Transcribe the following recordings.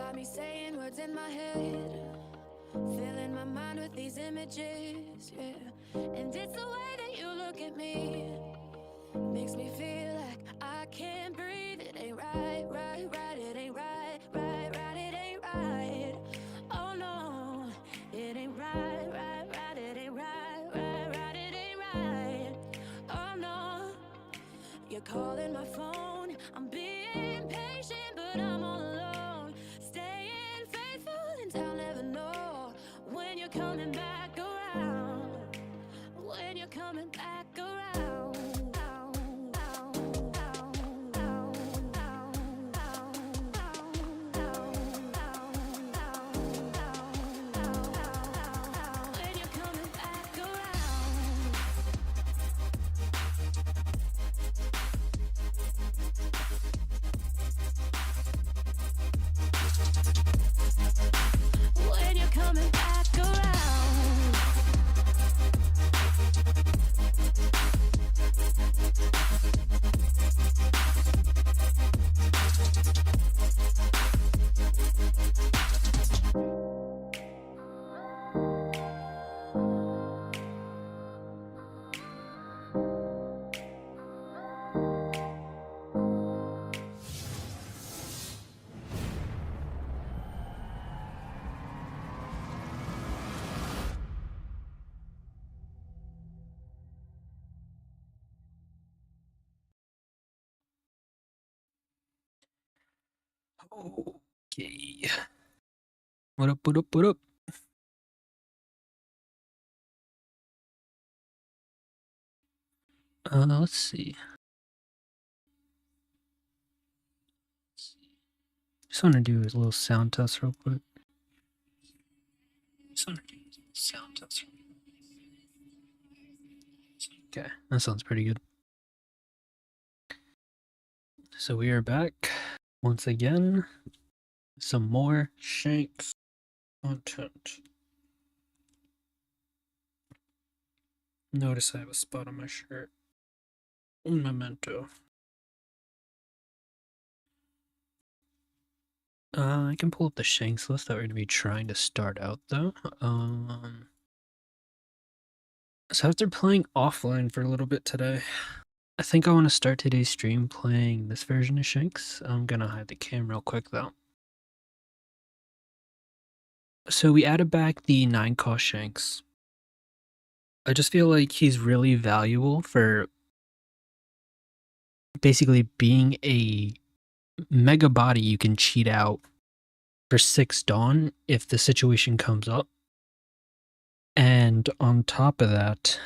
got me saying words in my head, filling my mind with these images, yeah. And it's the way that you look at me, makes me feel like I can't breathe. It ain't right, right, right, it ain't right, right, right, it ain't right. Oh no, it ain't right, right, right, it ain't right, right, right, it ain't right. Oh no, you're calling my phone, I'm being patient, but I'm all alone. Staying faithful and I'll never know when you're coming back around. When you're coming back around. When you're coming back around. When you're coming back around. Okay. What up, what up, what up? Let's see. Just want to do a little sound test real quick. Okay, that sounds pretty good. So we are back once again. Some more Shanks content. Notice I have a spot on my shirt. Un memento. I can pull up the Shanks list that we're going to be trying to start out though. So after playing offline for a little bit today, I think I want to start today's stream playing this version of Shanks. I'm going to hide the cam real quick though. So we added back the 9-cost Shanks. I just feel like he's really valuable for basically being a mega body you can cheat out for 6 Dawn if the situation comes up. And on top of that,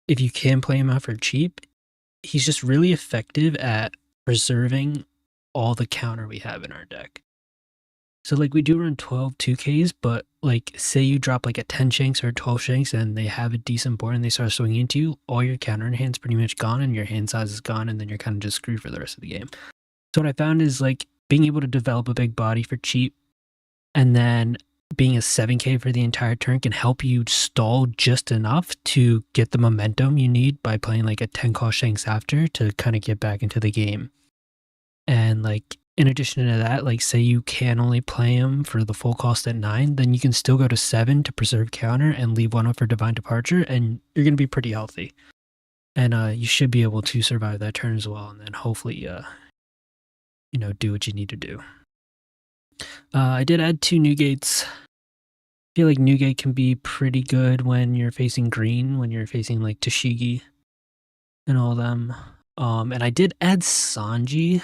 if you can play him out for cheap, he's just really effective at preserving all the counter we have in our deck. So like we do run 12 2Ks, but like say you drop like a 10 Shanks or a 12 Shanks and they have a decent board and they start swinging into you, all your counter in hand's pretty much gone and your hand size is gone and then you're kind of just screwed for the rest of the game. So what I found is like being able to develop a big body for cheap and then being a 7K for the entire turn can help you stall just enough to get the momentum you need by playing like a 10-cost Shanks after to kind of get back into the game. And like in addition to that, like say you can only play him for the full cost at 9, then you can still go to 7 to preserve counter and leave 1 up for Divine Departure and you're going to be pretty healthy. And you should be able to survive that turn as well and then hopefully you know, do what you need to do. I did add 2 new gates. I feel like new gate can be pretty good when you're facing green, when you're facing like Tashigi and all them. And I did add Sanji.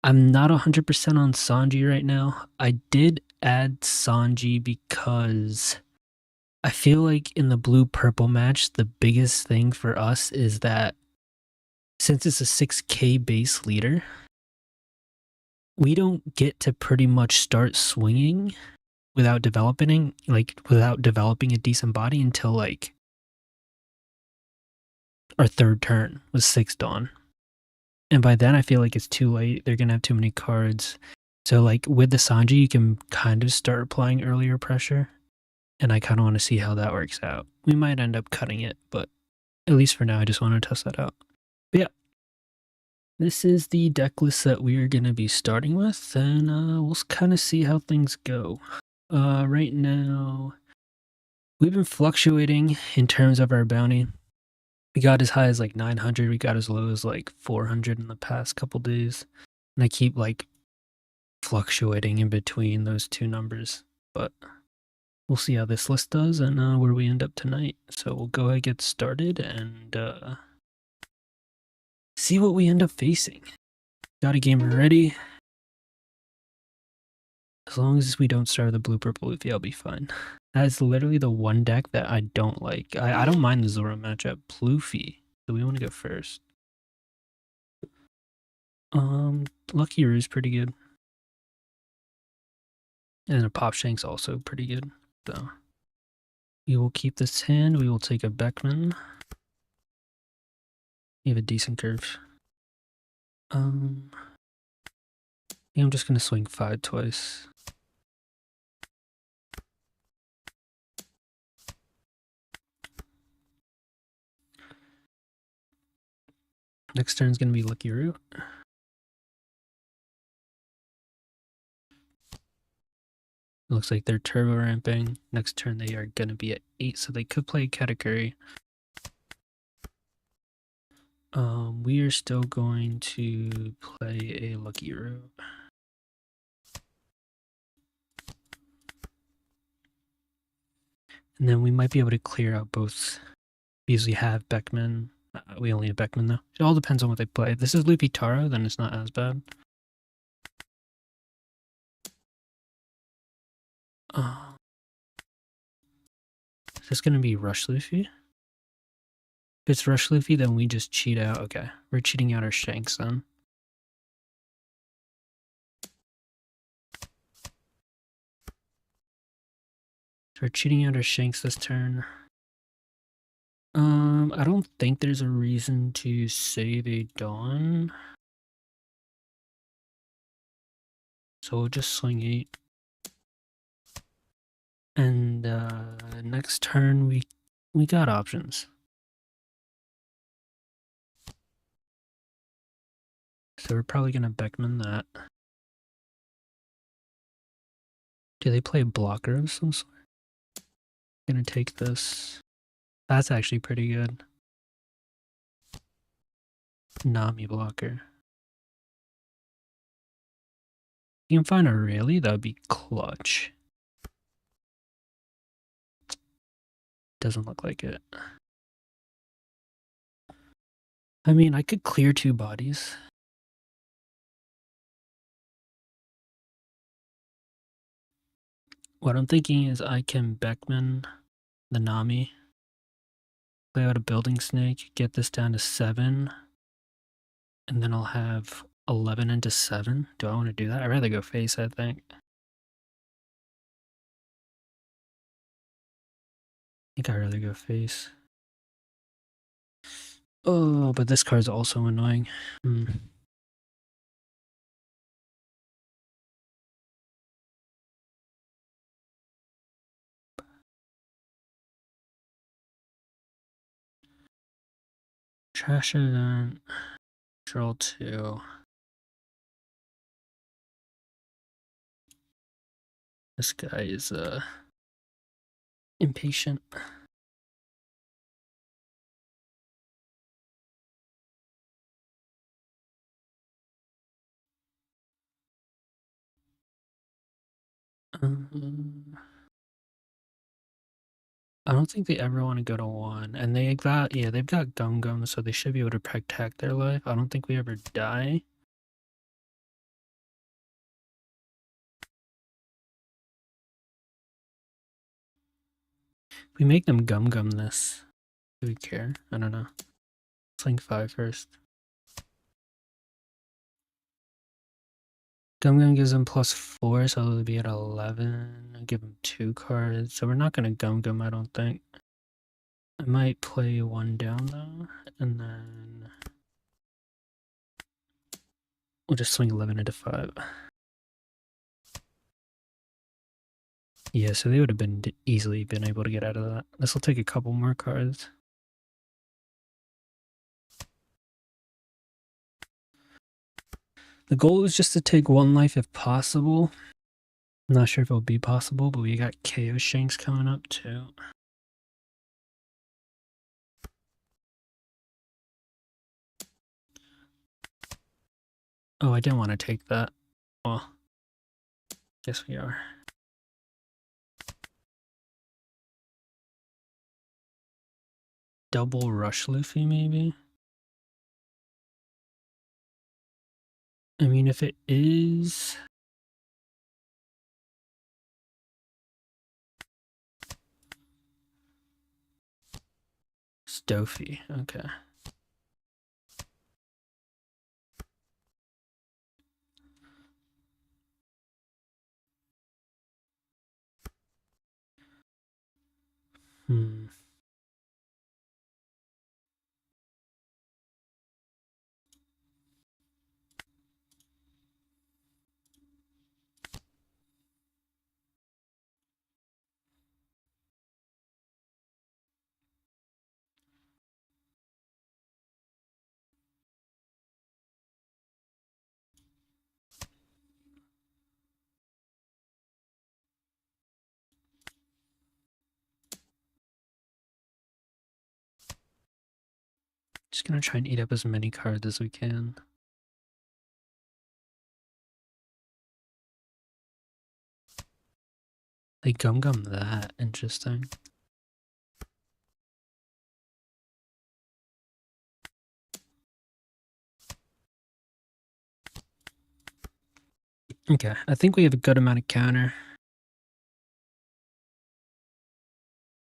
I'm not 100% on Sanji right now. I did add Sanji because I feel like in the blue-purple match, the biggest thing for us is that since it's a 6K base leader, we don't get to pretty much start swinging without developing a decent body until like our 3rd turn with 6 Dawn. And by then I feel like it's too late. They're gonna have too many cards. So like with the Sanji, you can kind of start applying earlier pressure. And I kind of want to see how that works out. We might end up cutting it, but at least for now, I just want to test that out. But yeah, this is the deck list that we are going to be starting with, and we'll kind of see how things go. Right now, we've been fluctuating in terms of our bounty. We got as high as like 900, we got as low as like 400 in the past couple days, and I keep like fluctuating in between those two numbers, but we'll see how this list does and where we end up tonight. So we'll go ahead and get started and see what we end up facing. Got a game ready. As long as we don't start the blue purple Luffy, I'll be fine. That is literally the one deck that I don't like. I don't mind the Zoro matchup. Luffy. So we want to go first. Lucky Roo's pretty good. And a Pop Shanks also pretty good. So we will keep this hand. We will take a Beckman. You have a decent curve. I'm just gonna swing 5 twice. Next turn's gonna be Lucky Root. It looks like they're turbo ramping. Next turn they are gonna be at 8, so they could play Katakuri. We are still going to play a Lucky Root. And then we might be able to clear out both. We usually have Beckman. We only have Beckman though. It all depends on what they play. If this is Luffy Taro, then it's not as bad. Is this going to be Rush Luffy? If it's Rush Luffy, then we just cheat out. Okay, we're cheating out our Shanks then. So we're cheating out our Shanks this turn. I don't think there's a reason to save a Dawn. So we'll just swing 8. And next turn we got options. So we're probably gonna Beckman that. Do they play a blocker of some sort? Gonna take this. That's actually pretty good. Nami blocker. You can find a Rayleigh, that would be clutch. Doesn't look like it. I mean, I could clear 2 bodies. What I'm thinking is I can Beckman the Nami, play out a Building Snake, get this down to 7, and then I'll have 11 into 7. Do I want to do that? I'd rather go face, I think. I'd rather go face. Oh, but this card's also annoying. Trash event. Draw 2. This guy is impatient. I don't think they ever want to go to 1, and they've got Gum Gum, so they should be able to protect their life. I don't think we ever die. We make them Gum Gum this. Do we care? I don't know. Let's link 5 first. Gum Gum gives them +4, so they'll be at 11. I'll give them 2 cards, so we're not going to Gum Gum, I don't think. I might play 1 down though, and then we'll just swing 11 into 5. Yeah, so they would have been easily been able to get out of that. This will take a couple more cards. The goal is just to take one life if possible. I'm not sure if it'll be possible, but we got KO Shanks coming up too. Oh, I didn't want to take that. Well, guess we are. Double rush Luffy, maybe? I mean, if it is... Stofy, okay. Just gonna try and eat up as many cards as we can. They gum that. Interesting. Okay, I think we have a good amount of counter.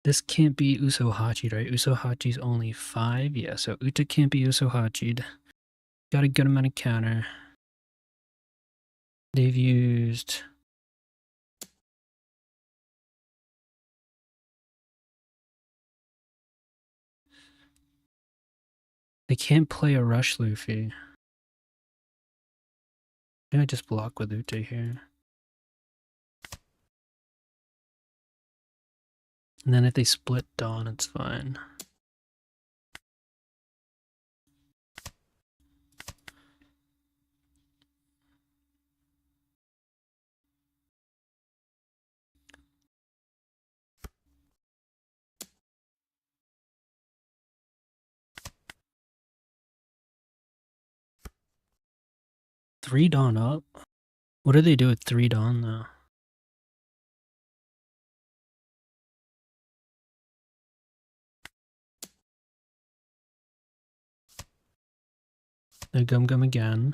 This can't be Usohachi, right? Usohachi's only 5. Yeah, so Uta can't be Usohachi'd. Got a good amount of counter. They've used... They can't play a rush Luffy. Maybe I just block with Uta here. And then if they split Dawn, it's fine. Three Dawn up? What do they do with 3 Dawn though? They gum again.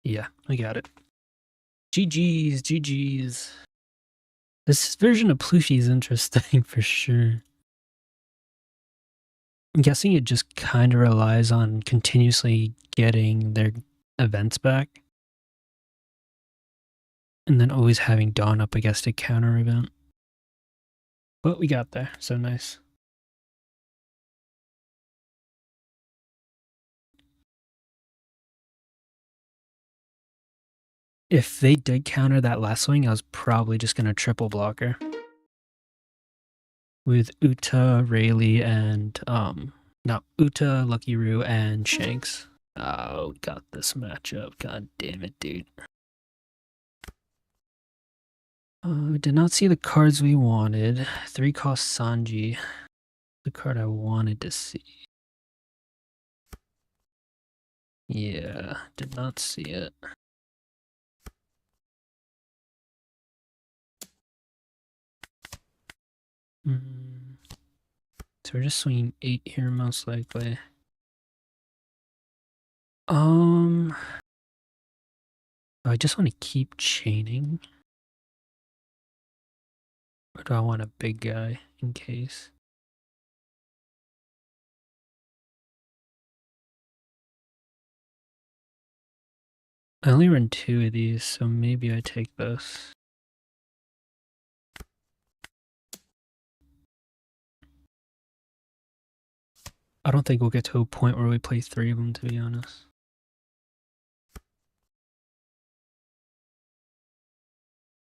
Yeah, I got it. GG's, GG's. This version of Plushie is interesting for sure. I'm guessing it just kind of relies on continuously getting their events back. And then always having Dawn up against a counter event. But we got there, so nice. If they did counter that last swing, I was probably just going to triple blocker. With Uta, Rayleigh, and, no, Uta, Lucky Roo, and Shanks. Oh, got this matchup. God damn it, dude. We did not see the cards we wanted. 3 cost Sanji. The card I wanted to see. Yeah, did not see it. So we're just swinging 8 here most likely. I just want to keep chaining. Or do I want a big guy in case? I only run 2 of these, so maybe I take this. I don't think we'll get to a point where we play 3 of them, to be honest.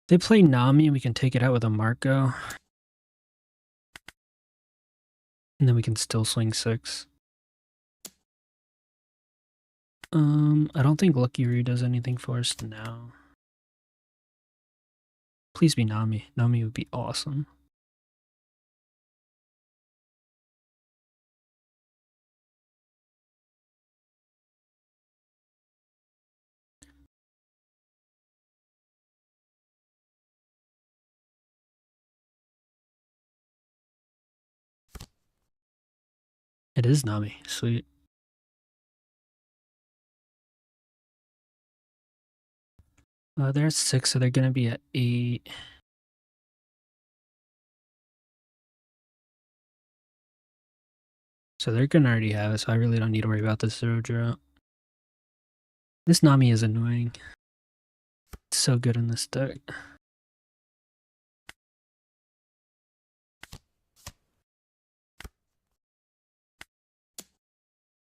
They play Nami, we can take it out with a Marco. And then we can still swing 6. I don't think Lucky Roo does anything for us now. Please be Nami. Nami would be awesome. It is Nami. Sweet. They're at 6, so they're gonna be at 8. So they're gonna already have it, so I really don't need to worry about this 0 draw. This Nami is annoying. It's so good in this deck.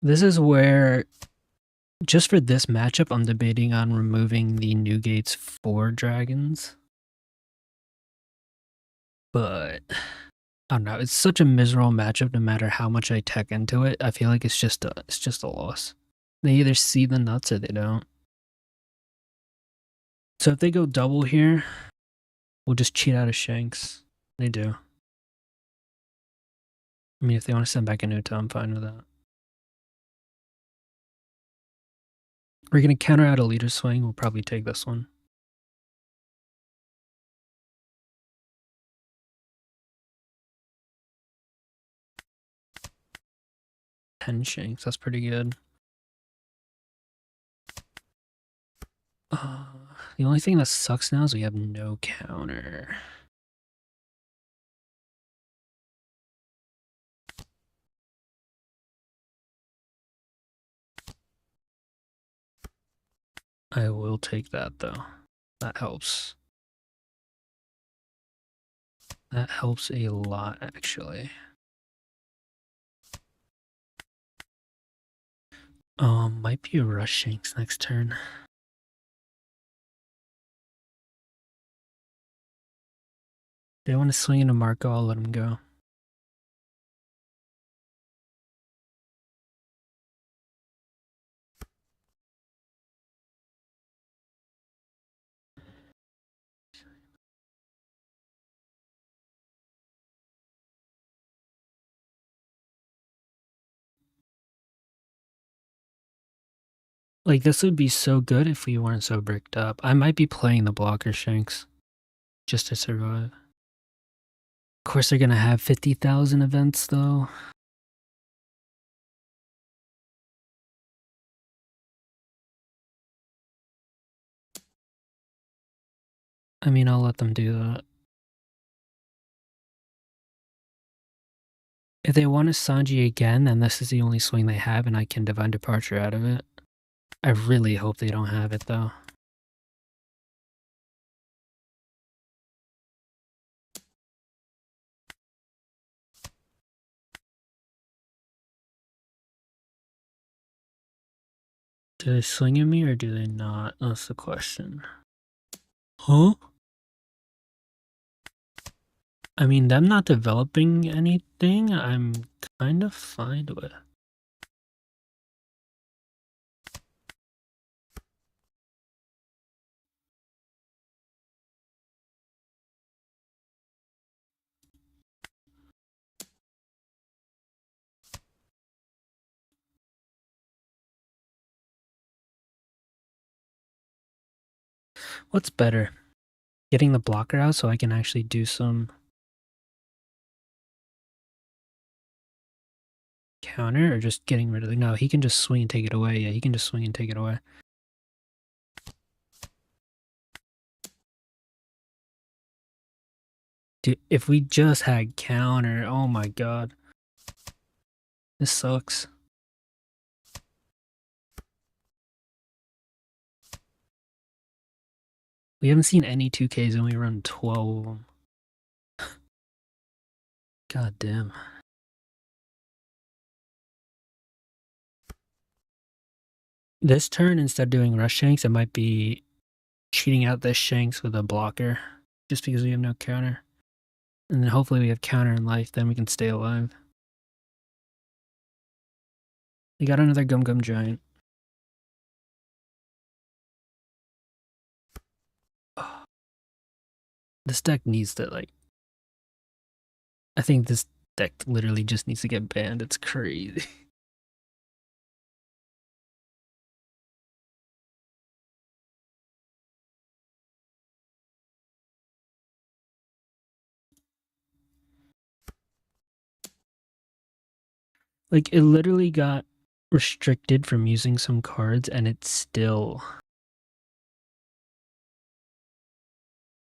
This is where, just for this matchup, I'm debating on removing the Newgate's 4 dragons. But I don't know. It's such a miserable matchup. No matter how much I tech into it, I feel like it's just a loss. They either see the nuts or they don't. So if they go double here, we'll just cheat out of Shanks. They do. I mean, if they want to send back a Nuta, I'm fine with that. We're gonna counter out a leader swing. We'll probably take this one. Shanks, that's pretty good. The only thing that sucks now is we have no counter. I will take that though. That helps. That helps a lot, actually. Might be a rush Shanks next turn. They want to swing into Marco, I'll let him go. Like, this would be so good if we weren't so bricked up. I might be playing the blocker Shanks just to survive. Of course, they're gonna have 50,000 events though. I mean, I'll let them do that. If they want to Sanji again, then this is the only swing they have and I can Divine Departure out of it. I really hope they don't have it though. Do they swing at me or do they not? That's the question. Huh? I mean, them not developing anything, I'm kind of fine with. What's better? Getting the blocker out so I can actually do some counter, or just getting rid of it? No, he can just swing and take it away. Yeah, he can just swing and take it away. Dude, if we just had counter, oh my god. This sucks. We haven't seen any 2Ks and we run 12 of them. God damn. This turn, instead of doing rush Shanks, it might be cheating out this Shanks with a blocker, just because we have no counter. And then hopefully we have counter in life, then we can stay alive. We got another Gum Gum Giant. Oh. This deck needs to, like... I think this deck literally just needs to get banned. It's crazy. Like, it literally got restricted from using some cards, and it's still...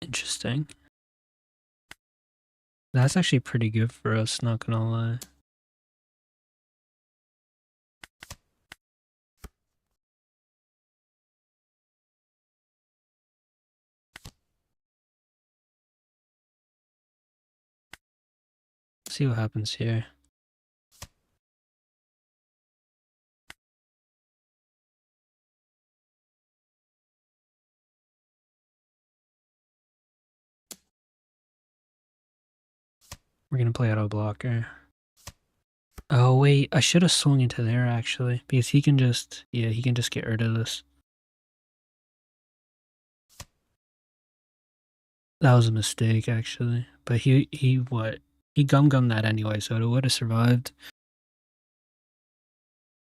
Interesting. That's actually pretty good for us, not gonna lie. See what happens here. We're gonna play auto blocker. Oh wait, I should have swung into there actually, because he can just, yeah, he can just get rid of this. That was a mistake actually, but he what? He gum-gummed that anyway, so it would have survived.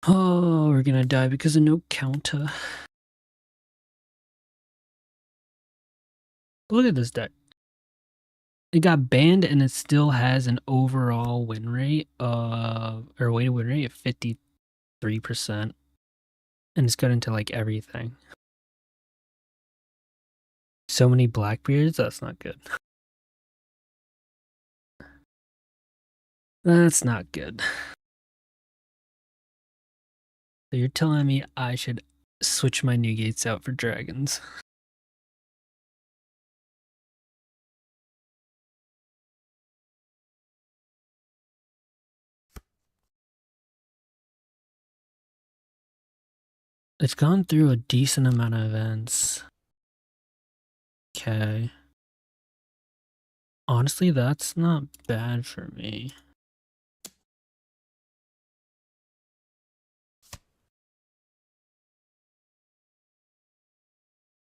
Oh, we're gonna die because of no counter. Look at this deck. It got banned and it still has an overall win rate or weighted win rate of 53%. And it's got into like everything. So many Blackbeards, that's not good. That's not good. So you're telling me I should switch my new gates out for dragons? It's gone through a decent amount of events. Okay. Honestly, that's not bad for me.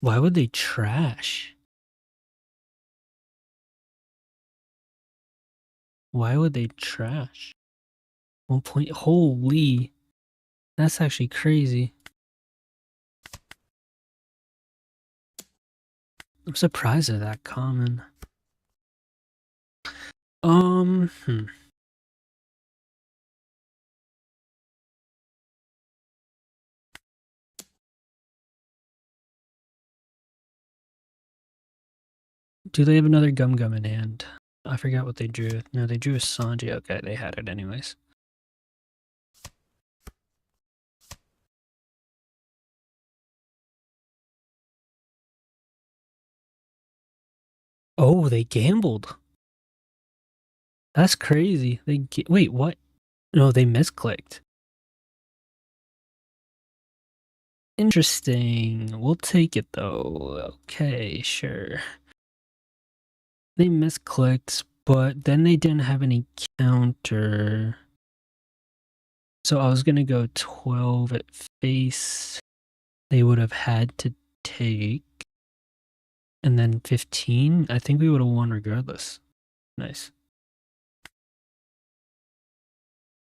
Why would they trash? Why would they trash? 1 point, holy. That's actually crazy. I'm surprised they're that common. Hmm. Do they have another Gum Gum in hand? I forgot what they drew. No, they drew a Sanji. Okay, they had it anyways. Oh, they gambled. That's crazy. Wait, what? No, they misclicked. Interesting. We'll take it though. Okay, sure. They misclicked, but then they didn't have any counter. So I was gonna go 12 at face. They would have had to take. And then 15. I think we would have won regardless. Nice.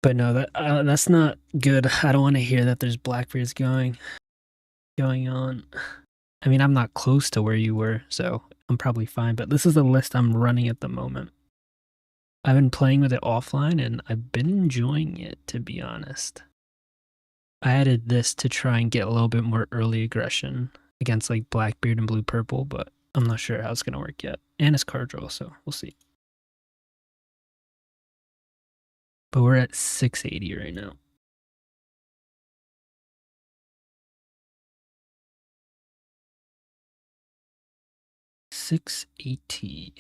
But no, that's not good. I don't want to hear that there's Blackbeards going on. I mean, I'm not close to where you were, so I'm probably fine. But this is the list I'm running at the moment. I've been playing with it offline, and I've been enjoying it, to be honest. I added this to try and get a little bit more early aggression against like Blackbeard and Blue Purple, but I'm not sure how it's gonna work yet. And it's card draw, so we'll see. But we're at 680 right now. $680.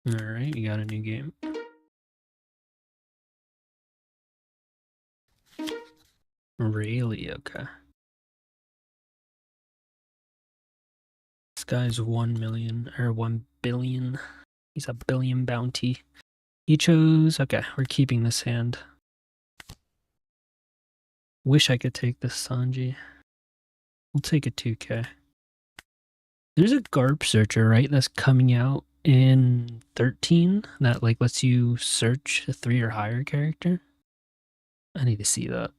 Alright, you got a new game. Really? Okay. This guy's 1 million, or 1 billion. He's a billion bounty. He chose... Okay, we're keeping this hand. Wish I could take this Sanji. We'll take a 2k. There's a GARP searcher, right, that's coming out in 13 that like lets you search a 3 or higher character. I need to see that.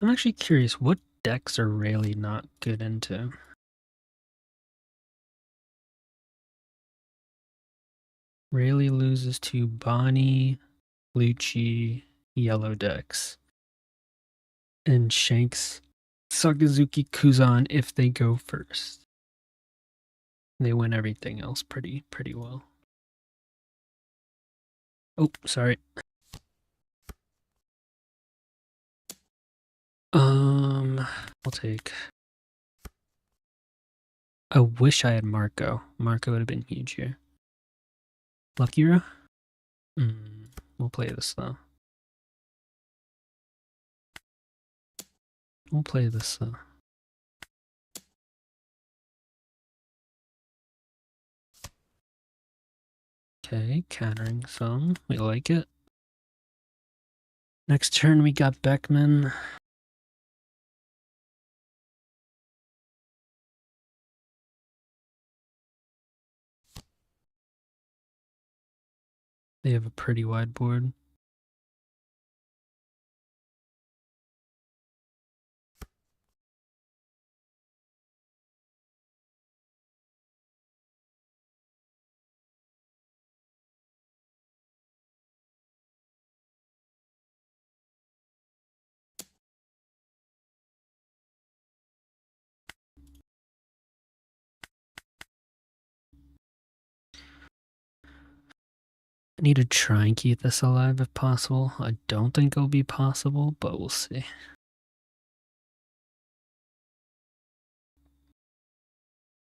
I'm actually curious, what decks are Rayleigh not good into? Rayleigh loses to Bonnie, Lucci, yellow decks. And Shanks, Sakazuki, Kuzan if they go first. They win everything else pretty well. Oh, sorry. We'll take... I wish I had Marco. Marco would have been huge here. Luckyra? We'll play this though. We'll play this though. Okay, countering some. We like it. Next turn we got Beckman. They have a pretty wide board. I need to try and keep this alive if possible. I don't think it'll be possible, but we'll see.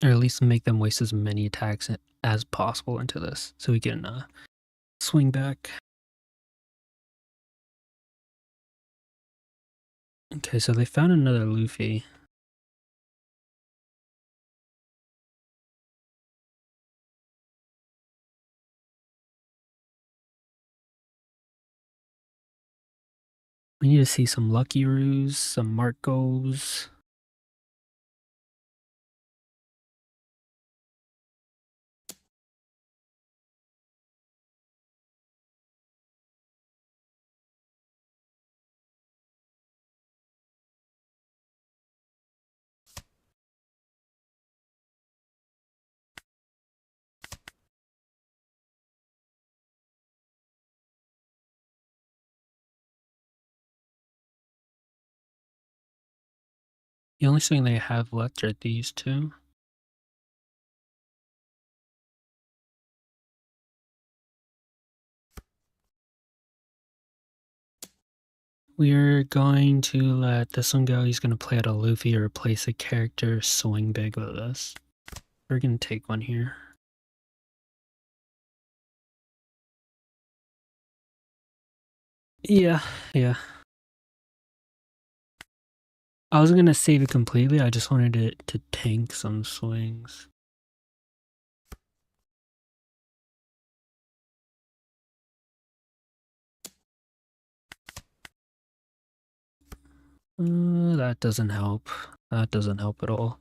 Or at least make them waste as many attacks as possible into this, so we can swing back. Okay, so they found another Luffy. We need to see some Lucky Roos, some Marcos. The only thing they have left are these two. We're going to let this one go. He's going to play out a Luffy or replace a character swing big with us. We're going to take one here. Yeah. I wasn't going to save it completely. I just wanted it to tank some swings. That doesn't help. That doesn't help at all.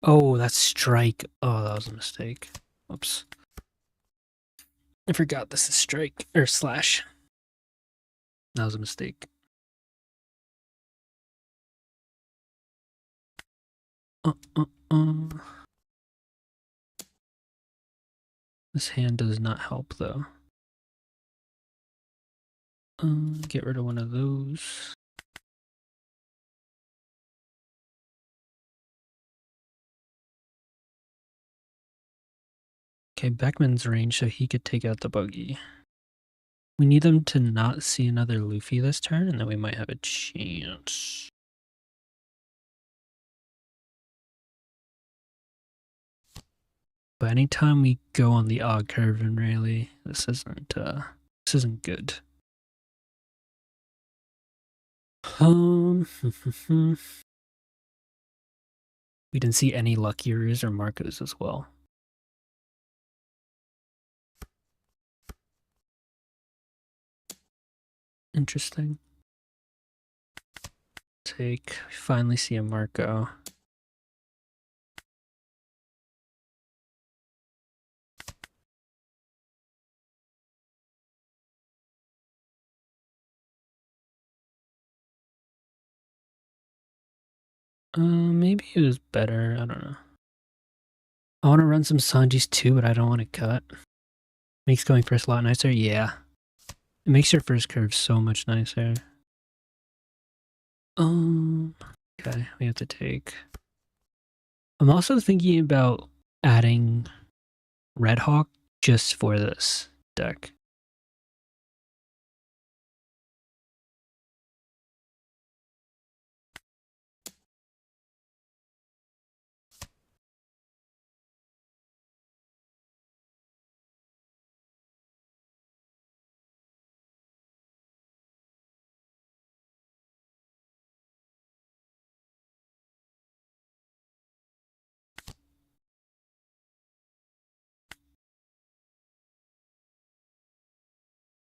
Oh, that's strike. Oh, that was a mistake. Oops. I forgot this is strike or slash. That was a mistake. This hand does not help though. Get rid of one of those. Okay, Beckman's range, so he could take out the buggy. We need them to not see another Luffy this turn, and then we might have a chance. But anytime we go on the odd curve and really, this isn't good. We didn't see any Lucky Roos or Marcos as well. Interesting. Take, we finally see a Marco. Maybe it was better, I don't know. I want to run some Sanjis too, but I don't want to cut. Makes going first a lot nicer, yeah. It makes your first curve so much nicer. Okay, we have to take. I'm also thinking about adding Red Hawk just for this deck.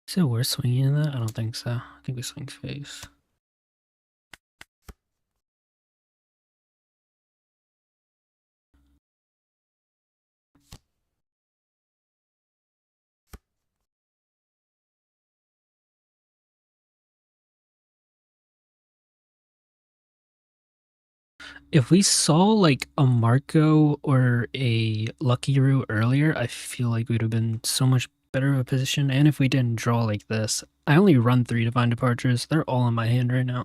Is it worth swinging in that? I don't think so. I think we swing face. If we saw like a Marco or a Lucky Roo earlier, I feel like we'd have been so much better of a position. And if we didn't draw like this, I only run 3 Divine Departures. They're all in my hand right now.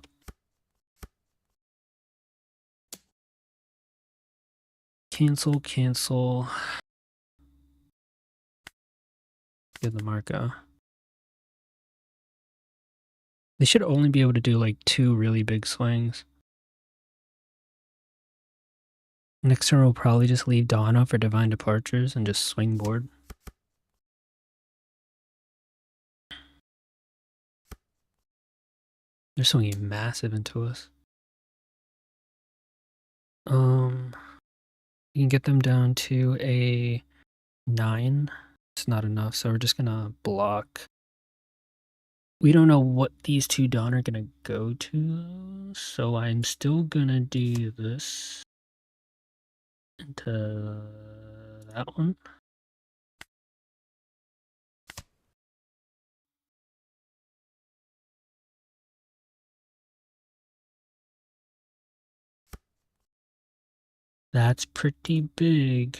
Cancel, cancel. Give the Marco. They should only be able to do like 2 really big swings. Next turn we'll probably just leave Donna for Divine Departures and just swing board. They're swinging massive into us. You can get them down to a 9. It's not enough, so we're just gonna block. We don't know what these 2 Dawn are gonna go to, so I'm still gonna do this into that one. That's pretty big.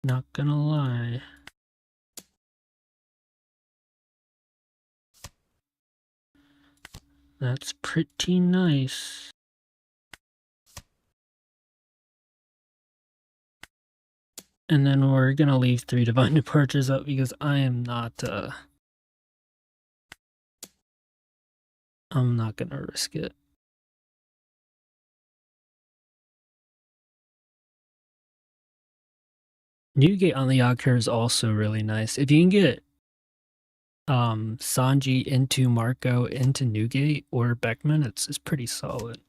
Not gonna lie. That's pretty nice. And then we're gonna leave 3 Divine Departures up because I am not, I'm not gonna risk it. Newgate on the odd curve is also really nice. If you can get Sanji into Marco into Newgate or Beckman, it's pretty solid.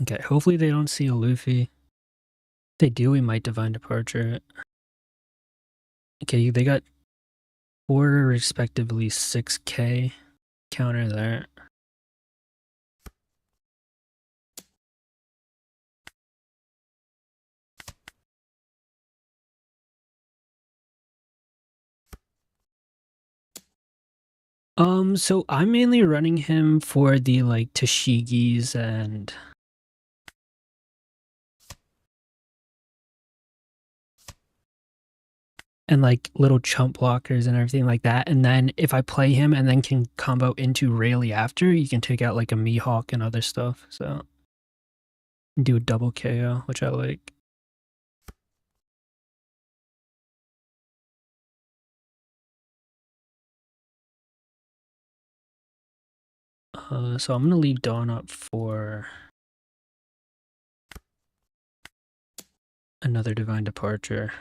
Okay, hopefully they don't see a Luffy. If they do, we might Divine Departure it. Okay, they got 4 respectively 6k. Counter there. So I'm mainly running him for the like Tashigis and like little chump blockers and everything like that. And then if I play him and then can combo into Rayleigh after, you can take out like a Mihawk and other stuff. So do a double KO, which I like. So I'm gonna leave Dawn up for another Divine Departure.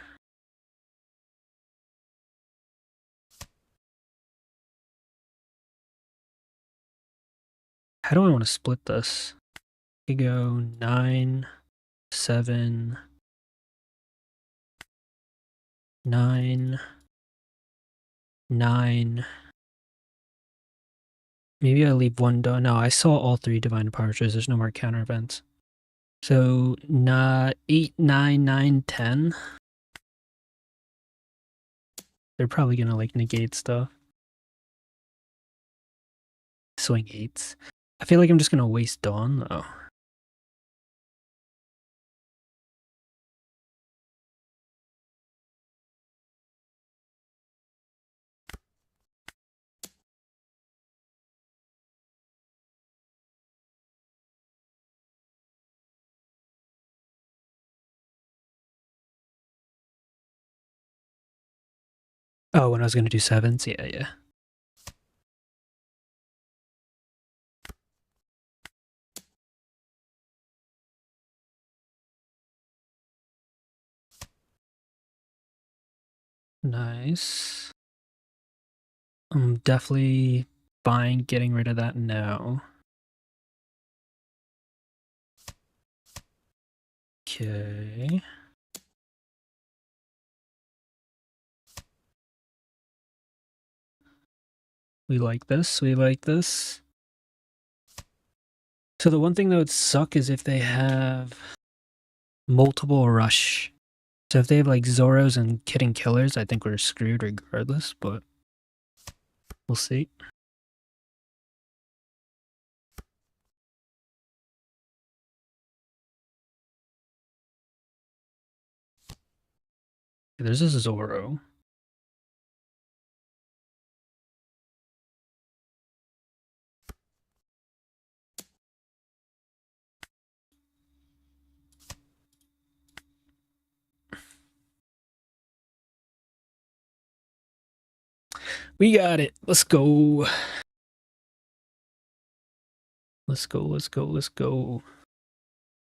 How do I want to split this? We go 9, 7, 9, 9. Maybe I leave one Dawn. No, I saw all 3 Divine Departures. There's no more counter events. So 8, 9, 9, 10. They're probably gonna like negate stuff. Swing 8s. I feel like I'm just gonna waste Dawn though. Oh, when I was gonna do 7s? Yeah. Nice. I'm definitely getting rid of that now. Okay. We like this. We like this. So the one thing that would suck is if they have multiple rush. So if they have like Zoros and Kidding Killers, I think we're screwed regardless, but we'll see. There's a Zoro. We got it. Let's go. Let's go, let's go, let's go.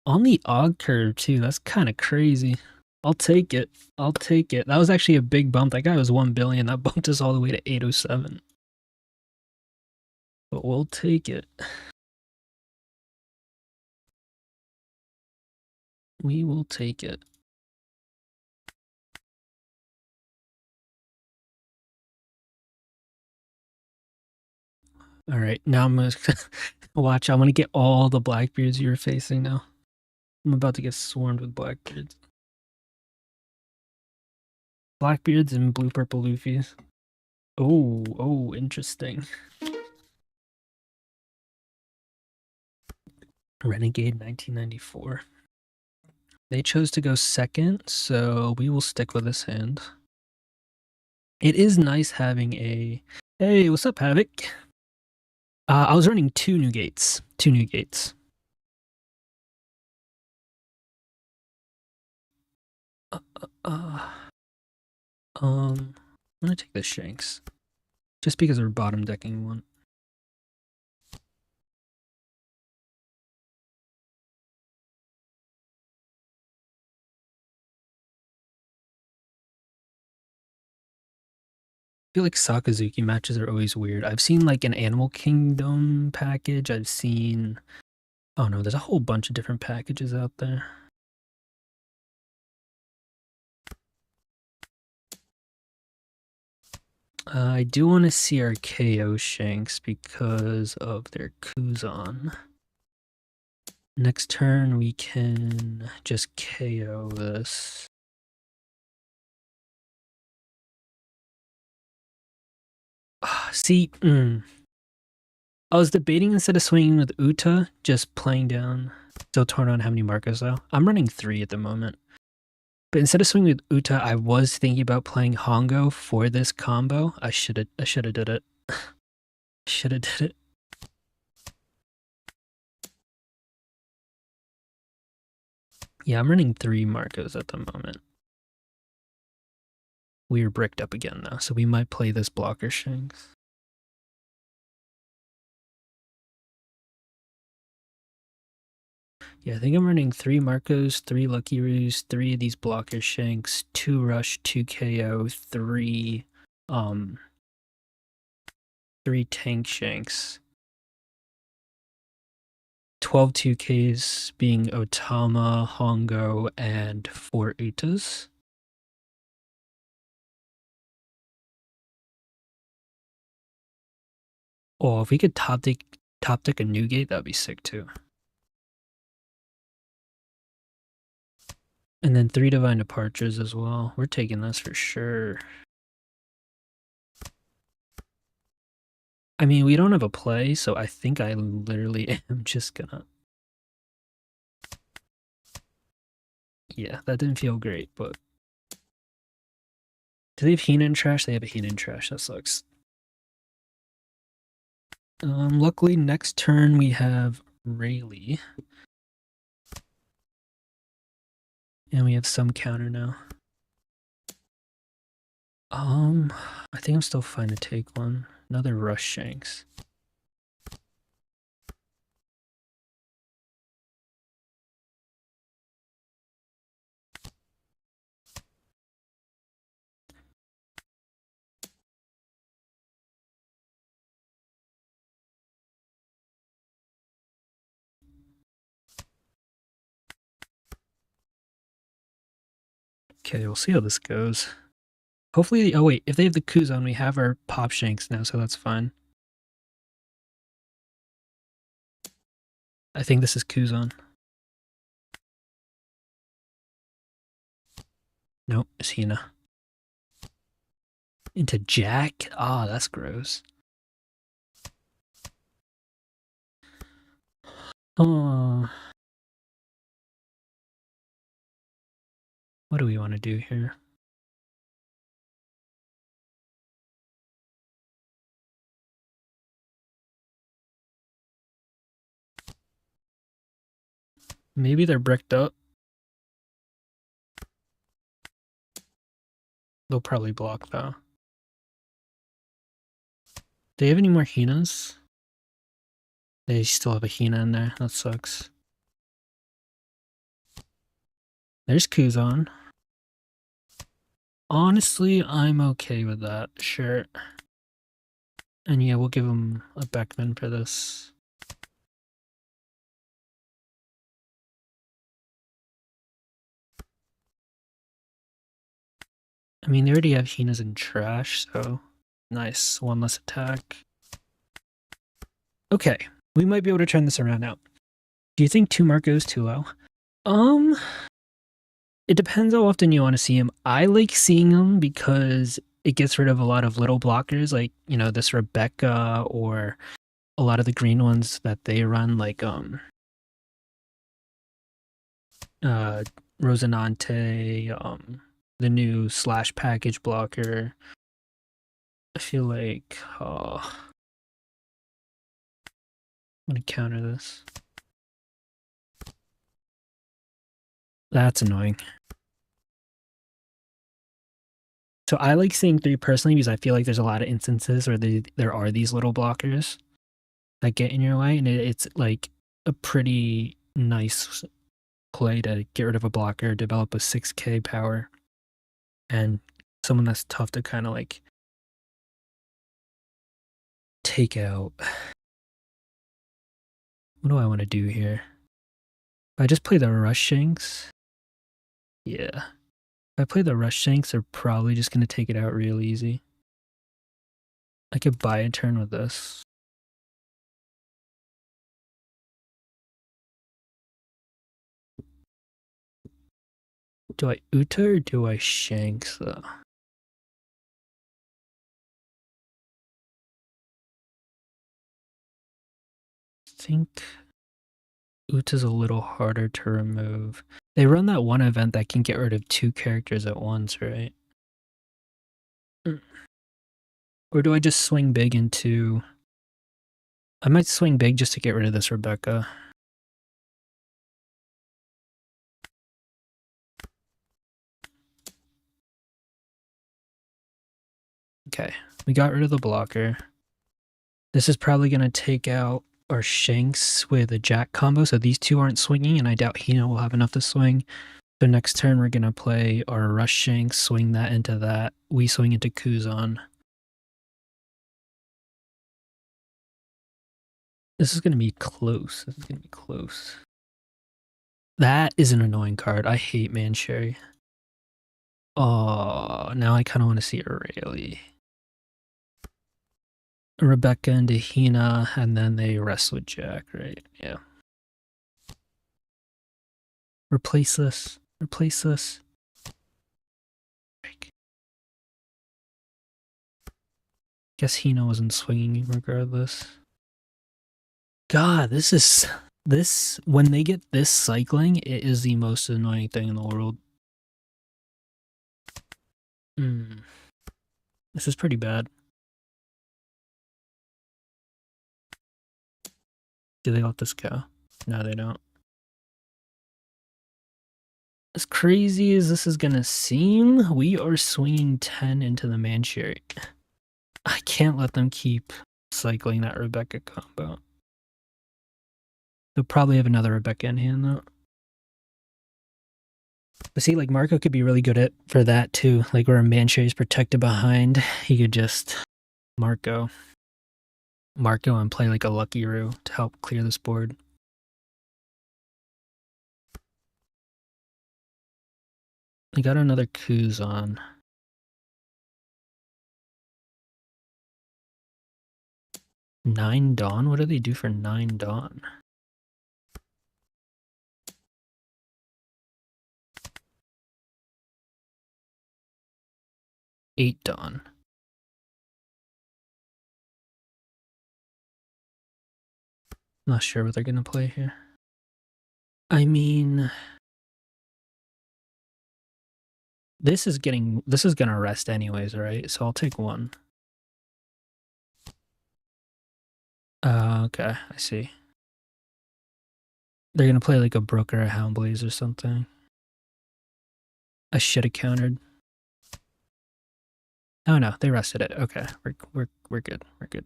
On the odd curve, too. That's kind of crazy. I'll take it. I'll take it. That was actually a big bump. That guy was 1 billion. That bumped us all the way to 807. But we'll take it. We will take it. All right, now I'm gonna watch. I'm gonna get all the Blackbeards you're facing now. I'm about to get swarmed with Blackbeards. Blackbeards and blue purple Luffy's. Oh, interesting. Renegade 1994. They chose to go second, so we will stick with this hand. It is nice having a... Hey, what's up, Havoc? I was running 2 new gates. 2 new gates. I'm gonna take the Shanks. Just because we're bottom decking one. I feel like Sakazuki matches are always weird. I've seen like an Animal Kingdom package. I've seen... Oh no, there's a whole bunch of different packages out there. I do want to see our KO Shanks because of their Kuzan. Next turn, we can just KO this. See, I was debating instead of swinging with Uta, just playing down. Still torn on how many Marcos though. I'm running 3 at the moment. But instead of swinging with Uta, I was thinking about playing Hongo for this combo. I should have did it. Should have did it. Yeah, I'm running 3 Marcos at the moment. We are bricked up again though, so we might play this blocker Shanks. Yeah, I think I'm running 3 Marcos, 3 Lucky Roos, 3 of these blocker Shanks, 2 Rush, 2 KO, 3 tank Shanks. 12 2Ks being Otama, Hongo, and 4 Utas. Oh, if we could top deck a Newgate, that'd be sick too. And then 3 Divine Departures as well. We're taking this for sure. I mean, we don't have a play, so I think I literally am just gonna... Yeah, that didn't feel great, but... Do they have Hina and Trash? They have a Hina and Trash. That sucks. Luckily, next turn we have Rayleigh. And we have some counter now. I think I'm still fine to take one. Another Rush Shanks. Okay, we'll see how this goes. Hopefully, oh wait, if they have the Kuzon, we have our Pop Shanks now, so that's fine. I think this is Kuzon. Nope, it's Hina. Into Jack? Ah, that's gross. Oh. What do we want to do here? Maybe they're bricked up. They'll probably block though. Do they have any more Hinas? They still have a Hina in there. That sucks. There's Kuzon. Honestly, I'm okay with that. Sure. And yeah, we'll give him a Beckman for this. I mean, they already have Hinas in Trash, so nice. One less attack. Okay, we might be able to turn this around now. Do you think 2 Marcos too low? It depends how often you want to see him. I like seeing him because it gets rid of a lot of little blockers, like, you know, this Rebecca or a lot of the green ones that they run, like Rosinante, the new slash package blocker. I feel like I'm gonna counter this. That's annoying. So I like seeing 3 personally because I feel like there's a lot of instances where there are these little blockers that get in your way, and it's like a pretty nice play to get rid of a blocker, develop a 6k power, and someone that's tough to kind of like take out. What do I want to do here? If I just play the Rush Shanks, yeah. If I play the Rush Shanks, they're probably just going to take it out real easy. I could buy a turn with this. Do I Uta or do I Shanks though? think Ute is a little harder to remove. They run that one event that can get rid of 2 characters at once, right? Or do I just swing big into... I might swing big just to get rid of this Rebecca. Okay, we got rid of the blocker. This is probably going to take out our Shanks with a Jack combo, so these two aren't swinging, and I doubt Hina will have enough to swing. So next turn we're going to play our Rush Shanks, swing that into that. We swing into Kuzan. This is going to be close. This is going to be close. That is an annoying card. I hate Mancherry. Oh, now I kind of want to see Aurelie. Rebecca into Hina, and then they rest with Jack, right? Yeah. Replace this. Replace this. Guess Hina wasn't swinging regardless. God, this, when they get this cycling, it is the most annoying thing in the world. This is pretty bad. Do they let this go? No, they don't. As crazy as this is gonna seem, we are swinging 10 into the Mancherry. I can't let them keep cycling that Rebecca combo. They'll probably have another Rebecca in hand, though. But see, like, Marco could be really good at for that, too. Like, where a Mancherry is protected behind, he could just Marco and play, like, a Lucky Roo to help clear this board. We got another Kuzan. 9 Dawn? What do they do for 9 Dawn? 8 Dawn. Not sure what they're gonna play here. I mean, this is gonna rest anyways, right? So I'll take 1. Okay, I see. They're gonna play like a Brook or a Houndblaze or something. I should have countered. Oh no, they rested it. Okay, we're good. We're good.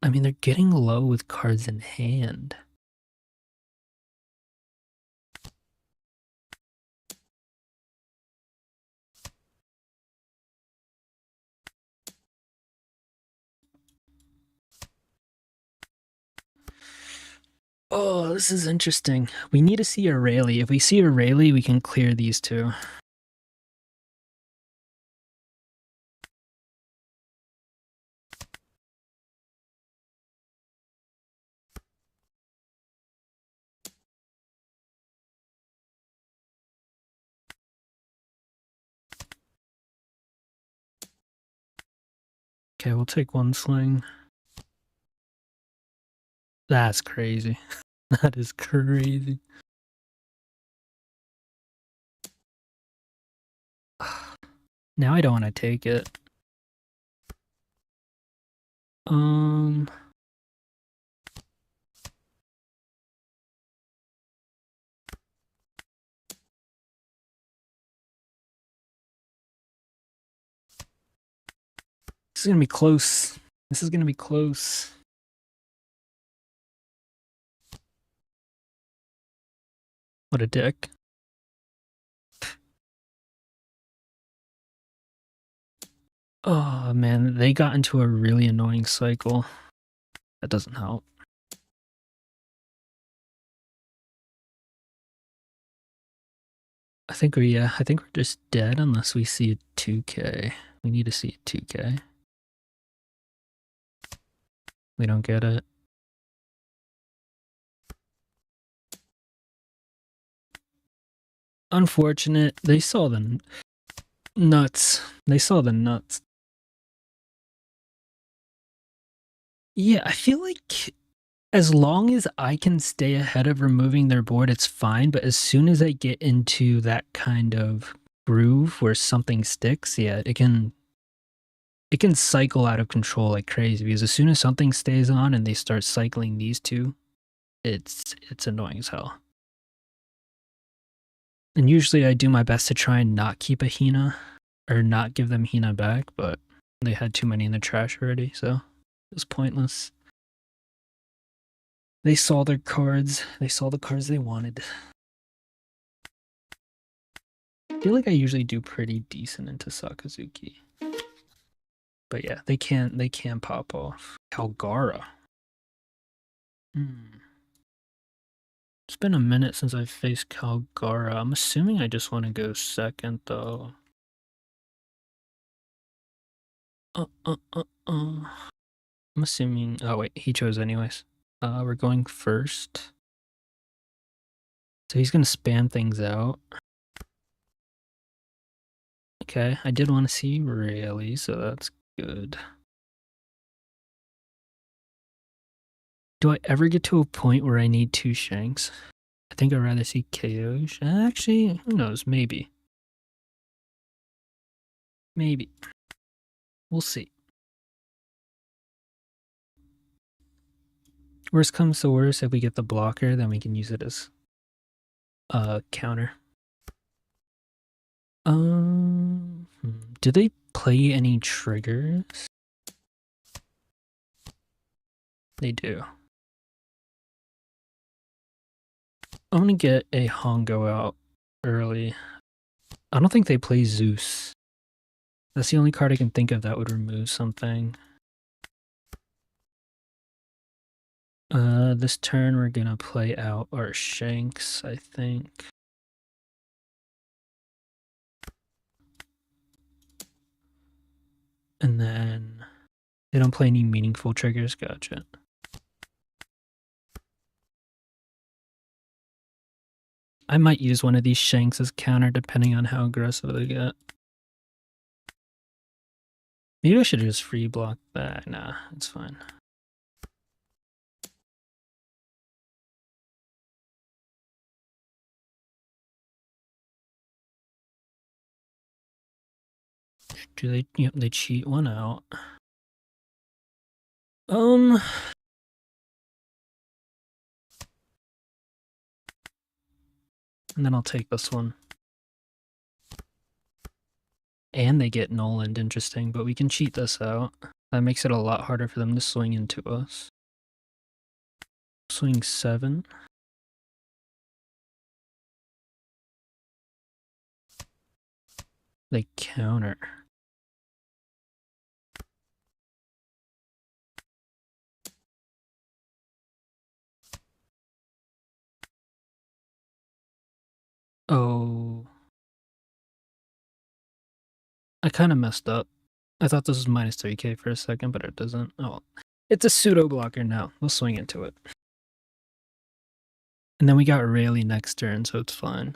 I mean, they're getting low with cards in hand. Oh, this is interesting. We need to see Aurelie. If we see Aurelie, we can clear these two. Okay, we'll take 1 swing. That's crazy. That is crazy. Now I don't want to take it. This is gonna be close. This is gonna be close. What a dick. Oh man, they got into a really annoying cycle. That doesn't help. I think we're just dead unless we see a 2K. We need to see a 2K. We don't get it. Unfortunate. They saw the nuts. They saw the nuts. Yeah, I feel like as long as I can stay ahead of removing their board, it's fine. But as soon as I get into that kind of groove where something sticks, yeah, it can cycle out of control like crazy. Because as soon as something stays on and they start cycling these two, it's annoying as hell. And usually I do my best to try and not keep a Hina or not give them Hina back, but they had too many in the trash already, so it was pointless. They saw their cards. They saw the cards they wanted. I feel like I usually do pretty decent into Sakazuki. But yeah, they can pop off. Calgara. Hmm. It's been a minute since I've faced Calgara. I'm assuming I just want to go second though. I'm assuming. Oh wait, he chose anyways. We're going first. So he's gonna spam things out. Okay, I did want to see Rayleigh, so that's good. Do I ever get to a point where I need two Shanks? I think I'd rather see KOs. Actually, who knows? Maybe. Maybe. We'll see. Worst comes to worst, if we get the blocker, then we can use it as a counter. Do they play any triggers? They do. I'm gonna get a Hongo out early. I don't think they play Zeus. That's the only card I can think of that would remove something. This turn we're gonna play out our Shanks, I think. And then they don't play any meaningful triggers, gotcha. I might use one of these Shanks as counter depending on how aggressive they get. Maybe I should just free block that. Nah, it's fine. Do they? Yep, they cheat one out. And then I'll take this one. And they get Noland, interesting, but we can cheat this out. That makes it a lot harder for them to swing into us. Swing 7. They counter. Oh. I kind of messed up. I thought this was minus 3k for a second, but it doesn't. Oh, it's a pseudo blocker now. We'll swing into it. And then we got Rayleigh next turn, so it's fine.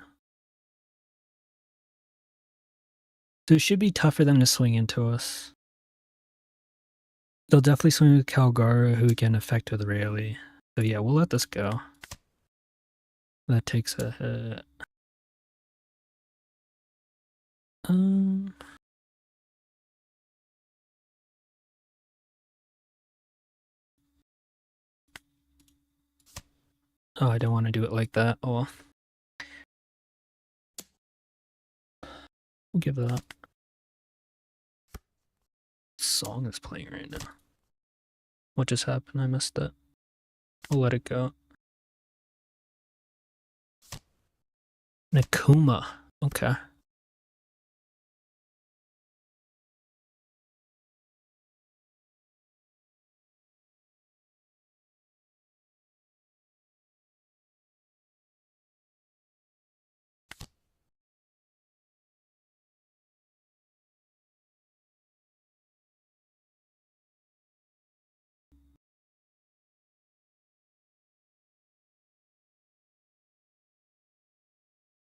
So it should be tough for them to swing into us. They'll definitely swing with Calgara, who can affect with Rayleigh. So yeah, we'll let this go. That takes a hit. Oh, I don't want to do it like that. Oh, well. We'll give that. Song is playing right now. What just happened? I missed it. We'll let it go. Nakuma. Okay.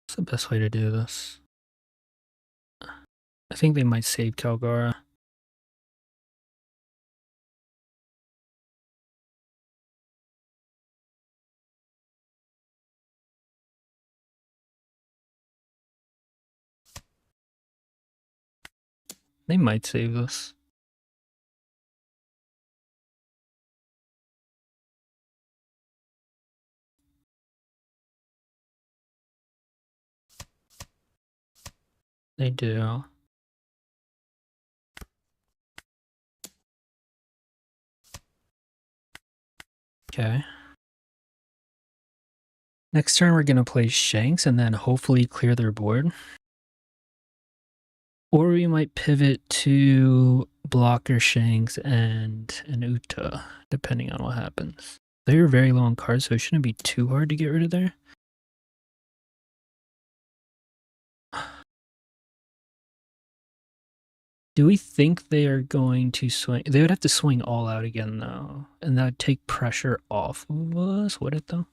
What's the best way to do this? I think they might save Calgara. They might save this. They do. Okay. Next turn, we're going to play Shanks and then hopefully clear their board. Or we might pivot to blocker Shanks and an Uta, depending on what happens. They're very low on cards, so it shouldn't be too hard to get rid of there. Do we think they are going to swing? They would have to swing all out again, though. And that would take pressure off of us, would it, though?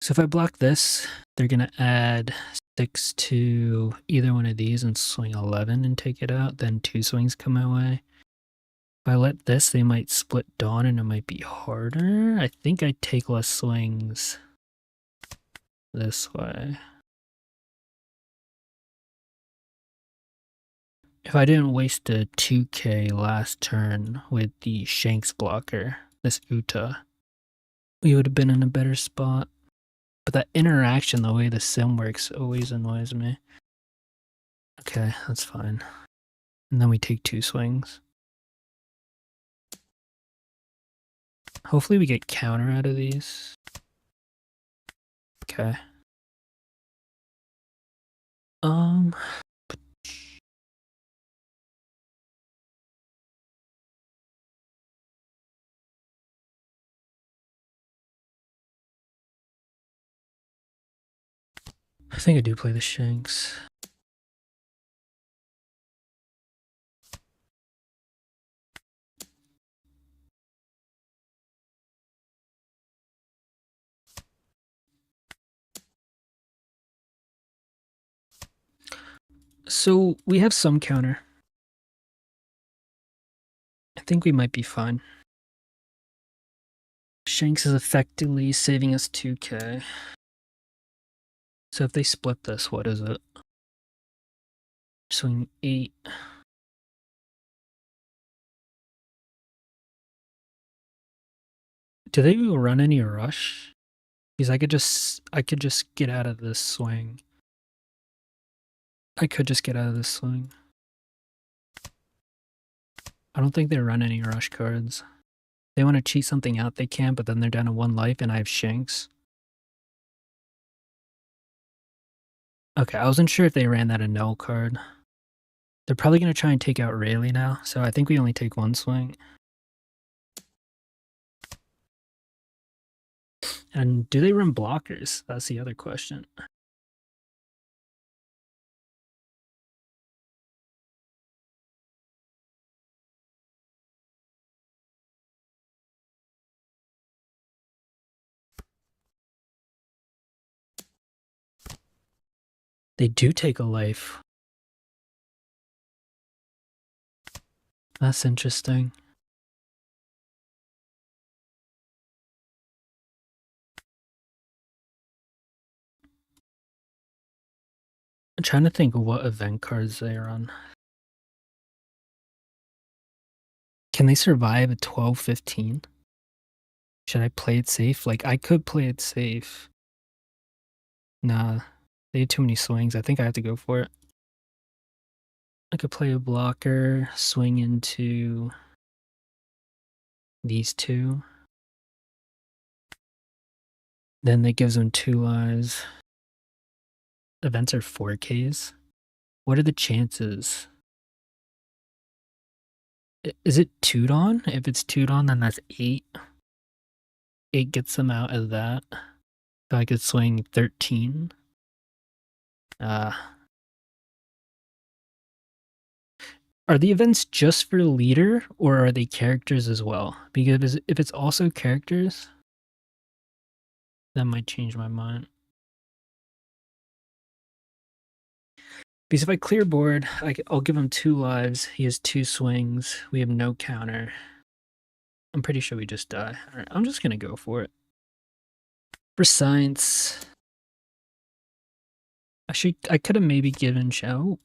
So if I block this, they're going to add 6 to either one of these and swing 11 and take it out. Then 2 swings come my way. If I let this, they might split Dawn and it might be harder. I think I take less swings this way. If I didn't waste a 2k last turn with the Shanks blocker, this Uta, we would have been in a better spot. But that interaction, the way the sim works, always annoys me. Okay, that's fine. And then we take 2 swings. Hopefully we get counter out of these. Okay. I think I do play the Shanks. So we have some counter. I think we might be fine. Shanks is effectively saving us 2k. So if they split this, what is it? Swing 8. Do they run any rush? Because I could just get out of this swing. I could just get out of this swing. I don't think they run any rush cards. They want to cheat something out, they can, but then they're down to 1 life and I have Shanks. Okay, I wasn't sure if they ran that a no card. They're probably going to try and take out Rayleigh now, so I think we only take 1 swing. And do they run blockers? That's the other question. They do take a life. That's interesting. I'm trying to think of what event cards they are on. Can they survive a 12-15? Should I play it safe? Like, I could play it safe. Nah, they had too many swings. I think I have to go for it. I could play a blocker, swing into these 2. Then that gives them 2 lives. Events are 4Ks. What are the chances? Is it 2 Dawn? If it's 2 Dawn, then that's 8. 8 gets them out of that. So I could swing 13. Are the events just for leader, or are they characters as well? Because if it's also characters, that might change my mind. Because if I clear board, I'll give him 2 lives. He has 2 swings. We have no counter. I'm pretty sure we just die. Alright, I'm just gonna go for it. For science, I could have maybe given Shao.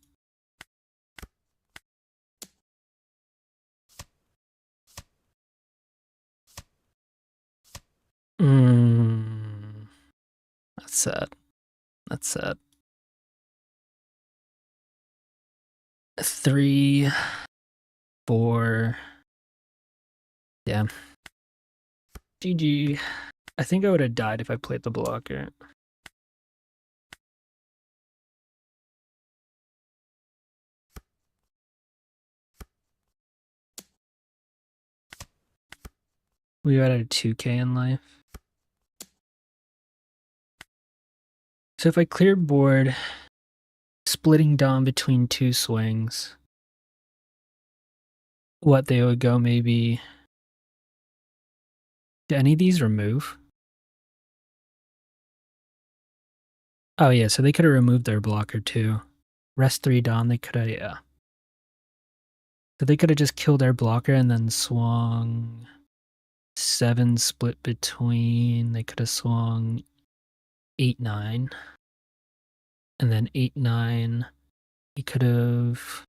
sad. That's sad. 3, 4. Damn. GG. I think I would have died if I played the blocker. We got a 2K in life. So if I clear board, splitting Dom between 2 swings, what they would go maybe... Do any of these remove? Oh yeah, so they could have removed their blocker too. Rest 3 Dom, they could have, yeah. So they could have just killed their blocker and then swung 7 split between. They could have swung 8, 9. And then 8, 9. He could have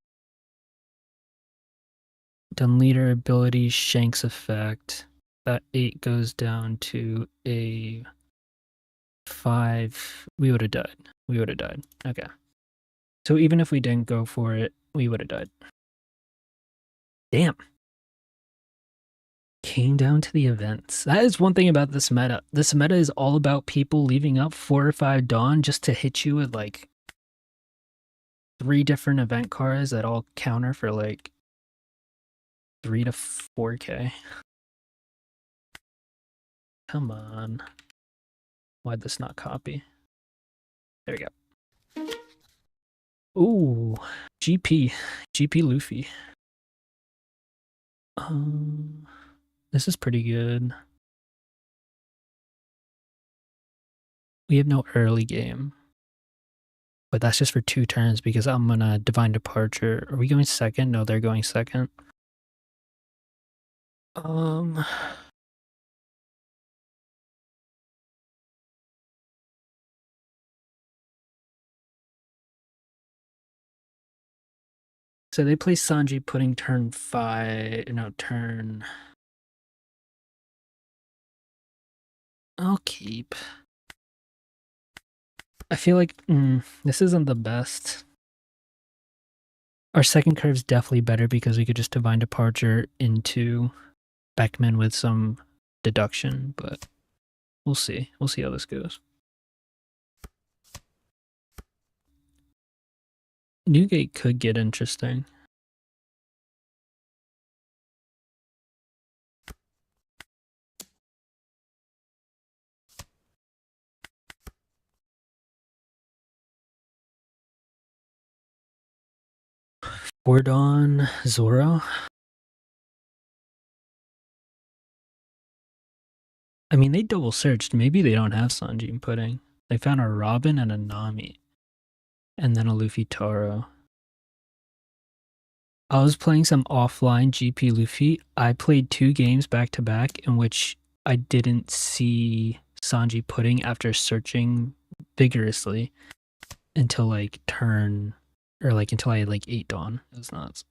done leader ability, Shanks effect. That 8 goes down to a 5. We would have died. We would have died. Okay. So even if we didn't go for it, we would have died. Damn. Came down to the events. That is one thing about this meta. This meta is all about people leaving up 4 or 5 Dawn just to hit you with like 3 different event cards that all counter for like 3 to 4K. Come on. Why'd this not copy? There we go. Ooh, GP Luffy. This is pretty good. We have no early game, but that's just for 2 turns because I'm gonna Divine Departure. Are we going second? No, they're going second. So they play Sanji putting turn 5. No, turn. I'll keep. I feel like this isn't the best. Our second curve's definitely better because we could just Divine Departure into Beckman with some deduction, but we'll see. We'll see how this goes. Newgate could get interesting. Bordon, Zoro. I mean, they double searched. Maybe they don't have Sanji in pudding. They found a Robin and a Nami. And then a Luffy Taro. I was playing some offline GP Luffy. I played 2 games back to back in which I didn't see Sanji pudding after searching vigorously until like turn, or like until I had like 8 Dawn. It was nuts.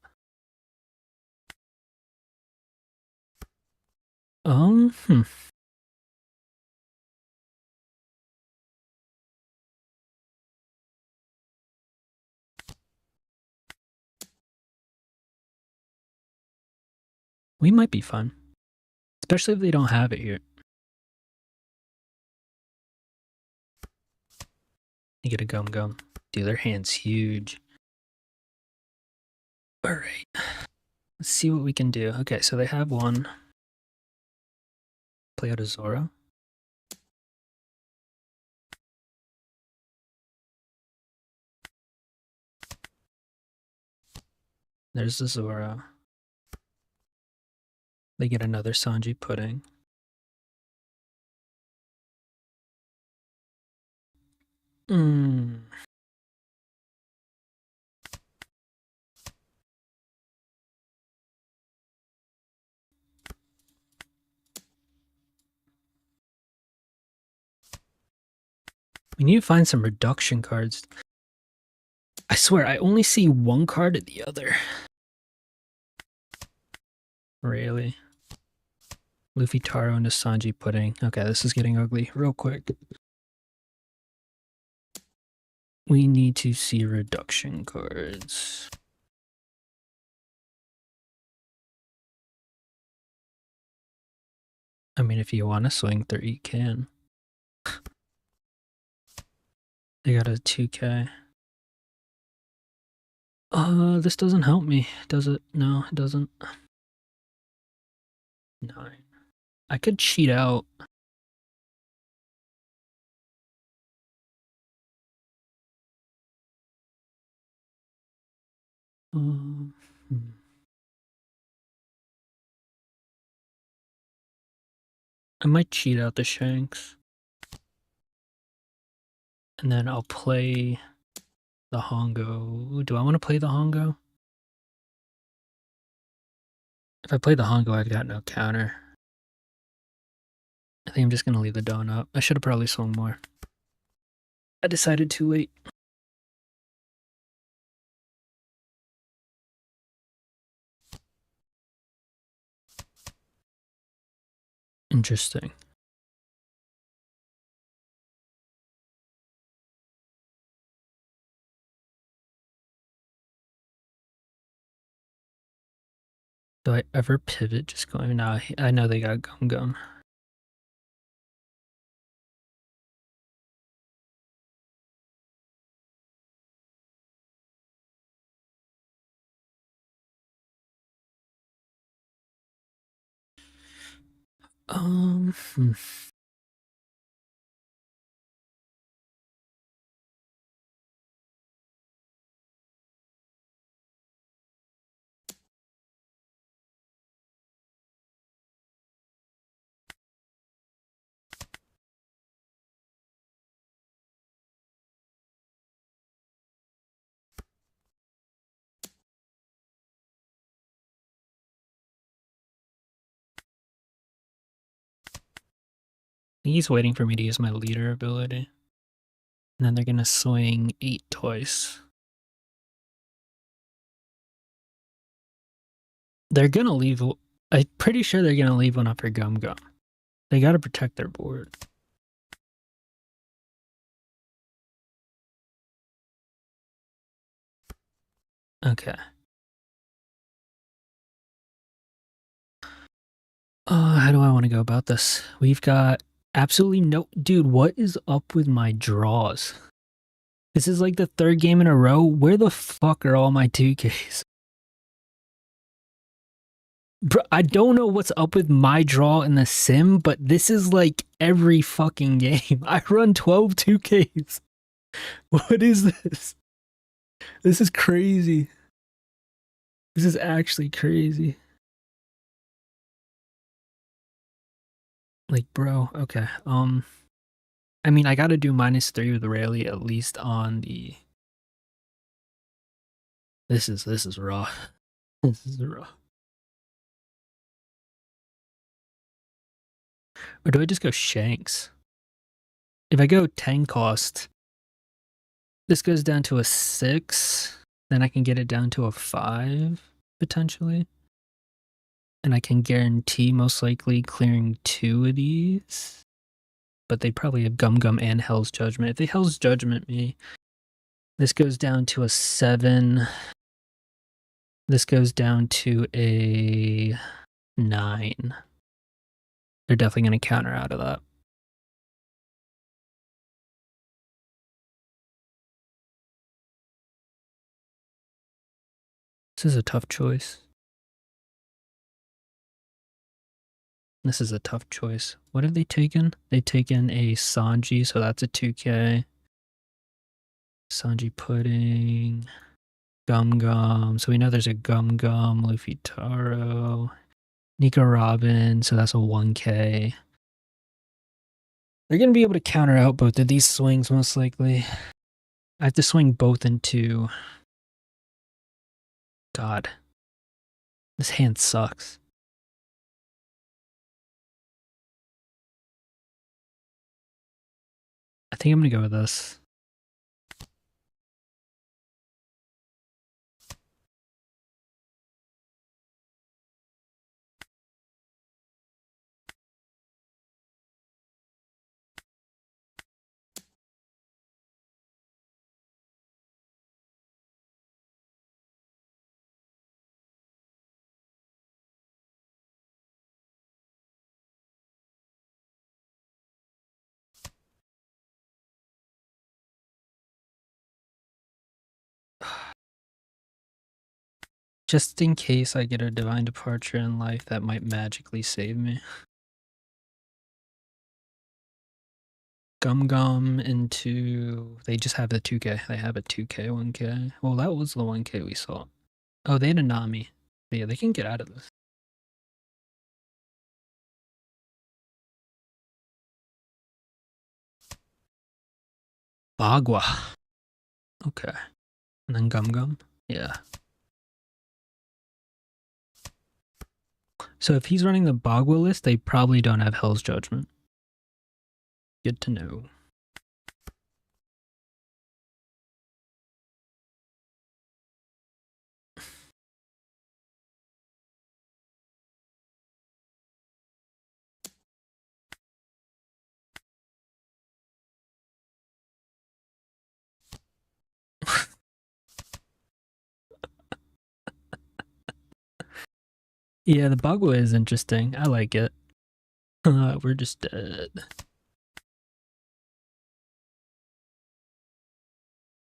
Hmm. We might be fun. Especially if they don't have it here. You get a gum gum. Dude, their hand's huge. Alright. Let's see what we can do. Okay, so they have one. Play out a Zoro. There's the Zoro. They get another Sanji pudding. We need to find some reduction cards. I swear, I only see one card at the other. Really? Luffy Taro into Sanji pudding. Okay, this is getting ugly real quick. We need to see reduction cards. I mean, if you want to swing 3, you can. They got a 2K. This doesn't help me, does it? No, it doesn't. 9. I could cheat out. Hmm. I might cheat out the Shanks. And then I'll play the Hongo. Do I want to play the Hongo? If I play the Hongo, I've got no counter. I think I'm just going to leave the Dawn up. I should have probably swung more. I decided too late. Interesting. Do I ever pivot just going, nah, I know they got Gum Gum. Hmm. He's waiting for me to use my leader ability. And then they're going to swing 8 twice. They're going to leave. I'm pretty sure they're going to leave one up for Gum Gum. They got to protect their board. Okay. How do I want to go about this? We've got absolutely no... Dude, what is up with my draws? This is like the 3rd game in a row. Where the fuck are all my 2Ks? Bro, I don't know what's up with my draw in the sim, but this is like every fucking game. I run 12 2Ks. What is this? This is crazy. This is actually crazy. Like, bro, okay. I mean, I gotta do -3 with Rayleigh at least on the... This is raw. This is raw. Or do I just go Shanks? If I go 10 cost, this goes down to a 6, then I can get it down to a 5, potentially. And I can guarantee most likely clearing 2 of these. But they probably have Gum Gum and Hell's Judgment. If they Hell's Judgment me, this goes down to a 7. This goes down to a 9. They're definitely going to counter out of that. This is a tough choice. This is a tough choice. What have they taken? They've taken a Sanji, so that's a 2K. Sanji Pudding. Gum Gum. So we know there's a Gum Gum, Luffy Taro. Nico Robin, so that's a 1K. They're going to be able to counter out both of these swings, most likely. I have to swing both into... God. This hand sucks. I think I'm going to go with this. Just in case I get a divine departure in life that might magically save me. Gum into... They just have the 2K. They have a 2K, 1K. Well, that was the 1K we saw. Oh, they had a Nami. But yeah, they can get out of this. Bagua. Okay. And then Gum. Yeah. So if he's running the Bagua list, they probably don't have Hell's Judgment. Good to know. Yeah, the Bagua is interesting. I like it. We're just dead.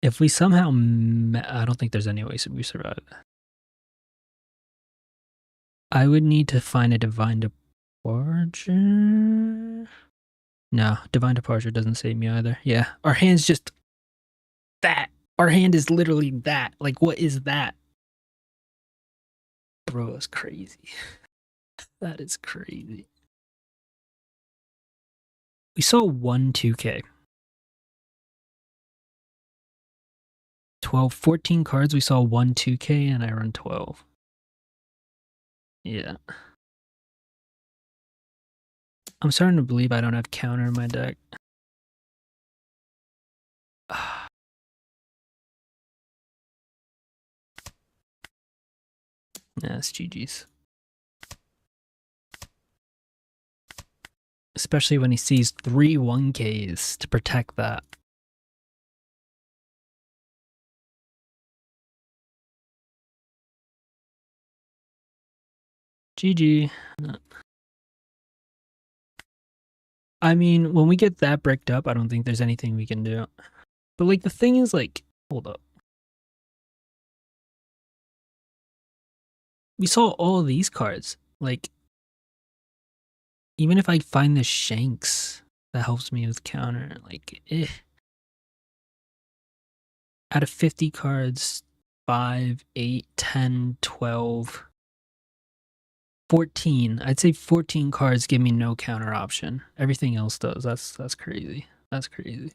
If we somehow... I don't think there's any way we survive. I would need to find a Divine Departure. No, Divine Departure doesn't save me either. Yeah, our hand's just... that. Our hand is literally that. Like, what is that? Bro, that's crazy. That is crazy. We saw 1 2K. 12, 14 cards, we saw 1 2K, and I run 12. Yeah. I'm starting to believe I don't have counter in my deck. Yeah, it's GG's. Especially when he sees 3 1Ks to protect that. GG. I mean, when we get that bricked up, I don't think there's anything we can do. But like the thing is like, hold up. We saw all of these cards. Like, even if I find the Shanks that helps me with counter, like, out of 50 cards, 5, 8, 10, 12, 14. I'd say 14 cards give me no counter option. Everything else does. That's crazy. That's crazy.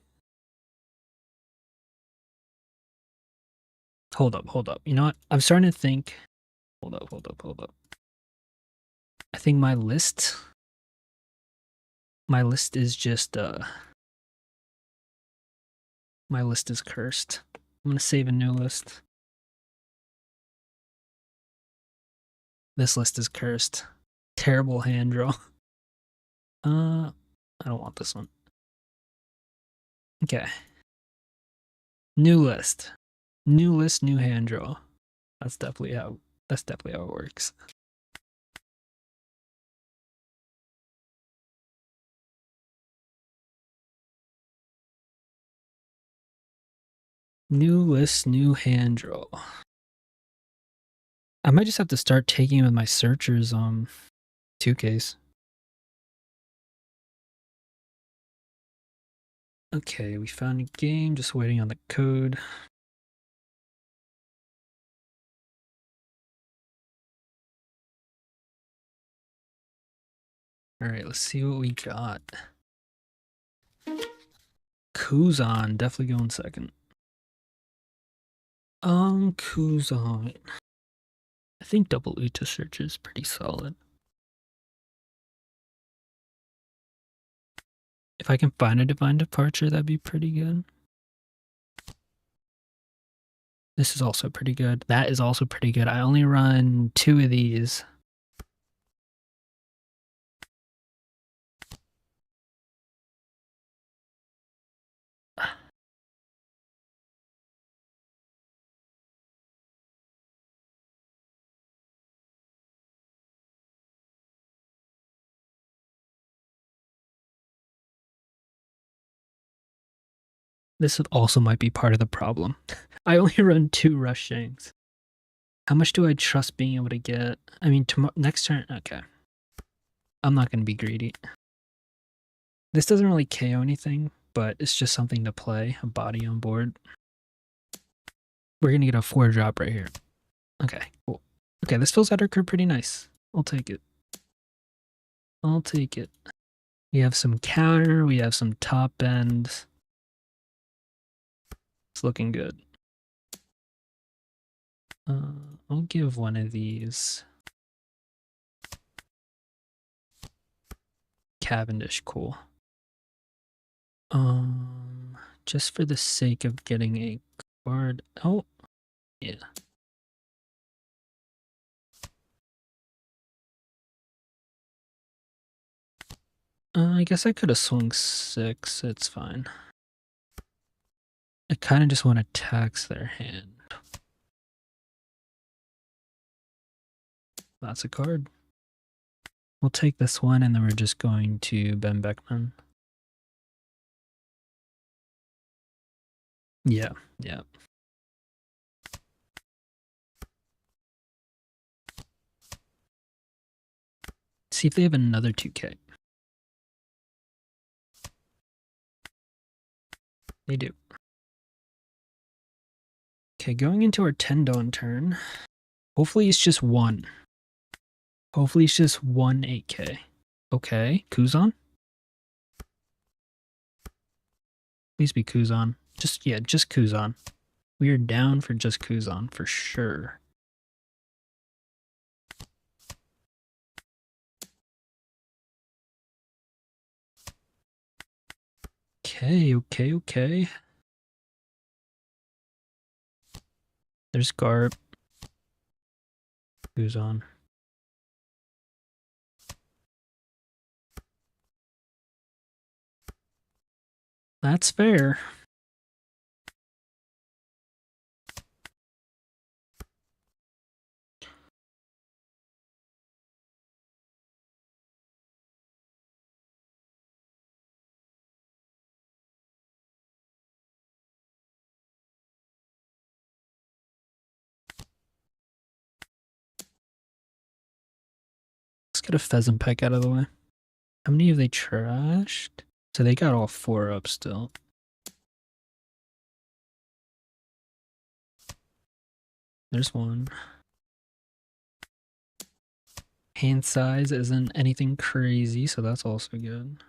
Hold up. You know what? I'm starting to think. Hold up. I think my list is just my list is cursed. I'm gonna save a new list. This list is cursed. Terrible hand draw. I don't want this one. Okay. New list. New list, new hand draw. That's definitely how it works. New list, new hand draw. I might just have to start taking with my searchers 2Ks. Okay, we found a game, just waiting on the code. Alright, let's see what we got. Kuzan, definitely going second. Kuzan. I think double Uta search is pretty solid. If I can find a divine departure, that'd be pretty good. This is also pretty good. That is also pretty good. I only run 2 of these. This also might be part of the problem. I only run 2 rush Shanks. How much do I trust being able to get? I mean, next turn. Okay. I'm not going to be greedy. This doesn't really KO anything, but it's just something to play. A body on board. We're going to get a 4-drop right here. Okay, cool. Okay, this fills out our curve pretty nice. I'll take it. I'll take it. We have some counter. We have some top end. It's looking good. I'll give one of these. Cavendish, cool. Just for the sake of getting a card. Oh, yeah. I guess I could have swung 6. It's fine. I kind of just want to tax their hand. That's a card. We'll take this one, and then we're just going to Ben Beckman. Yeah, yeah. See if they have another 2K. They do. Okay, going into our 10 Dawn turn. Hopefully it's just one. Hopefully it's just one 8K. Okay, Kuzan? Please be Kuzan. Just Kuzan. We are down for just Kuzan for sure. Okay. There's Garp. Kuzan. That's fair. Let's get a Pheasant Peck out of the way. How many have they trashed? So they got all 4 up still. There's one. Hand size isn't anything crazy, so that's also good.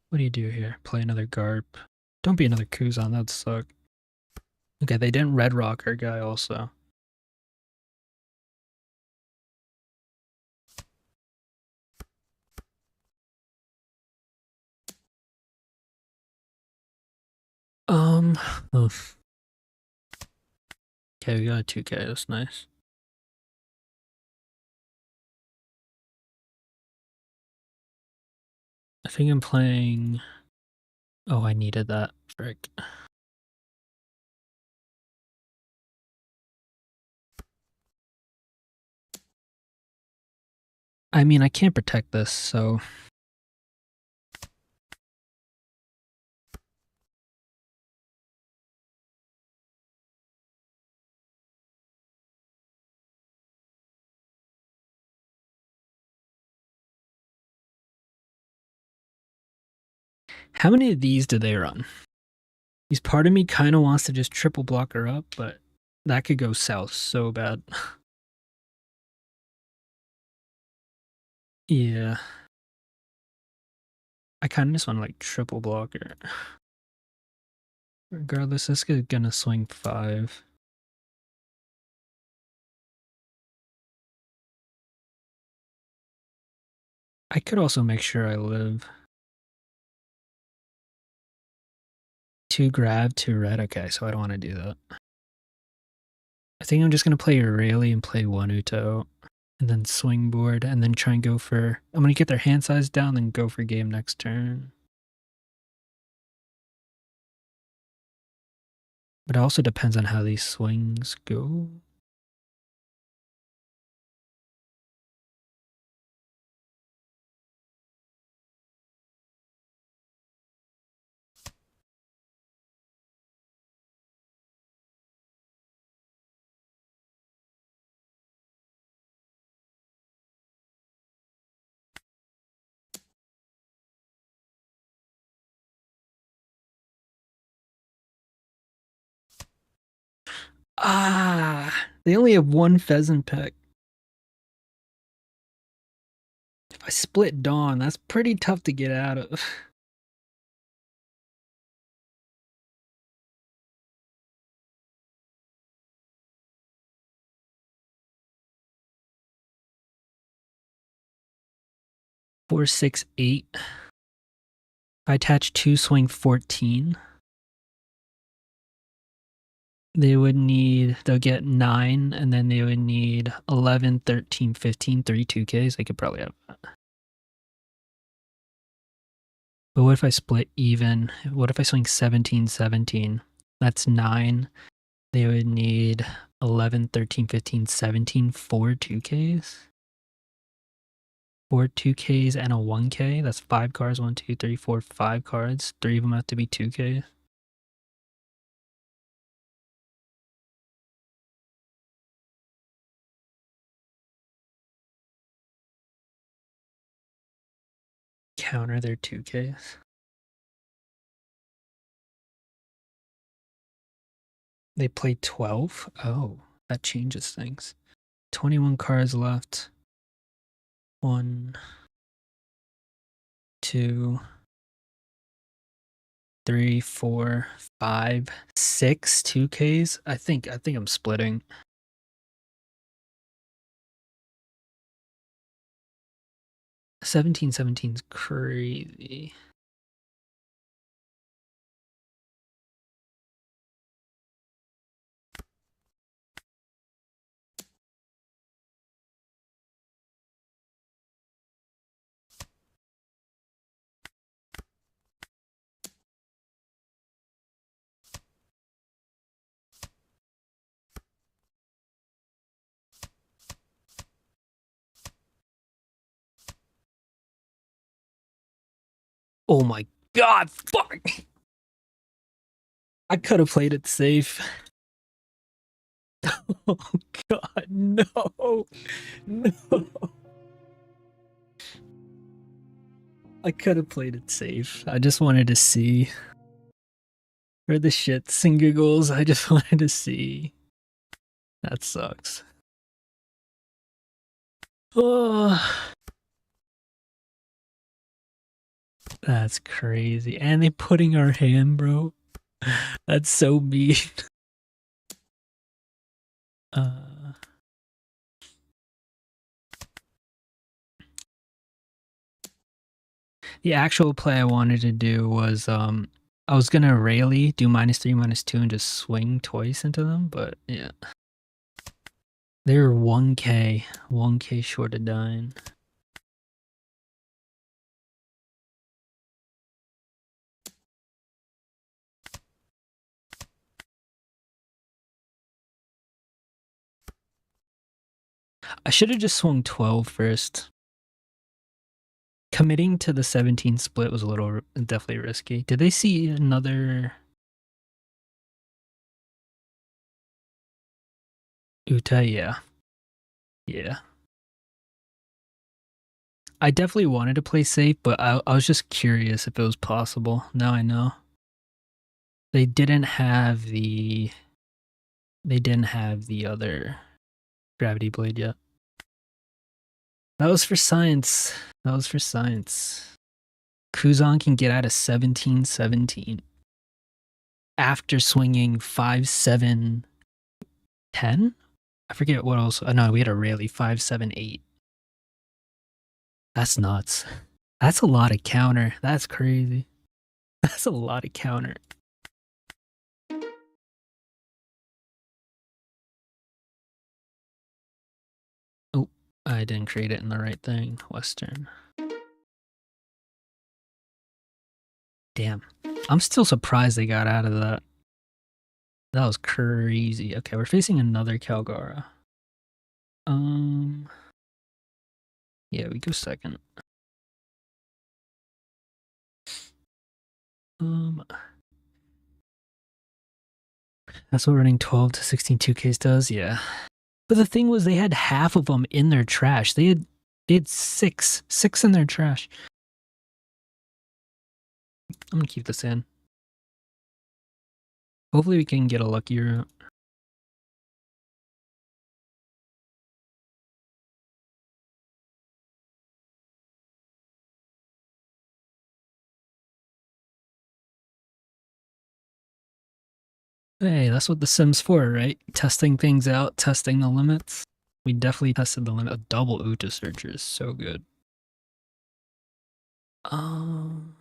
What do you do here? Play another Garp. Don't be another Kuzan, that'd suck. Okay, they didn't Red Rock our guy also. Oof. Okay, we got a 2K, that's nice. I think I'm playing... Oh, I needed that. Frick. I mean, I can't protect this, so... How many of these do they run? Because part of me kind of wants to just triple block her up, but that could go south so bad. Yeah. I kind of just want to like triple block her. Regardless, this is gonna swing 5. I could also make sure I live. 2 grab, 2 red. Okay, so I don't want to do that. I think I'm just going to play Rayleigh and play 1 Uto. And then swing board, and then try and go for... I'm going to get their hand size down, then go for game next turn. But it also depends on how these swings go. Ah, they only have one pheasant peck. If I split Dawn, that's pretty tough to get out of. 4, 6, 8. If I attach 2, swing 14. They'll get 9, and then they would need 11, 13, 15, 3 2Ks. They could probably have that. But what if I split even? What if I swing 17, 17? That's 9. They would need 11, 13, 15, 17, 4 2Ks. 4 2Ks and a 1K. That's 5 cards. 1, 2, 3, 4, 5 cards. 3 of them have to be 2Ks. Counter their 2Ks. They play 12? Oh, that changes things. 21 cards left. 1, 2, 3, 4, 5, 6 2Ks. I think I'm splitting. 17's crazy. Oh my god, fuck! I could have played it safe. Oh god, no! No! I could have played it safe. I just wanted to see. For the shits and giggles, I just wanted to see. That sucks. Oh, that's crazy. And they putting our hand, bro. That's so mean. The actual play I wanted to do was I was gonna rally, do -3, -2, and just swing twice into them, but yeah. They're 1K short of dying. I should have just swung 12 first. Committing to the 17 split was a little definitely risky. Did they see another Uta? Yeah. Yeah. I definitely wanted to play safe, but I was just curious if it was possible. Now I know. They didn't have the other gravity blade yet. That was for science. That was for science. Kuzan can get out of 17-17 after swinging 5, 7, 10. I forget what else. No, we had a rally 5, 7, 8. That's nuts. That's a lot of counter. That's crazy. That's a lot of counter. Oh, I didn't create it in the right thing. Western. Damn. I'm still surprised they got out of that. That was crazy. Okay, we're facing another Calgara. Yeah, we go second. That's what running 12 to 16 2Ks does, yeah. But the thing was, they had half of them in their trash. They had six in their trash. I'm gonna keep this in. Hopefully we can get a lucky route. Hey, that's what the Sim's for, right? Testing things out, testing the limits. We definitely tested the limit. A double Uta Searcher is so good. Um,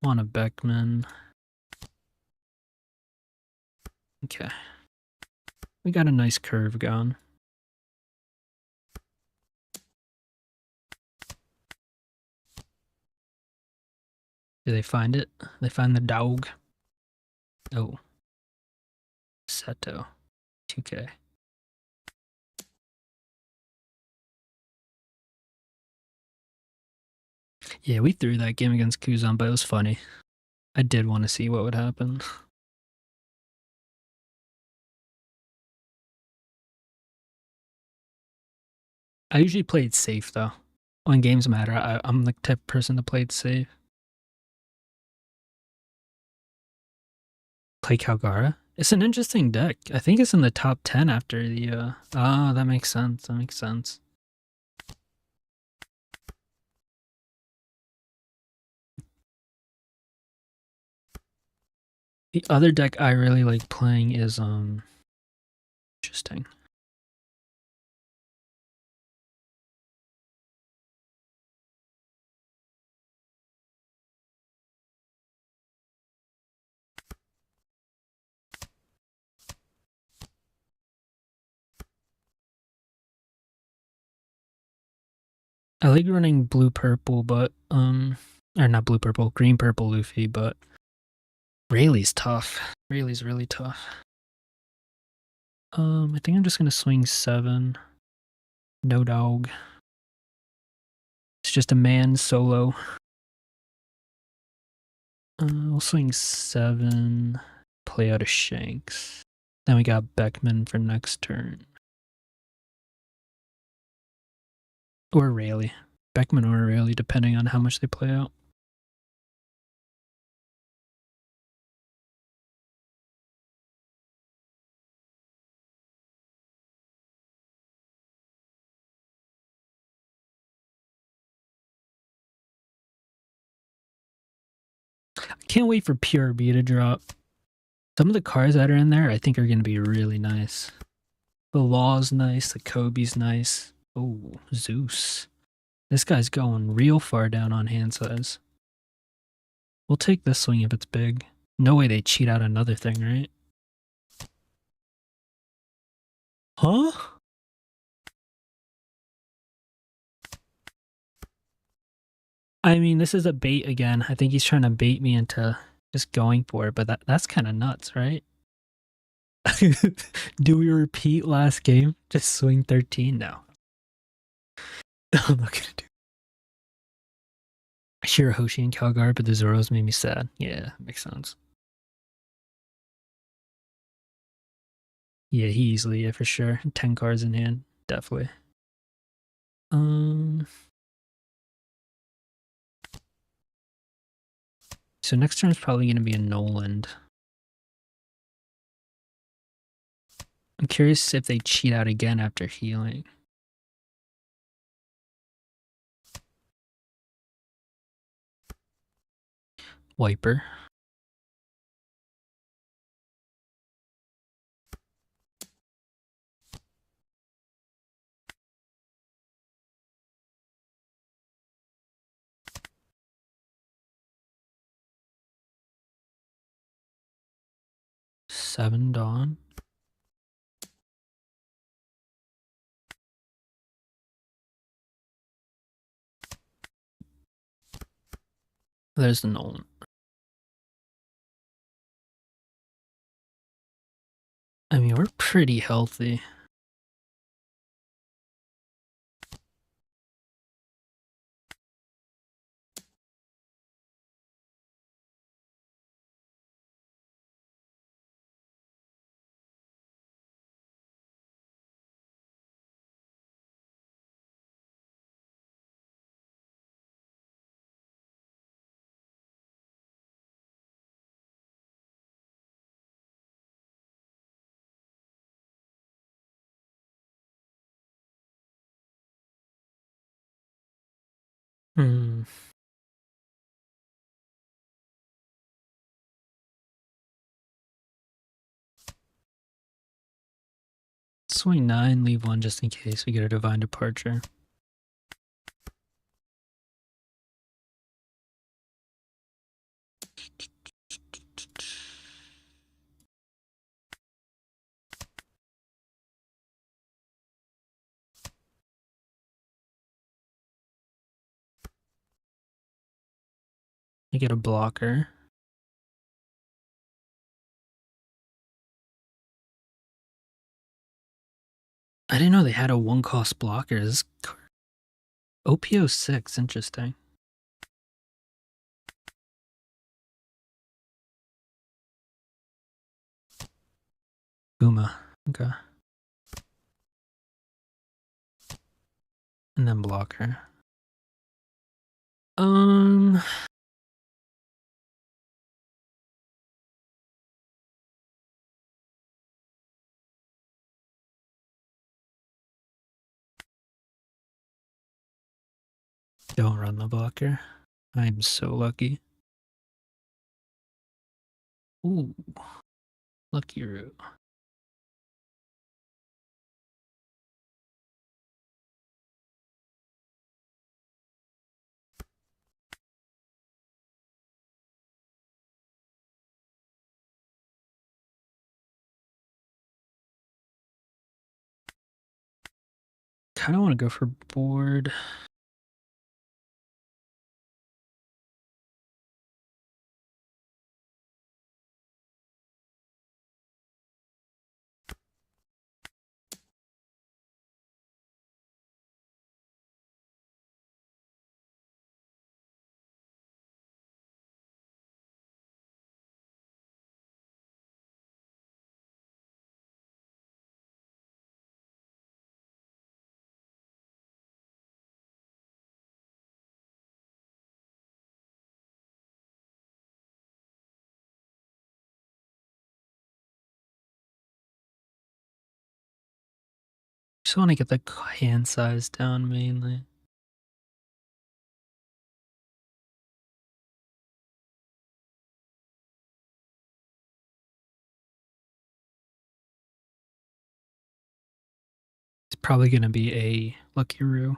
on a Beckman. Okay. We got a nice curve going. Do they find it? They find the dog. Oh. Seto. 2K. Yeah, we threw that game against Kuzan, but it was funny. I did want to see what would happen. I usually played safe, though. When games matter, I'm the type of person that played safe. Play Calgara? It's an interesting deck. I think it's in the top 10 after the, that makes sense. That makes sense. The other deck I really like playing is, interesting. I like running blue-purple, but, or not blue-purple, green-purple Luffy, but Rayleigh's tough. Rayleigh's really tough. I think I'm just gonna swing 7. No dog. It's just a man solo. We'll swing 7. Play out a Shanks. Then we got Beckman for next turn. Or Rayleigh. Beckman or Rayleigh, depending on how much they play out. I can't wait for Pure B to drop. Some of the cards that are in there I think are going to be really nice. The Law's nice, the Kobe's nice. Oh, Zeus. This guy's going real far down on hand size. We'll take this swing if it's big. No way they cheat out another thing, right? Huh? I mean, this is a bait again. I think he's trying to bait me into just going for it, but that's kind of nuts, right? Do we repeat last game? Just swing 13 now. I'm not gonna do. Shirahoshi and Calgar, but the Zoros made me sad. Yeah, makes sense. Yeah, he easily, yeah, for sure. 10 cards in hand, definitely. So next turn is probably gonna be a Noland. I'm curious if they cheat out again after healing. Wiper. Seven Dawn. There's the Nolan. I mean, we're pretty healthy. Hmm. Swing 9, leave 1 just in case we get a divine departure. I get a blocker. I didn't know they had a 1-cost blocker. This OP06, interesting. Guma, okay. And then blocker. Don't run the blocker. I'm so lucky. Ooh, lucky root. Kind of want to go for board. Just want to get the hand size down mainly. It's probably going to be a lucky root.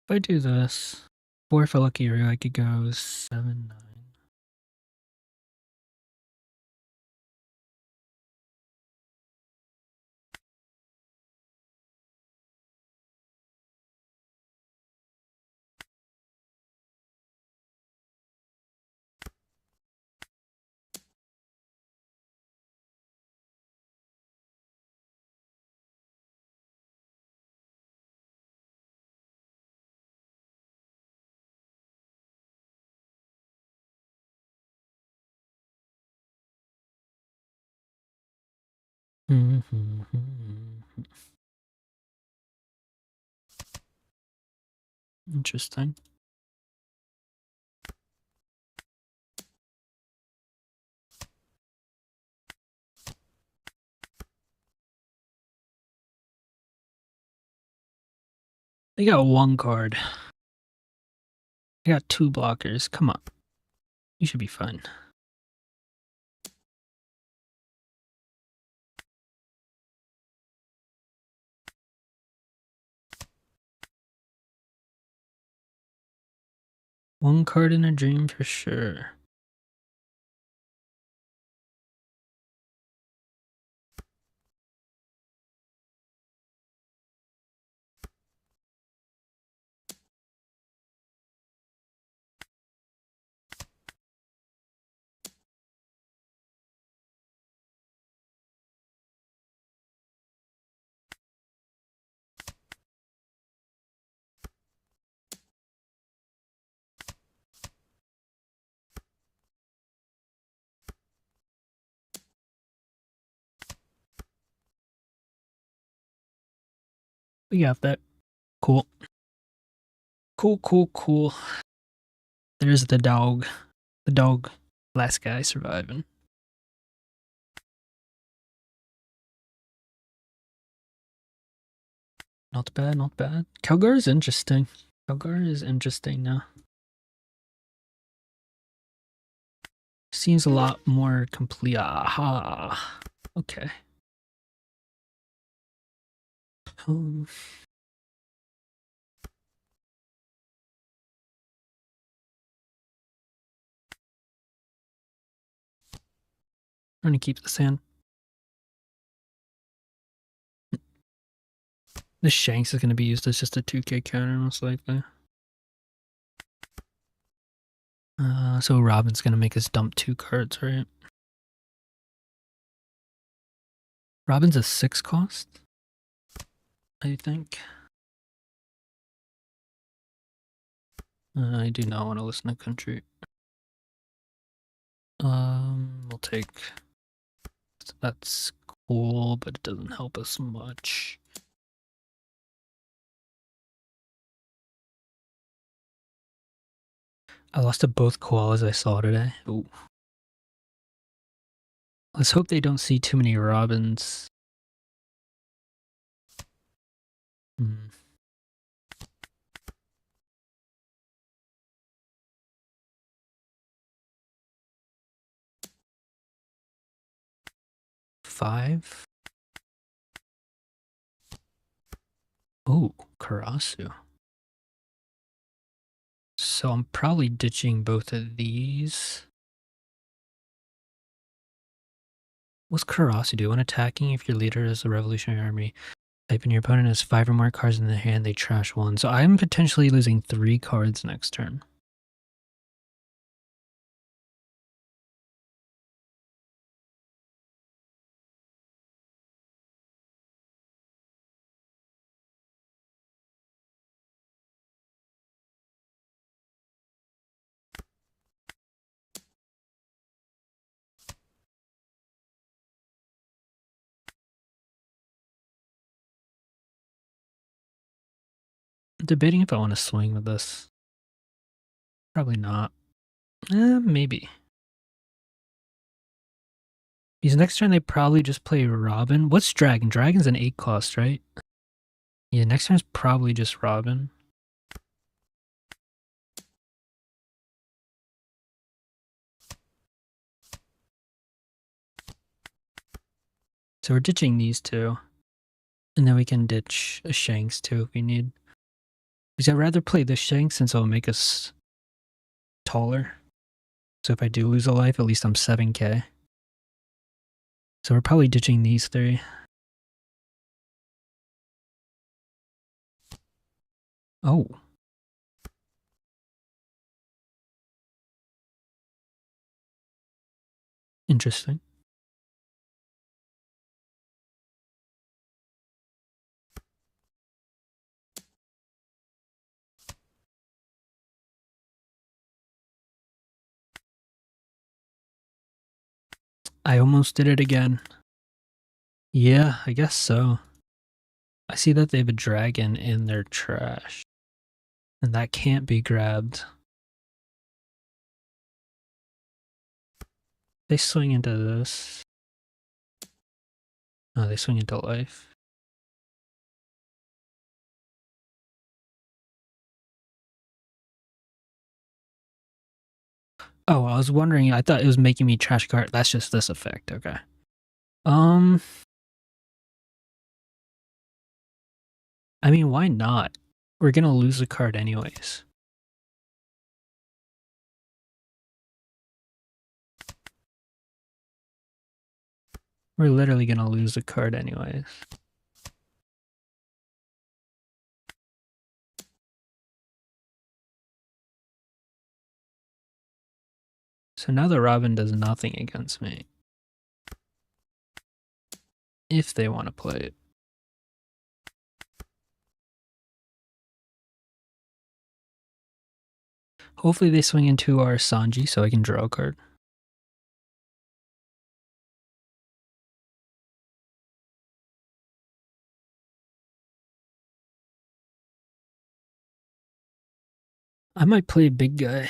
If I do this, 4 for lucky root, I could go 7, 9. Interesting. They got 1 card. I got 2 blockers. Come on. You should be fine. One card in a dream for sure. We got that. Cool. Cool. There's the dog. The dog. Last guy surviving. Not bad. Calgar is interesting. Now. Seems a lot more complete. Aha. Okay. I'm gonna keep this in. This Shanks is gonna be used as just a 2k counter most likely. So Robin's gonna make us dump 2 cards, right? Robin's a 6 cost, I think. I do not want to listen to country. We'll take. That's cool, but it doesn't help us much. I lost to both koalas I saw today. Ooh. Let's hope they don't see too many robins. 5. Oh, Karasu. So I'm probably ditching both of these. What's Karasu do? When attacking, if your leader is the Revolutionary Army, type in your opponent has 5 or more cards in their hand, they trash 1. So I'm potentially losing 3 cards next turn. I'm debating if I want to swing with this. Probably not. Maybe. Because next turn they probably just play Robin. What's Dragon? Dragon's an 8 cost, right? Yeah, next turn's probably just Robin. So we're ditching these 2. And then we can ditch a Shanks too if we need. Because I'd rather play this Shanks since it'll make us taller. So if I do lose a life, at least I'm 7k. So we're probably ditching these 3. Oh. Interesting. I almost did it again. Yeah, I guess so. I see that they have a dragon in their trash. And that can't be grabbed. They swing into this. Oh, they swing into life. Oh, I was wondering, I thought it was making me trash card. That's just this effect, okay. I mean, why not? We're gonna lose a card anyways. We're literally gonna lose a card anyways. So now the Robin does nothing against me. If they want to play it. Hopefully they swing into our Sanji so I can draw a card. I might play big guy.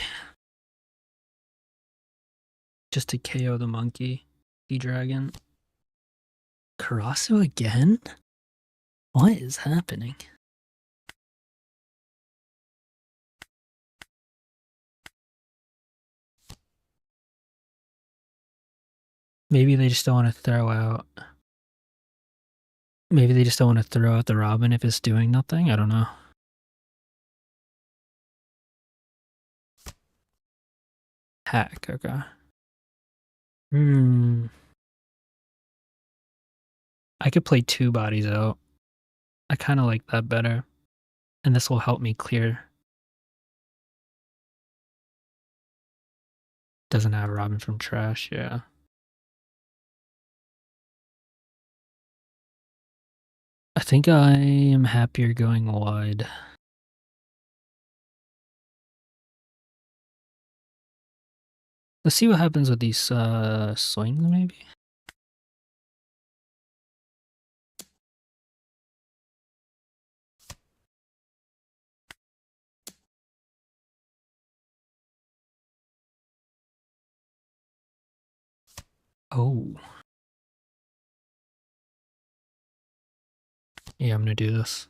Just to KO the monkey. The dragon. Karasu again? What is happening? Maybe they just don't want to throw out. Maybe they just don't want to throw out the Robin if it's doing nothing. I don't know. Hack, okay. I could play 2 bodies out. I kind of like that better. And this will help me clear. Doesn't have Robin from trash, yeah. I think I am happier going wide. Let's see what happens with these swings, maybe? Oh. Yeah, I'm gonna do this.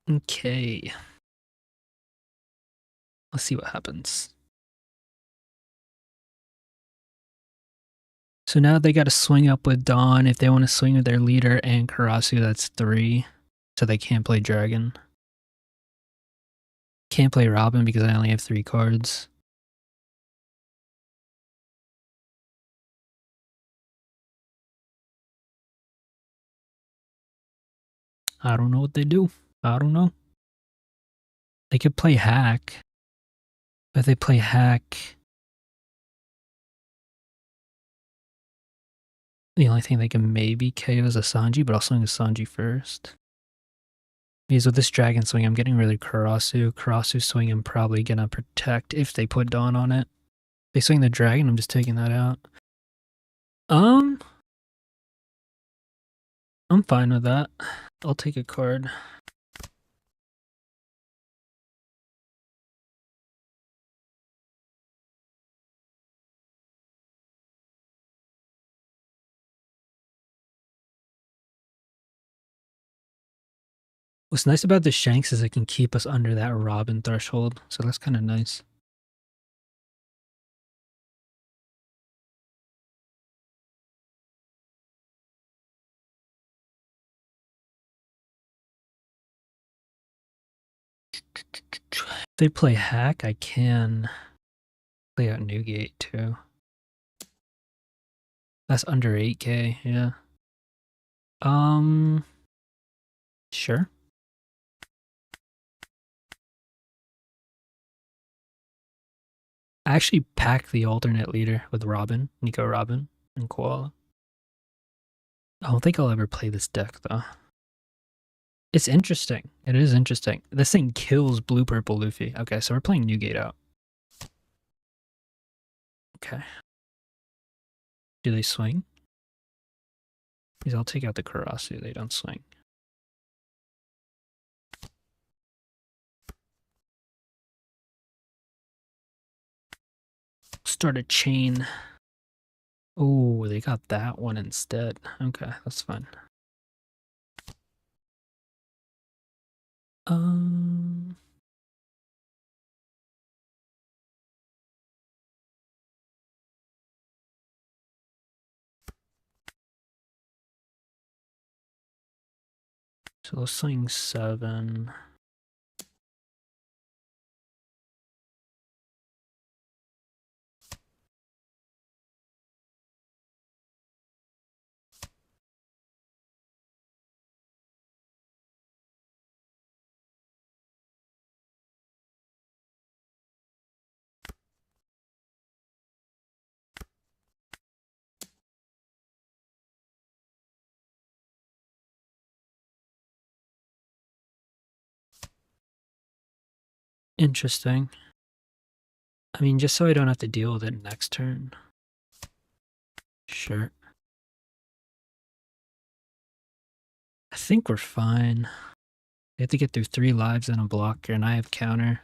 Okay. Let's see what happens. So now they gotta swing up with Dawn. If they want to swing with their leader and Karasu, that's 3. So they can't play Dragon. Can't play Robin because I only have 3 cards. I don't know what they do. I don't know. They could play Hack. But if they play Hack, the only thing they can maybe KO is a Sanji, but I'll swing a Sanji first. Because with this Dragon swing, I'm getting rid of Karasu. Karasu swing, I'm probably gonna protect if they put Dawn on it. They swing the Dragon, I'm just taking that out. I'm fine with that. I'll take a card. What's nice about the Shanks is it can keep us under that Robin threshold, so that's kind of nice. If they play Hack, I can play out Newgate too. That's under 8k, yeah. Sure. I actually pack the alternate leader with Robin, Nico Robin, and Koala. I don't think I'll ever play this deck though. It's interesting. It is interesting. This thing kills blue purple Luffy. Okay, so we're playing Newgate out. Okay. Do they swing? Because I'll take out the Karasu. They don't swing. Start a chain. Oh, they got that one instead. Okay, that's fine. So let's swing 7. Interesting. I mean, just so I don't have to deal with it next turn. Sure. I think we're fine. We have to get through 3 lives and a blocker, and I have counter.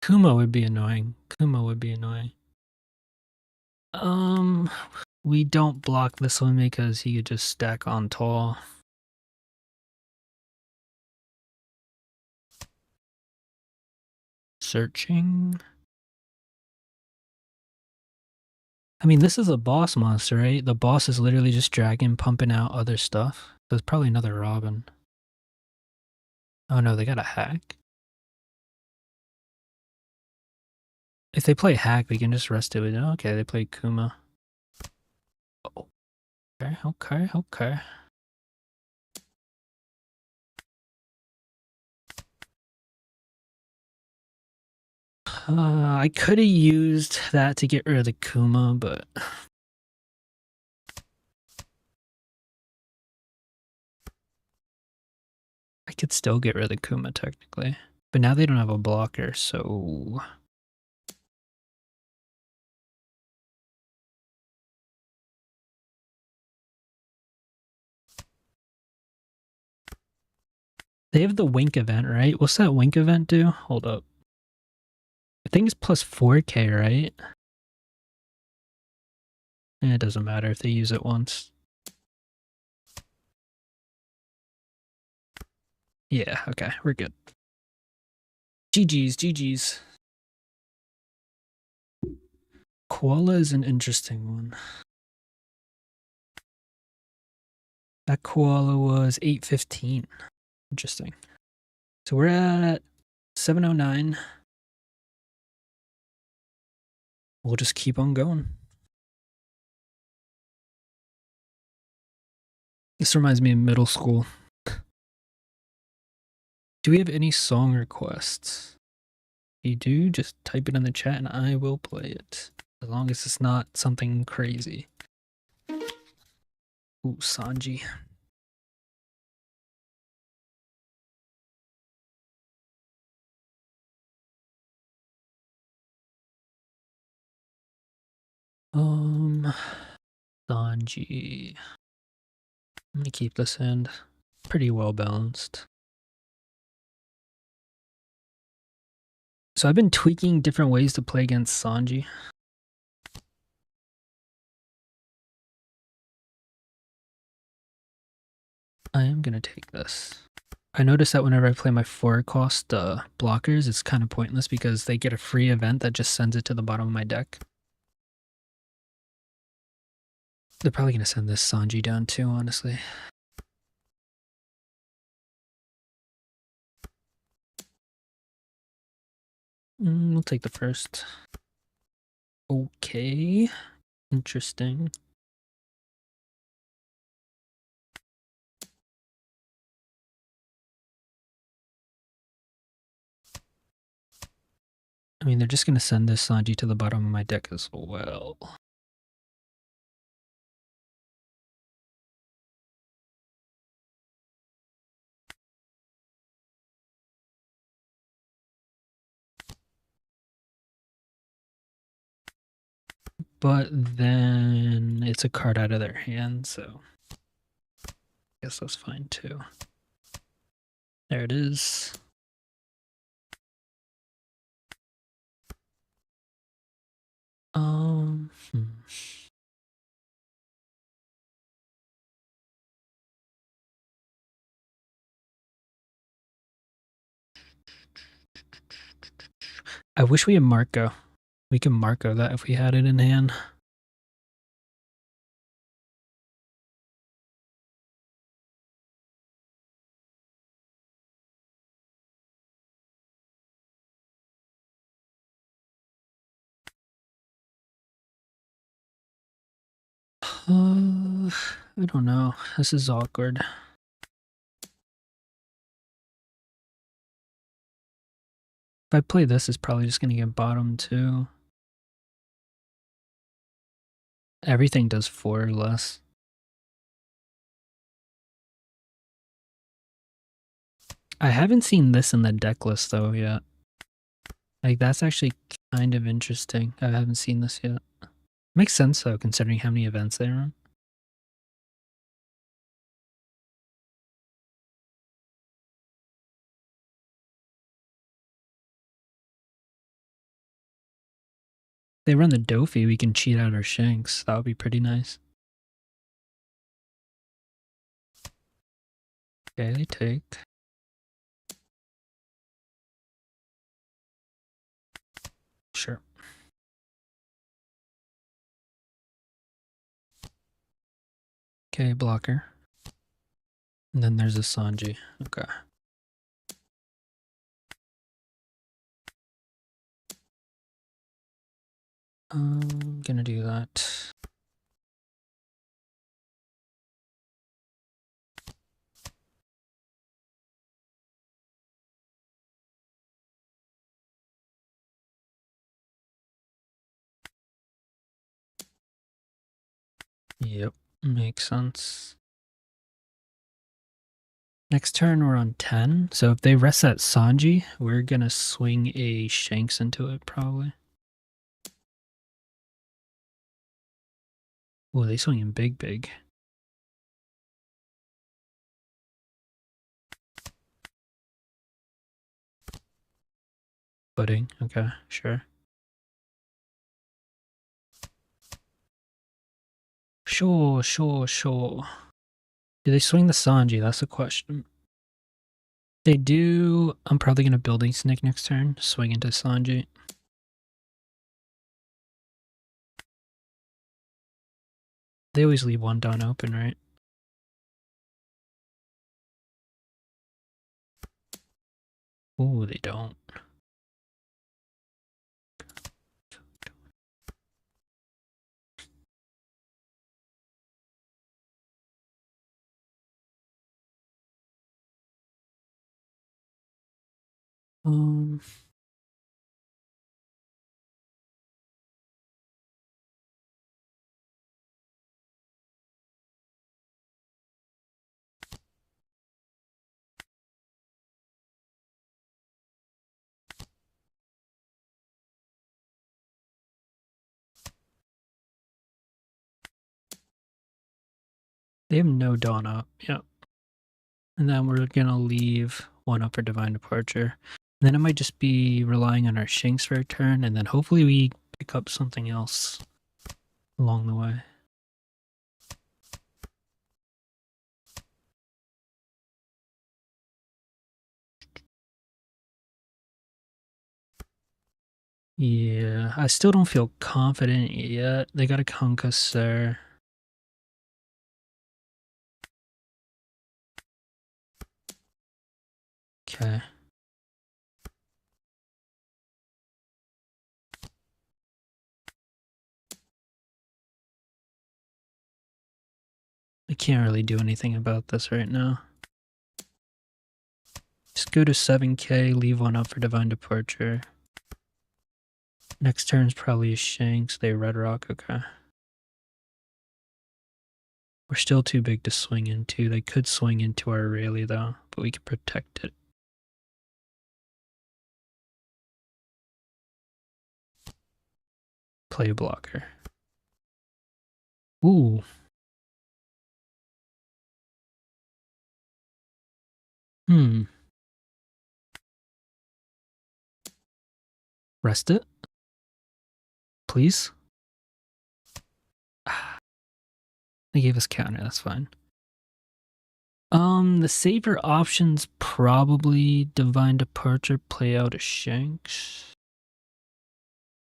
Kuma would be annoying. We don't block this one because he could just stack on tall. Searching. I mean, this is a boss monster, right? The boss is literally just dragon pumping out other stuff. So it's probably another Robin. Oh no, they got a hack. If they play hack, we can just rest it with it. Okay, they play Kuma. Oh. Okay. I could have used that to get rid of the Kuma, but I could still get rid of the Kuma technically. But now they don't have a blocker, so they have the Wink event, right? What's that Wink event do? Hold up. I think it's plus 4k, right? It doesn't matter if they use it once. Yeah, okay, we're good. GG's. Koala is an interesting one. That koala was 815. Interesting. So we're at 709. We'll just keep on going. This reminds me of middle school. Do we have any song requests? If you do, just type it in the chat and I will play it. As long as it's not something crazy. Ooh, Sanji. Sanji. I'm gonna keep this hand pretty well balanced. So I've been tweaking different ways to play against Sanji. I am gonna take this. I notice that whenever I play my 4-cost blockers, it's kind of pointless because they get a free event that just sends it to the bottom of my deck. They're probably gonna send this Sanji down too, honestly. We'll take the first. Okay. Interesting. I mean, they're just gonna send this Sanji to the bottom of my deck as well. But then it's a card out of their hand, so I guess that's fine too. There it is. I wish we had Marco. We can Marco that if we had it in hand. I don't know. This is awkward. If I play this, it's probably just gonna get bottom too. Everything does 4 or less. I haven't seen this in the deck list though yet. Like that's actually kind of interesting. I haven't seen this yet. Makes sense though, considering how many events they run. They run the Dofi, we can cheat out our Shanks. That would be pretty nice. Okay, they take. Sure. Okay, blocker. And then there's a Sanji. Okay. I'm gonna do that. Yep, makes sense. Next turn we're on 10, so if they reset Sanji, we're gonna swing a Shanks into it probably. Oh, they swing in big. Pudding, okay, sure. Sure. Do they swing the Sanji? That's the question. They do. I'm probably gonna Building Snake next turn. Swing into Sanji. They always leave one Dawn open, right? Ooh, they don't. Um, they have no Dawn up. Yep. And then we're gonna leave one up for Divine Departure. And then it might just be relying on our Shanks for a turn, and then hopefully we pick up something else along the way. Yeah, I still don't feel confident yet. They got a Conqueror. Okay. I can't really do anything about this right now. Just go to 7k, leave one up for Divine Departure. Next turn's probably a Shanks. They Red Rock, okay. We're still too big to swing into. They could swing into our Rayleigh though, but we can protect it. Play a blocker. Ooh. Rest it? Please? They gave us counter, that's fine. The safer options probably Divine Departure, play out a Shanks.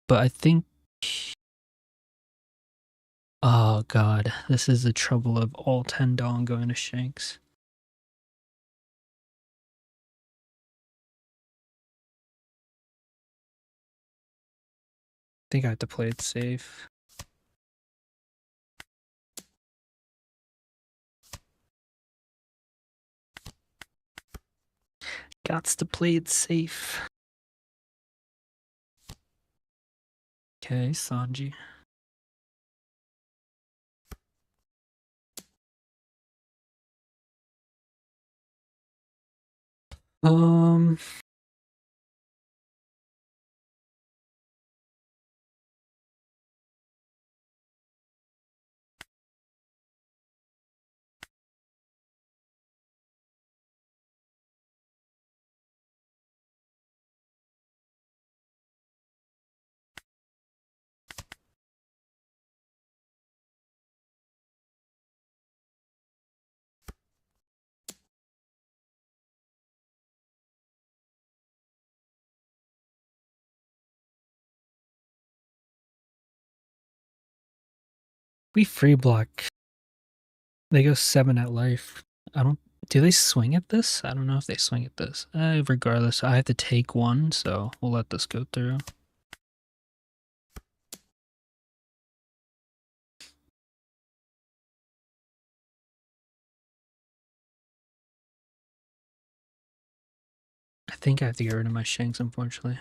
But I think... Oh god, this is the trouble of all 10 Dawn going to Shanks. I think I have to play it safe. Gots to play it safe. Okay, Sanji. Um, we free block. They go 7 at life. I don't. Do they swing at this? I don't know if they swing at this. Regardless, I have to take one, so we'll let this go through. I think I have to get rid of my Shanks, unfortunately.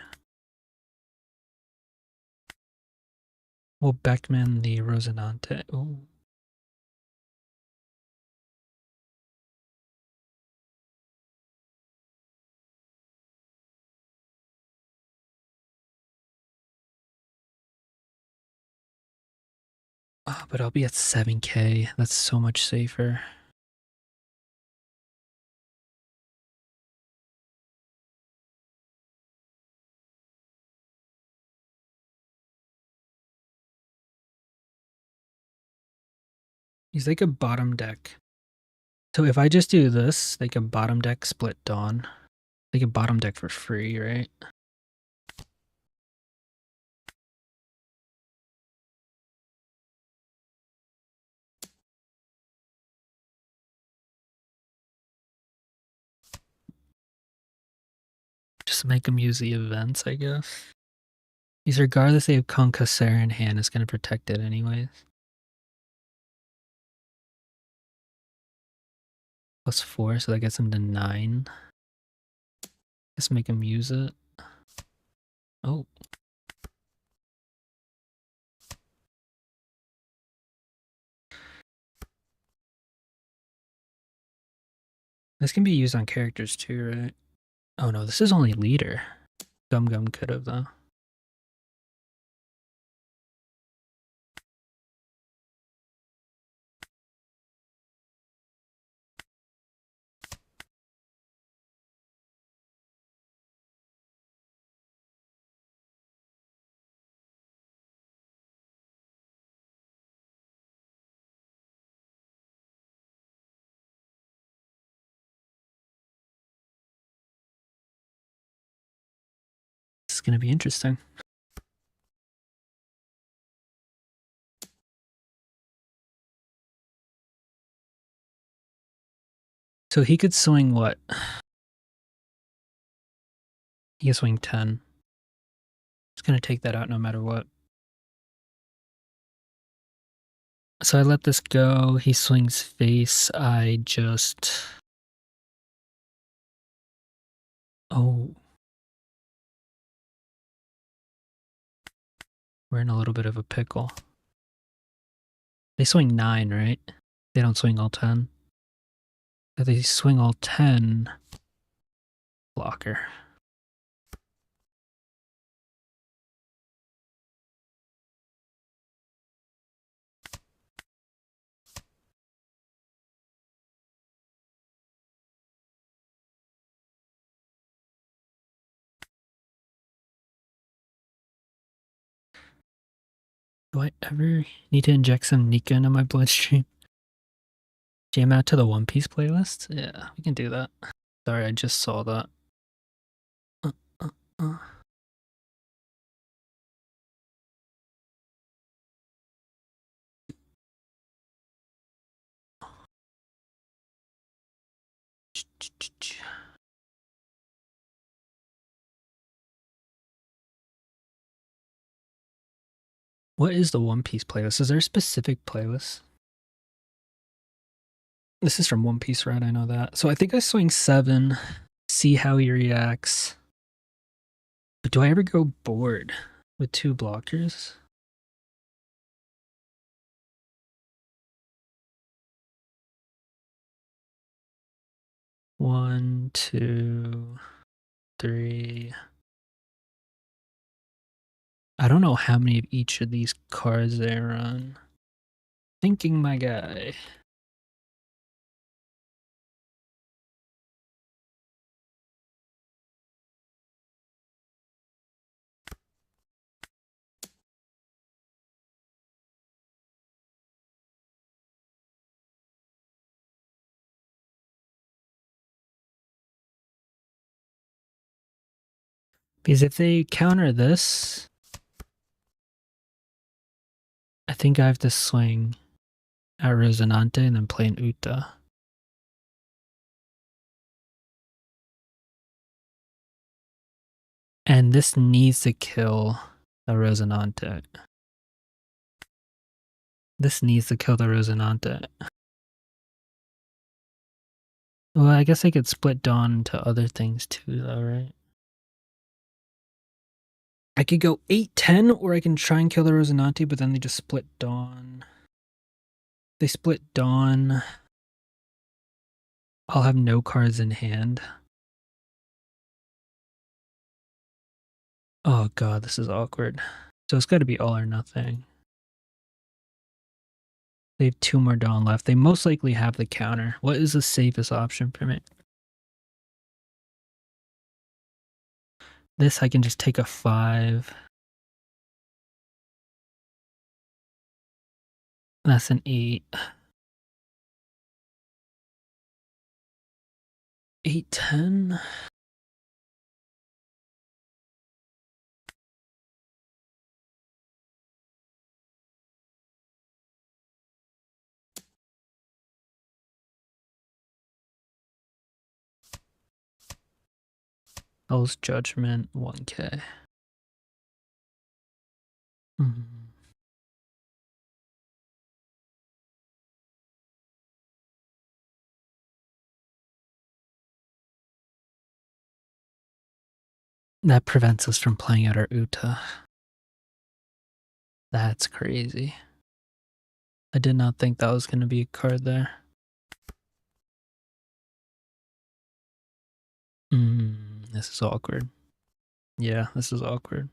Well, Beckman the Rosinante. Oh. Oh, but I'll be at 7K. That's so much safer. He's like a bottom deck. So if I just do this, they can bottom deck split Dawn. They can bottom deck for free, right? Just make them use the events, I guess. He's regardless they have Conqueror in hand, is going to protect it anyways. +4, so that gets him to 9. Just make him use it. Oh. This can be used on characters too, right? Oh no, this is only leader. Gum Gum could have though. This is gonna be interesting. So he could swing what? He can swing 10. He's gonna take that out no matter what. So I let this go. He swings face. I just... Oh. We're in a little bit of a pickle. They swing 9, right? They don't swing all 10. If they swing all 10... Blocker. Do I ever need to inject some Nika into my bloodstream? Jam out to the One Piece playlist? Yeah, we can do that. Sorry, I just saw that. Uh, uh, uh. What is the One Piece playlist? Is there a specific playlist? This is from One Piece, right? I know that. So I think I swing 7, see how he reacts. But do I ever go bored with 2 blockers? 1, 2, 3. I don't know how many of each of these cards they run. Thinking my guy. Because if they counter this, I think I have to swing at Resonante and then play an Uta. And this needs to kill the Resonante. This needs to kill the Resonante. Well, I guess I could split Dawn into other things too, though, right? I could go 8-10, or I can try and kill the Resonante, but then they just split Dawn. They split Dawn. I'll have no cards in hand. Oh god, this is awkward. So it's got to be all or nothing. They have 2 more Dawn left. They most likely have the counter. What is the safest option for me? This I can just take a 5. That's an 8. 8-10. Hell's Judgment, 1k. That prevents us from playing out our Uta. That's crazy. I did not think that was going to be a card there. This is awkward. Yeah, this is awkward.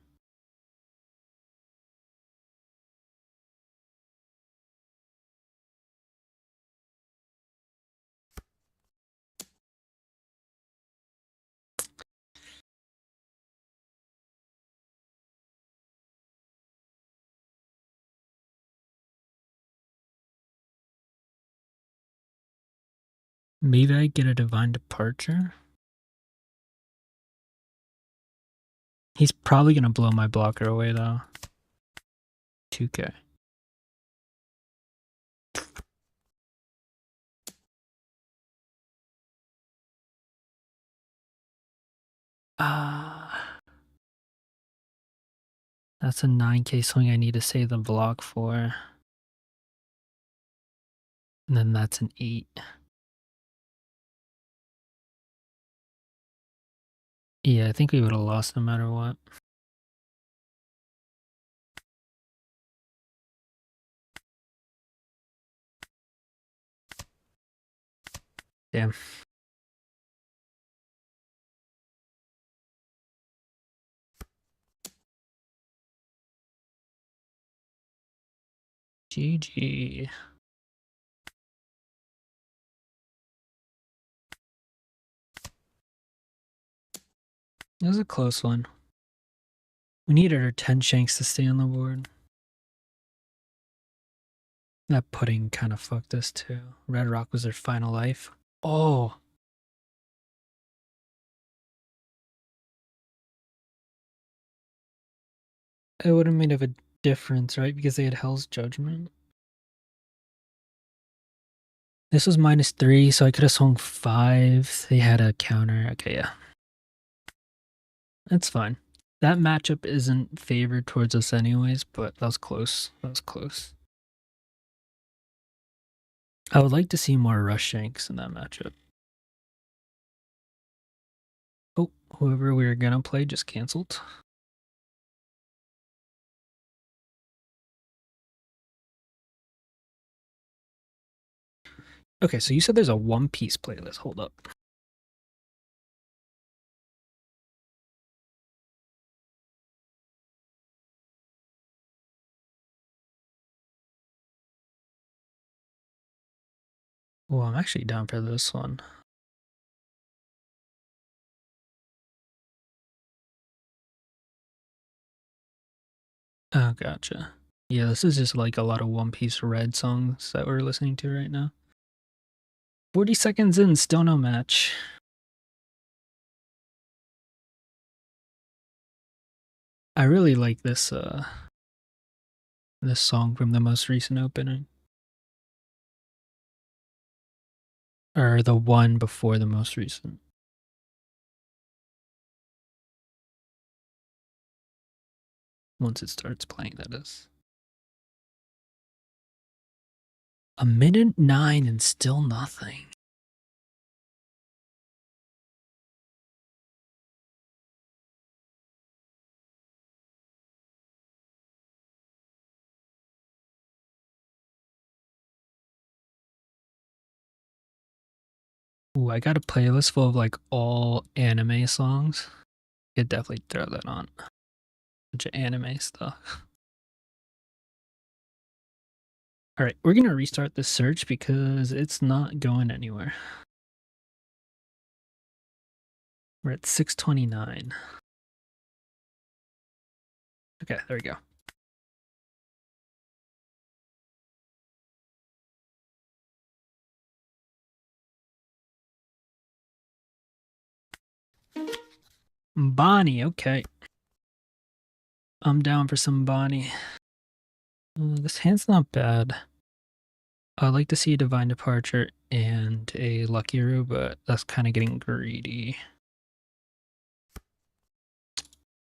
Maybe I get a Divine Departure? He's probably going to blow my blocker away, though. 2k. That's a 9k swing I need to save the block for. And then that's an 8. Yeah, I think we would have lost no matter what. Damn. GG. It was a close one. We needed our 10 Shanks to stay on the board. That pudding kind of fucked us too. Red Rock was their final life. Oh. It would have made a difference, right? Because they had Hell's Judgment. This was -3, so I could have swung 5. They had a counter. Okay, yeah. That's fine. That matchup isn't favored towards us anyways, but that was close. That was close. I would like to see more Rush Shanks in that matchup. Oh, whoever we were gonna play just canceled. Okay, so you said there's a One Piece playlist. Hold up. Oh, I'm actually down for this one. Oh, gotcha. Yeah, this is just like a lot of One Piece Red songs that we're listening to right now. 40 seconds in, still no match. I really like this this song from the most recent opening. Or the one before the most recent. Once it starts playing, that is. 1:09 and still nothing. Ooh, I got a playlist full of like all anime songs. Could definitely throw that on. Bunch of anime stuff. Alright, we're gonna restart this search because it's not going anywhere. We're at 629. Okay, there we go. Bonnie, okay. I'm down for some Bonnie. This hand's not bad. I'd like to see a Divine Departure and a Lucky Roo, but that's kind of getting greedy.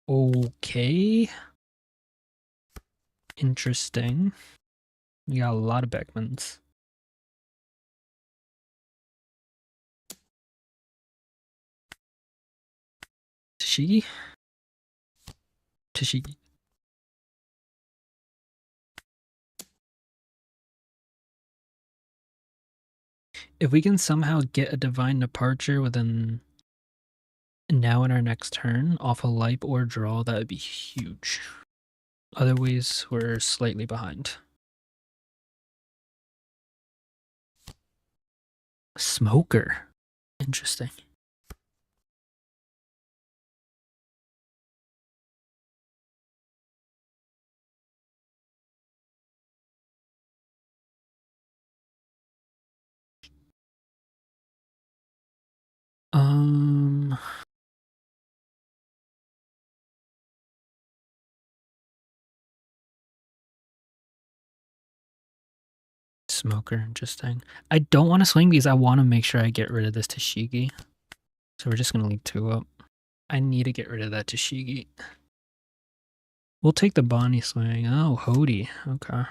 Okay. Interesting. We got a lot of Beckmans. Tashigi? Tashigi. If we can somehow get a Divine Departure within now and our next turn off a Lipe or draw, that would be huge. Otherwise, we're slightly behind. Smoker. Interesting. Um, Smoker, interesting. I don't want to swing because I want to make sure I get rid of this Tashigi. So we're just going to leave 2 up. I need to get rid of that Tashigi. We'll take the Bonnie swing. Oh, Hody. Okay.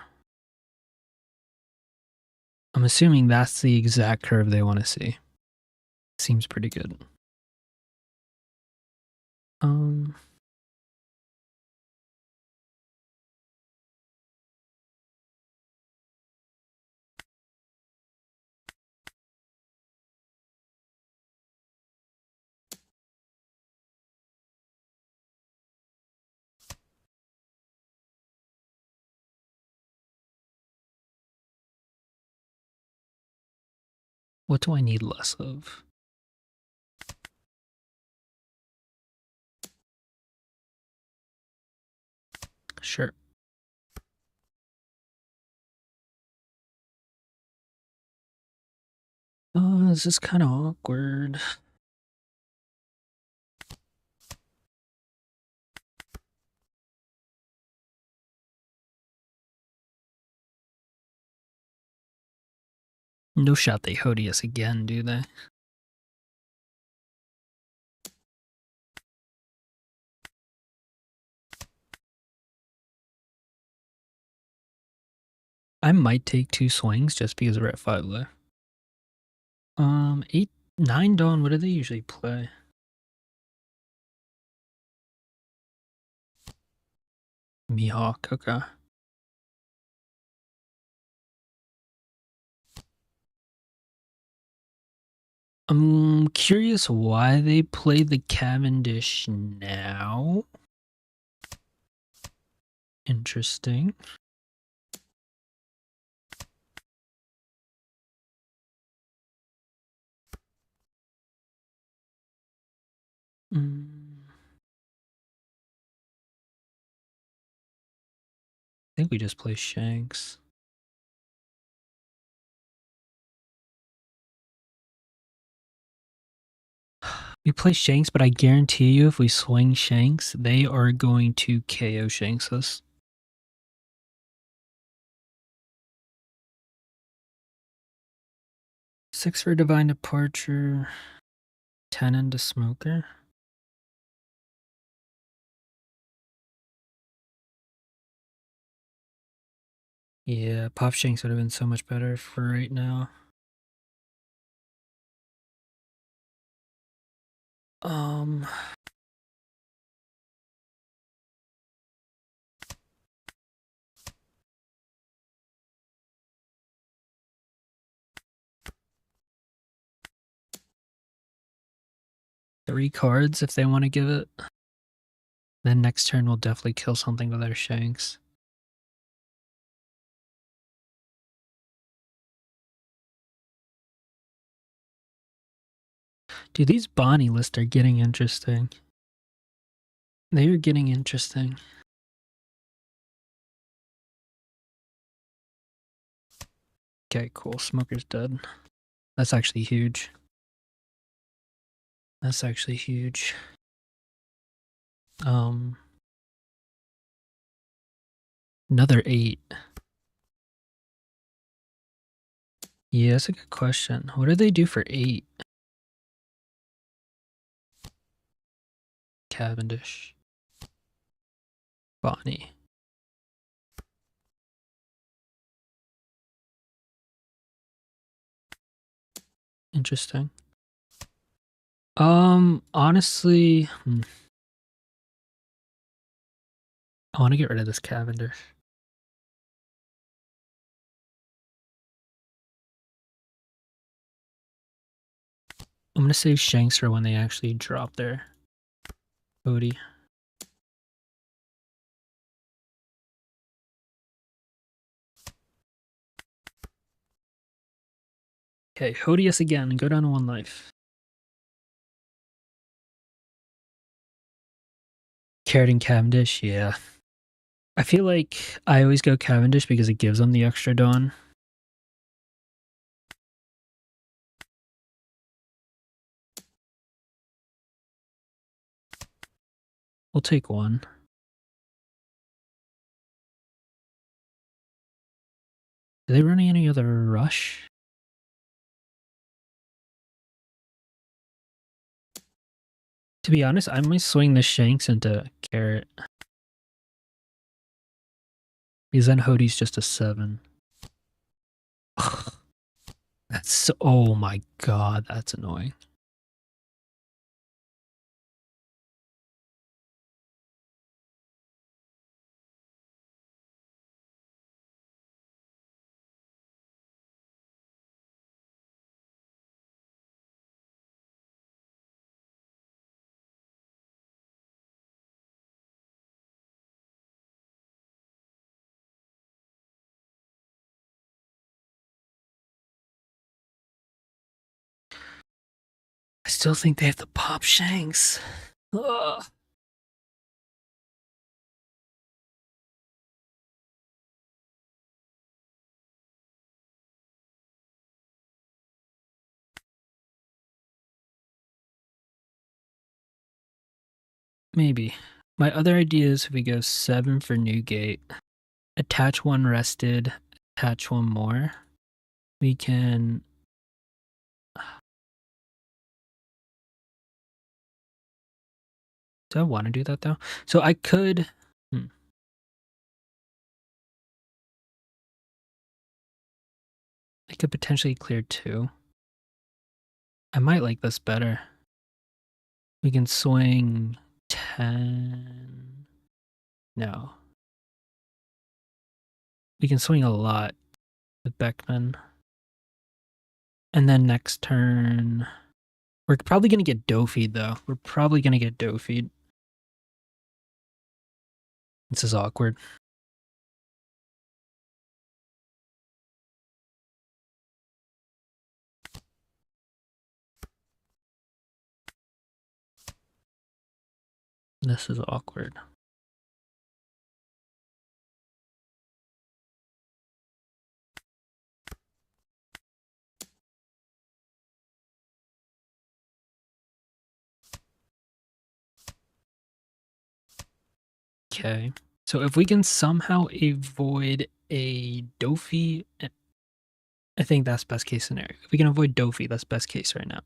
I'm assuming that's the exact curve they want to see. Seems pretty good. What do I need less of? Sure. This is kind of awkward. No shot they Hody us again, do they? I might take 2 swings just because we're at 5 left. 8, 9 Dawn, what do they usually play? Mihawk, okay. I'm curious why they play the Cavendish now. Interesting. I think we just play Shanks. We play Shanks, but I guarantee you if we swing Shanks, they are going to KO Shanks us. Six for Divine Departure. 10 into Smoker. Yeah, Pop Shanks would have been so much better for right now. Three cards if they want to give it. Then next turn we'll definitely kill something with our Shanks. Dude, these Bonnie lists are getting interesting. They are getting interesting. Okay, cool. Smoker's dead. That's actually huge. That's actually huge. Another 8. Yeah, that's a good question. What do they do for 8? Cavendish. Bonnie. Interesting. Honestly, I want to get rid of this Cavendish. I'm gonna save Shanks for when they actually drop their Odie. Okay, Hodius again and go down to 1 life. Carrot Cavendish, yeah. I feel like I always go Cavendish because it gives them the extra Dawn. We'll take 1. Are they running any other rush? To be honest, I might swing the Shanks into Carrot. Because then Hodie's just a 7. That's so, oh my god, that's annoying. I still think they have to pop Shanks. Ugh. Maybe. My other idea is if we go 7 for Newgate, attach 1 rested, attach 1 more, we can... Do I want to do that though? So I could... I could potentially clear 2. I might like this better. We can swing 10... No. We can swing a lot with Beckman. And then next turn... We're probably going to get Dofied though. We're probably going to get Dofied. This is awkward. This is awkward. Okay. So if we can somehow avoid a Dofi, I think that's best case scenario. If we can avoid Dofi, that's best case right now.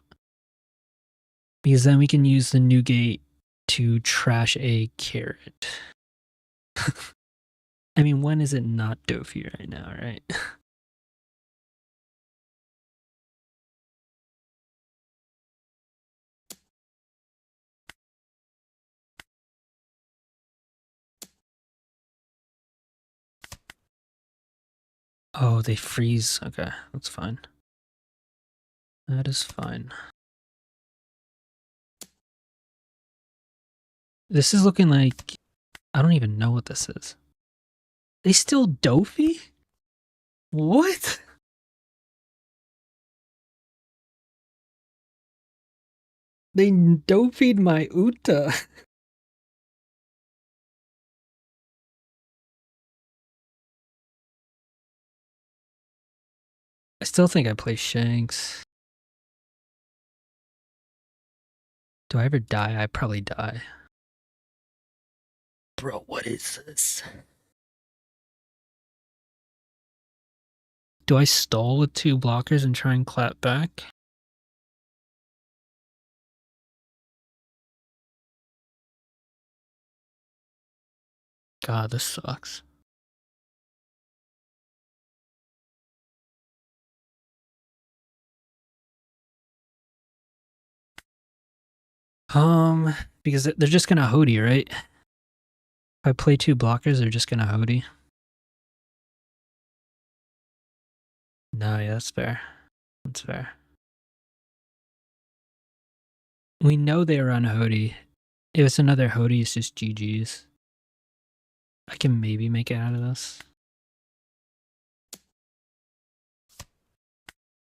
Because then we can use the new gate to trash a carrot. I mean, when is it not Dofi right now, right? Oh, they freeze. Okay, that's fine. That is fine. This is looking like... I don't even know what this is. They still Dofi? What? They Dofi'd my Uta. I still think I play Shanks. Do I ever die? I probably die. Bro, what is this? Do I stall with 2 blockers and try and clap back? God, this sucks. Because they're just gonna Hody, right? If I play 2 blockers, they're just gonna Hody. No, yeah, that's fair. That's fair. We know they were on Hody. If it's another Hody, it's just GG's. I can maybe make it out of this.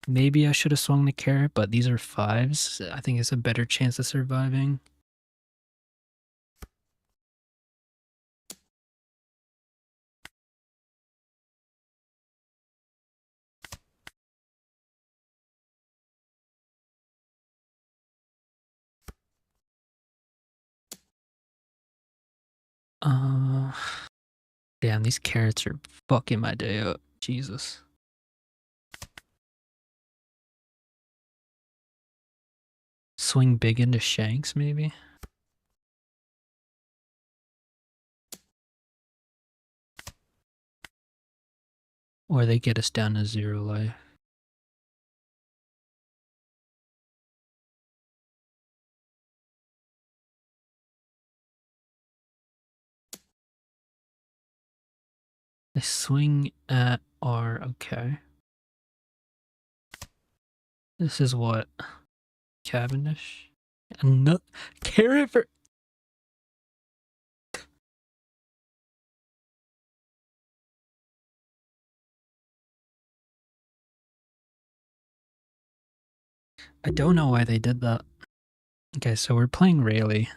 Maybe I should have swung the carrot, but these are 5s. I think it's a better chance of surviving. Damn, these carrots are fucking my day up. Jesus. Swing big into Shanks, maybe? Or they get us down to 0 life. They swing at R, okay. This is what? Cavendish? No, carrot for... I don't know why they did that. Okay, so we're playing Rayleigh.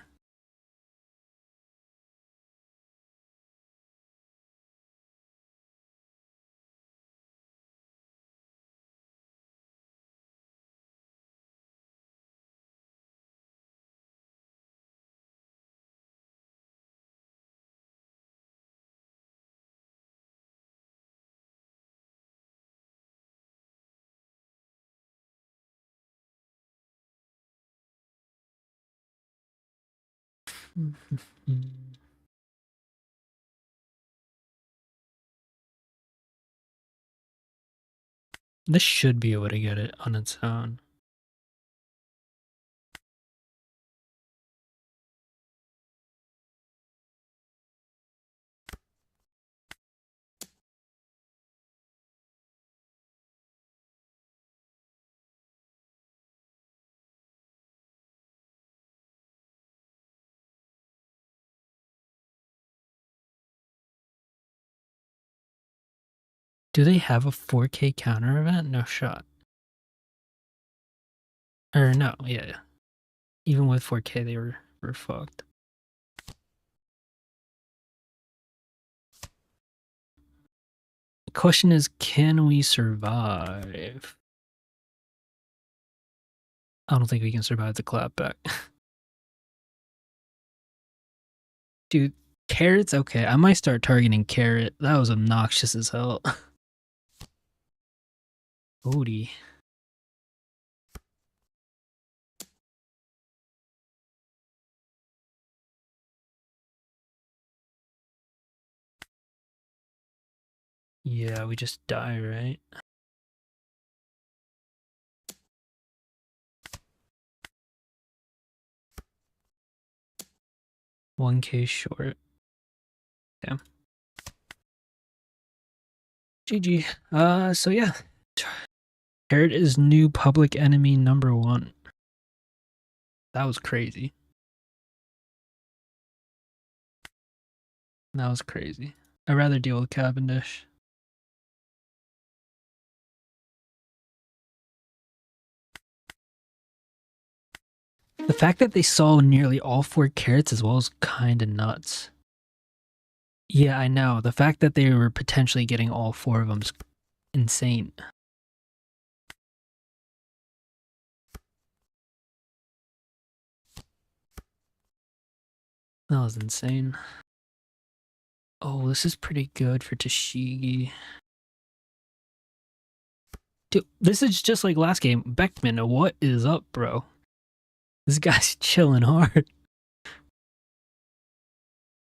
This should be able to get it on its own. Do they have a 4K counter event? No shot. Or no, yeah. Even with 4K, they were fucked. question is, can we survive? I don't think we can survive the clapback. Dude, carrots? Okay, I might start targeting carrot. That was obnoxious as hell. Odie. Yeah, we just die, right? $1K short. Yeah. GG. So yeah. Carrot is new public enemy #1. That was crazy. That was crazy. I'd rather deal with Cavendish. The fact that they saw nearly all 4 carrots as well is kind of nuts. Yeah, I know. The fact that they were potentially getting all 4 of them is insane. That was insane. Oh, this is pretty good for Tashigi. Dude, this is just like last game. Beckman, what is up, bro? This guy's chilling hard.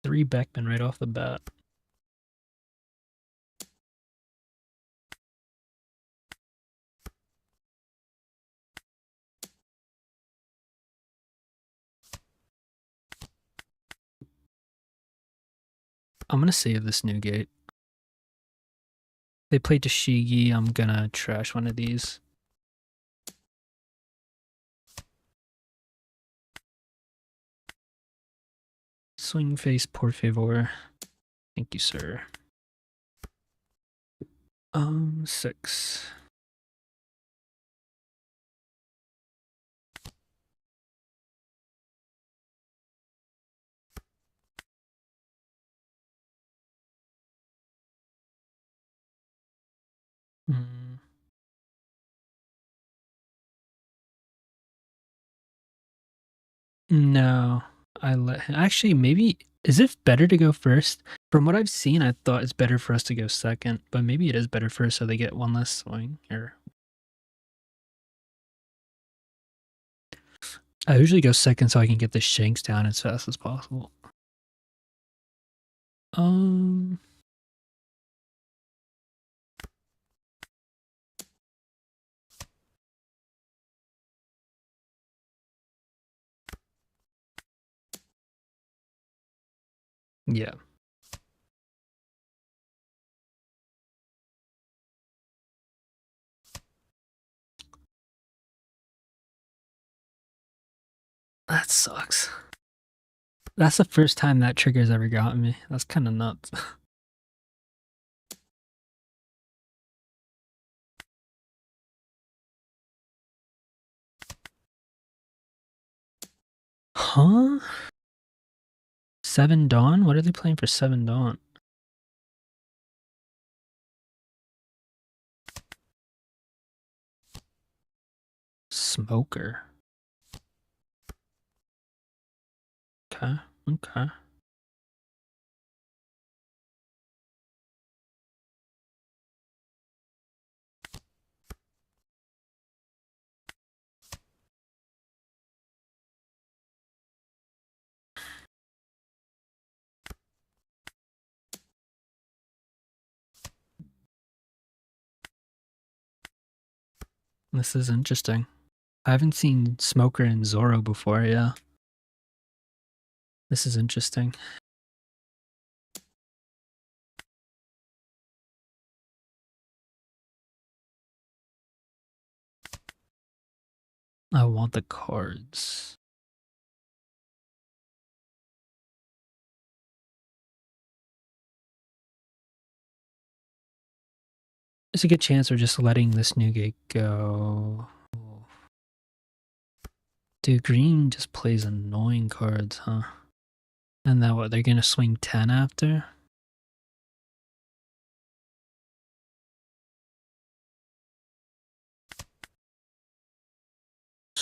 3 Beckman right off the bat. I'm gonna save this new gate. They play Tashigi. I'm gonna trash one of these. Swing face, por favor. Thank you, sir. 6. No, I let him. Actually, maybe is it better to go first? From what I've seen, I thought it's better for us to go second, but maybe it is better first so they get one less swing. Or I usually go second so I can get the Shanks down as fast as possible. Yeah. That sucks. That's the first time that trigger's ever gotten me. That's kind of nuts. Huh? 7 Dawn? What are they playing for 7 Dawn? Smoker. Okay, okay. This is interesting. I haven't seen Smoker and Zoro before, yeah. This is interesting. I want the cards. There's a good chance we're just letting this new gate go. Dude, green just plays annoying cards, huh? And then what, they're gonna swing 10 after?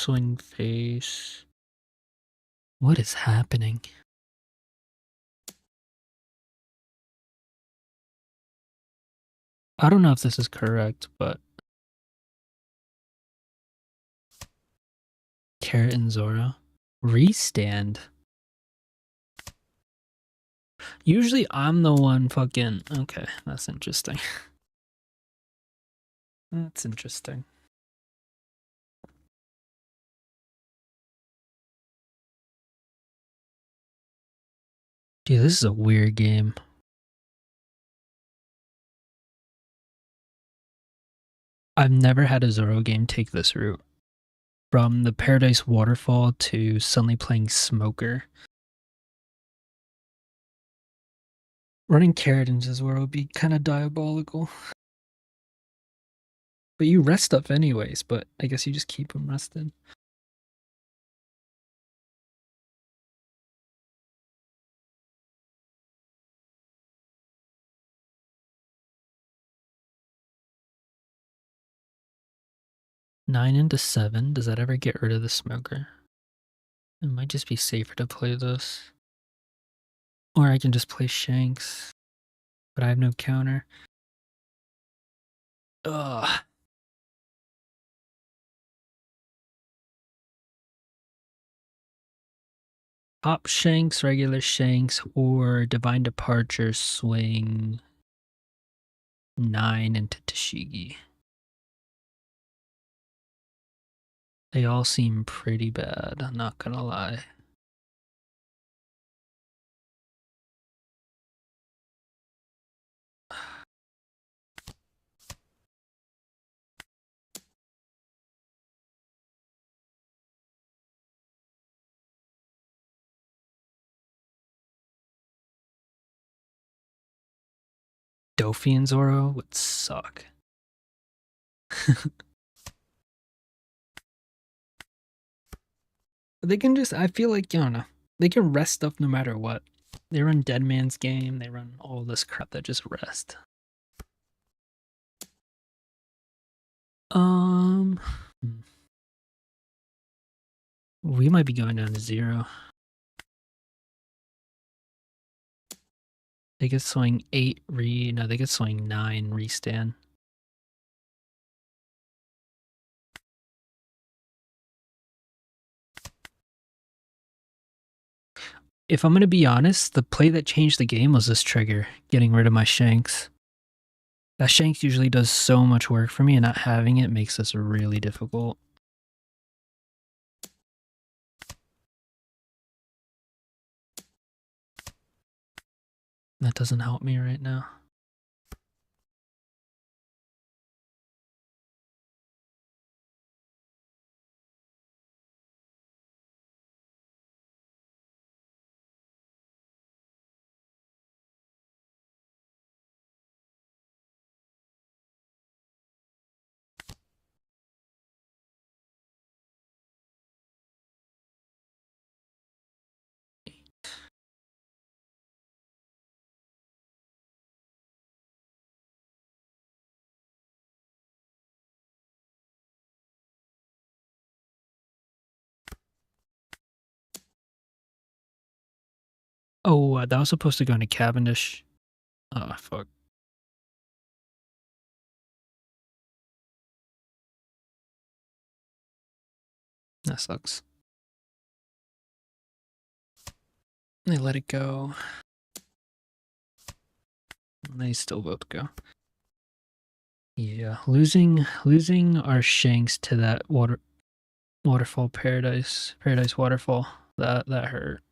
swing face. What is happening? I don't know if this is correct, but Carrot and Zora. Restand. Usually I'm the one fucking... Okay, that's interesting. That's interesting. Dude, this is a weird game. I've never had a Zoro game take this route. From the Paradise Waterfall to suddenly playing Smoker. Running Carrot into Zoro would be kind of diabolical. But you rest stuff anyways, but I guess you just keep them rested. Nine into 7. Does that ever get rid of the Smoker? It might just be safer to play this. Or I can just play Shanks. But I have no counter. Ugh. Pop Shanks, regular Shanks, or Divine Departure swing 9 into Tashigi. They all seem pretty bad, I'm not gonna lie. Dofi and Zoro would suck. They can just, I feel like, I don't know, they can rest stuff no matter what. They run Dead Man's Game, they run all this crap that just rest. We might be going down to 0. They could swing 8 no, they could swing 9 restand. If I'm gonna be honest, the play that changed the game was this trigger, getting rid of my Shanks. That Shanks usually does so much work for me, and not having it makes this really difficult. That doesn't help me right now. Oh, that was supposed to go into Cavendish. Oh, fuck. That sucks. They let it go. They still both go. Yeah, losing our Shanks to that waterfall paradise waterfall, that hurt.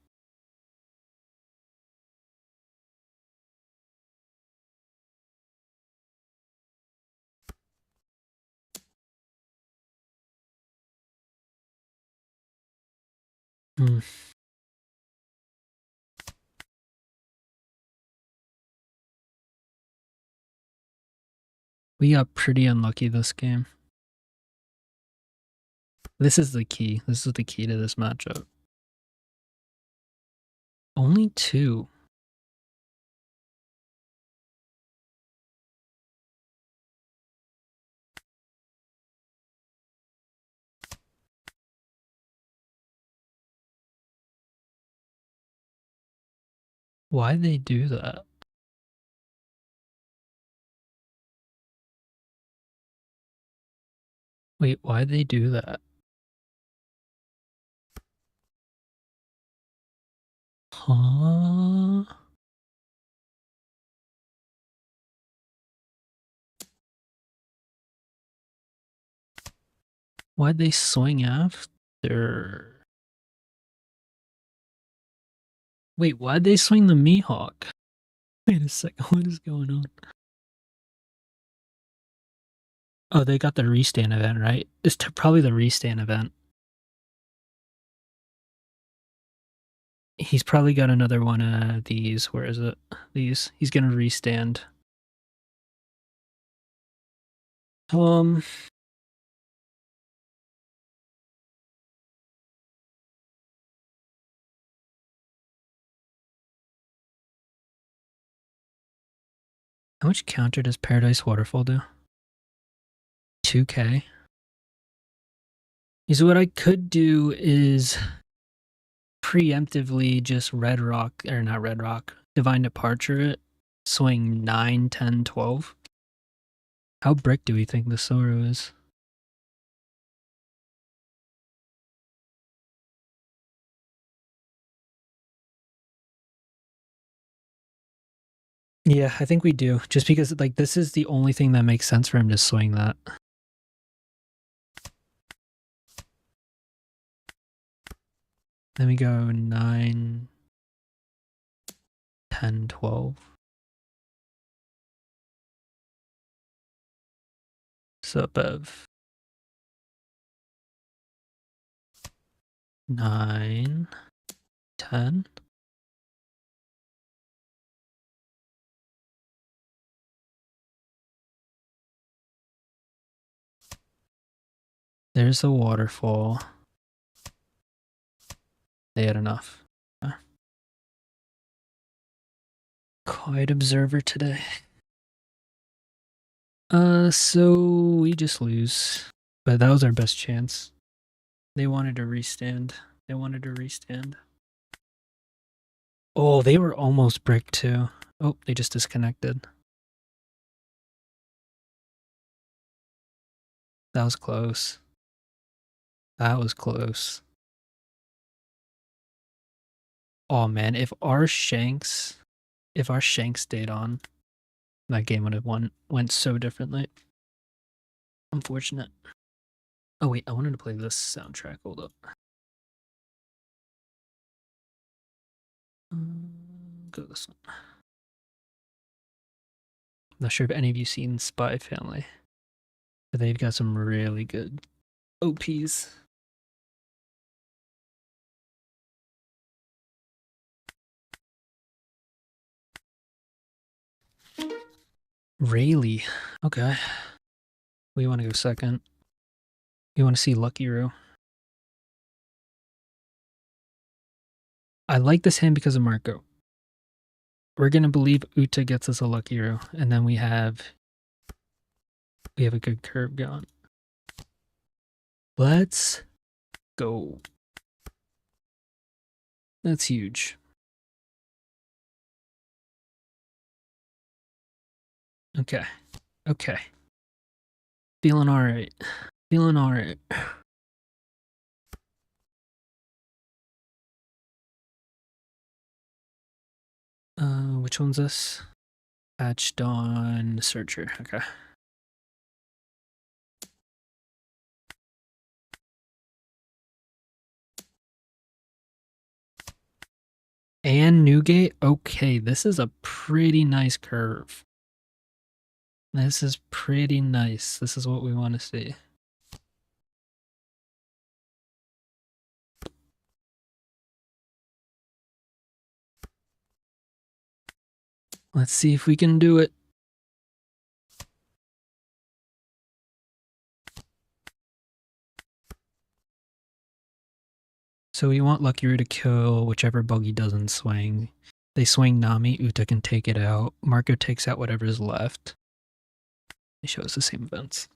Hmm. We got pretty unlucky this game. This is the key. This is the key to this matchup. Only 2. Why'd they do that? Wait, why'd they do that? Huh? Why'd they swing after? Wait, why'd they swing the Mihawk? Wait a second, what is going on? Oh, they got the restand event, right? It's probably the restand event. He's probably got another one of these. Where is it? These. He's gonna restand. How much counter does Paradise Waterfall do? 2k. So what I could do is preemptively just Red Rock, or not Red Rock, Divine Departure it, swing 9, 10, 12. How brick do we think the Soro is? Yeah, I think we do. Just because like this is the only thing that makes sense for him to swing that. Then we go 9, 10, 12. So above 9, 10. There's a waterfall. They had enough. Quiet observer today. So we just lose. But that was our best chance. They wanted to restand. They wanted to restand. Oh, they were almost brick too. Oh, they just disconnected. That was close. That was close. Oh man, if our Shanks stayed on, that game would have went so differently. Unfortunate. Oh wait, I wanted to play this soundtrack. Hold up. Go this one. Not sure if any of you seen Spy Family, but they've got some really good OPs. Rayleigh. Okay. We want to go second. You want to see Lucky Roo? I like this hand because of Marco. We're gonna believe Uta gets us a Lucky Roo, and then we have a good curve going. Let's go. That's huge. Okay. Okay. Feeling alright. Feeling alright. Which one's this? Patched on Searcher. Okay. And Newgate? Okay, this is a pretty nice curve. This is pretty nice. This is what we want to see. Let's see if we can do it. So we want Lucky Roo to kill whichever buggy doesn't swing. They swing Nami, Uta can take it out. Marco takes out whatever's left. They show us the same events.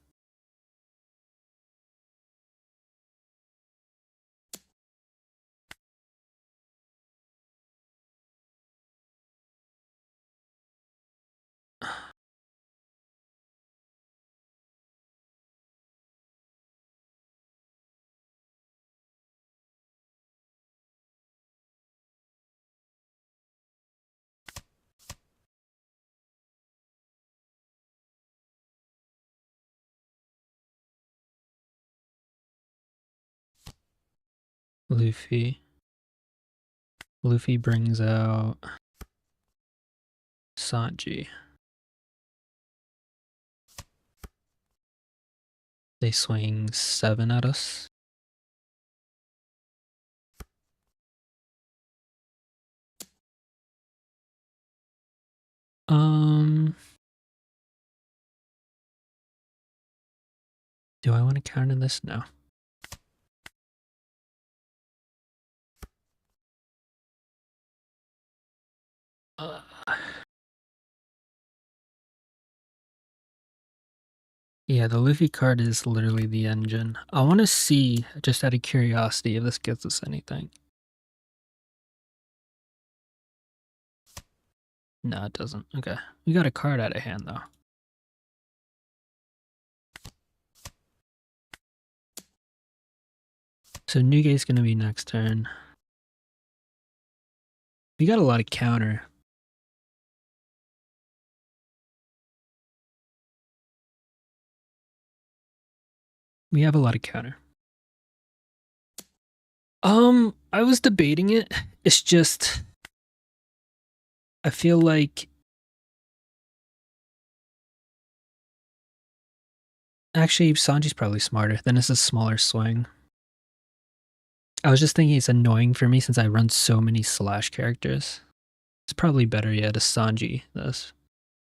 Luffy. Luffy brings out Sanji. They swing 7 at us. Do I want to counter this? No. Yeah, the Luffy card is literally the engine. I want to see, just out of curiosity, if this gets us anything. No, it doesn't. Okay. We got a card out of hand, though. So Nuge's going to be next turn. We got a lot of counter. We have a lot of counter. I was debating it. It's just, I feel like, actually, Sanji's probably smarter. Then it's a smaller swing. I was just thinking it's annoying for me since I run so many slash characters. It's probably better, yeah, to Sanji this.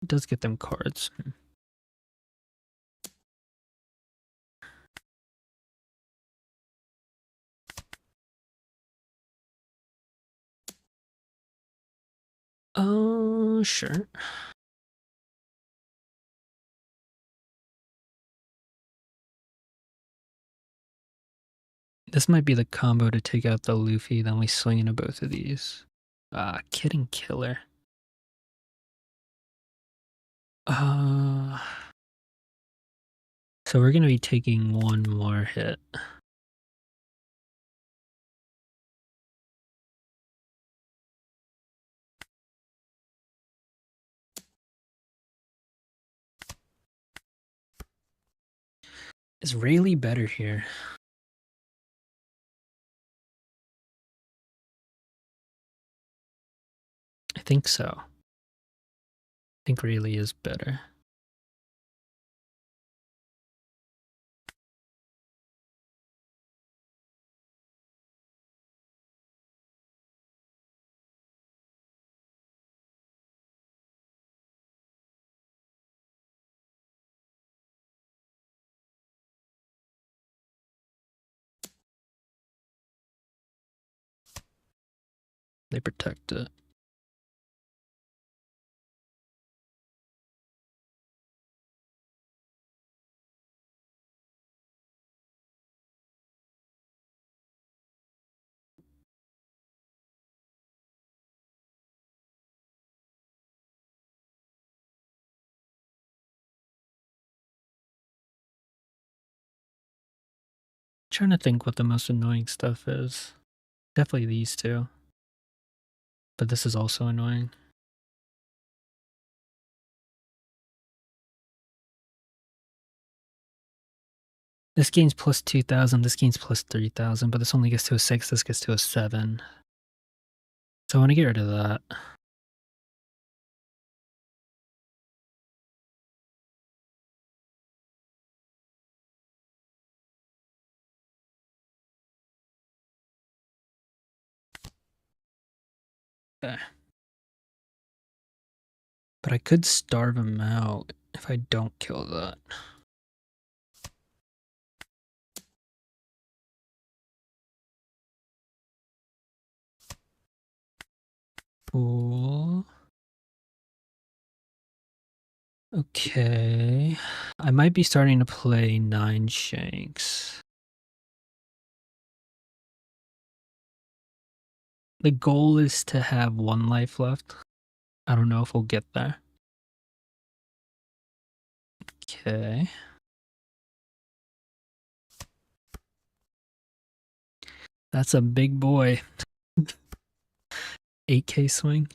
It does get them cards. Oh, sure. This might be the combo to take out the Luffy, then we swing into both of these. Kid and Killer. So we're gonna be taking one more hit. Is Rayleigh better here? I think so. I think Rayleigh is better. They protect it. Trying to think what the most annoying stuff is. Definitely these two. But this is also annoying. This gains plus 2,000, this gains plus 3,000, but this only gets to a 6, this gets to a 7. So I want to get rid of that. Okay. But I could starve him out if I don't kill that. Cool. Okay. I might be starting to play 9 Shanks. The goal is to have 1 life left. I don't know if we'll get there. Okay. That's a big boy. 8k swing.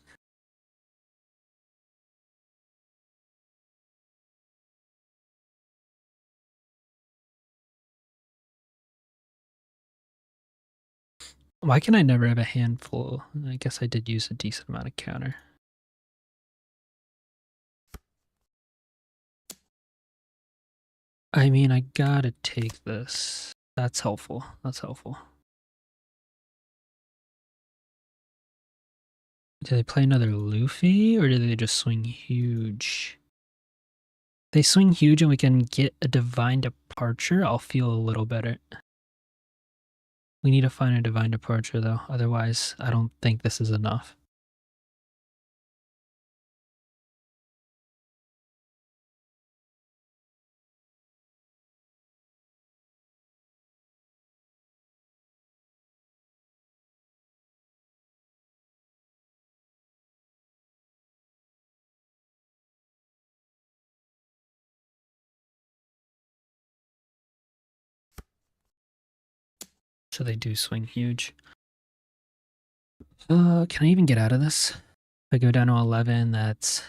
Why can I never have a handful? I guess I did use a decent amount of counter. I mean, I gotta take this. That's helpful. That's helpful. Do they play another Luffy, or do they just swing huge? If they swing huge and we can get a divine departure, I'll feel a little better. We need to find a divine departure, though. Otherwise, I don't think this is enough. So they do swing huge. Can I even get out of this? If I go down to 11, that's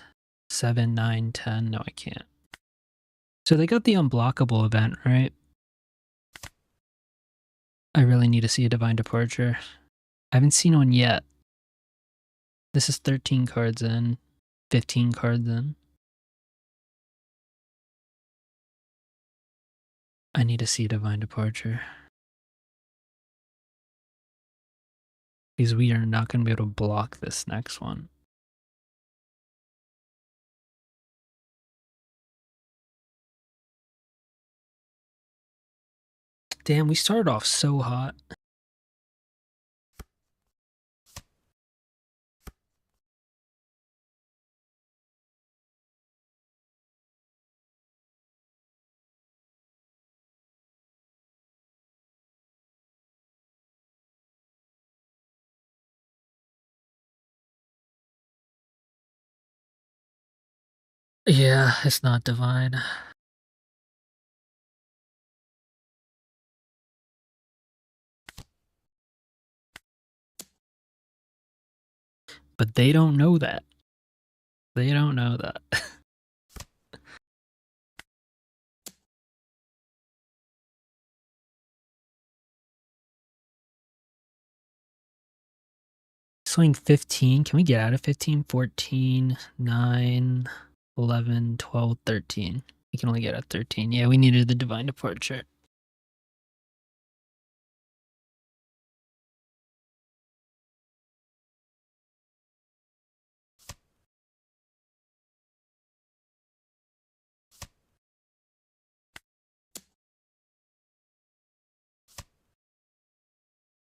7, 9, 10. No, I can't. So they got the unblockable event, right? I really need to see a divine departure. I haven't seen one yet. This is 13 cards in, 15 cards in. I need to see a divine departure. Because we are not going to be able to block this next one. Damn, we started off so hot. Yeah, it's not divine. But they don't know that. They don't know that. Swing 15. Can we get out of 15? 14, 9, 11, 12, 13. We can only get out 13. Yeah, we needed the divine departure.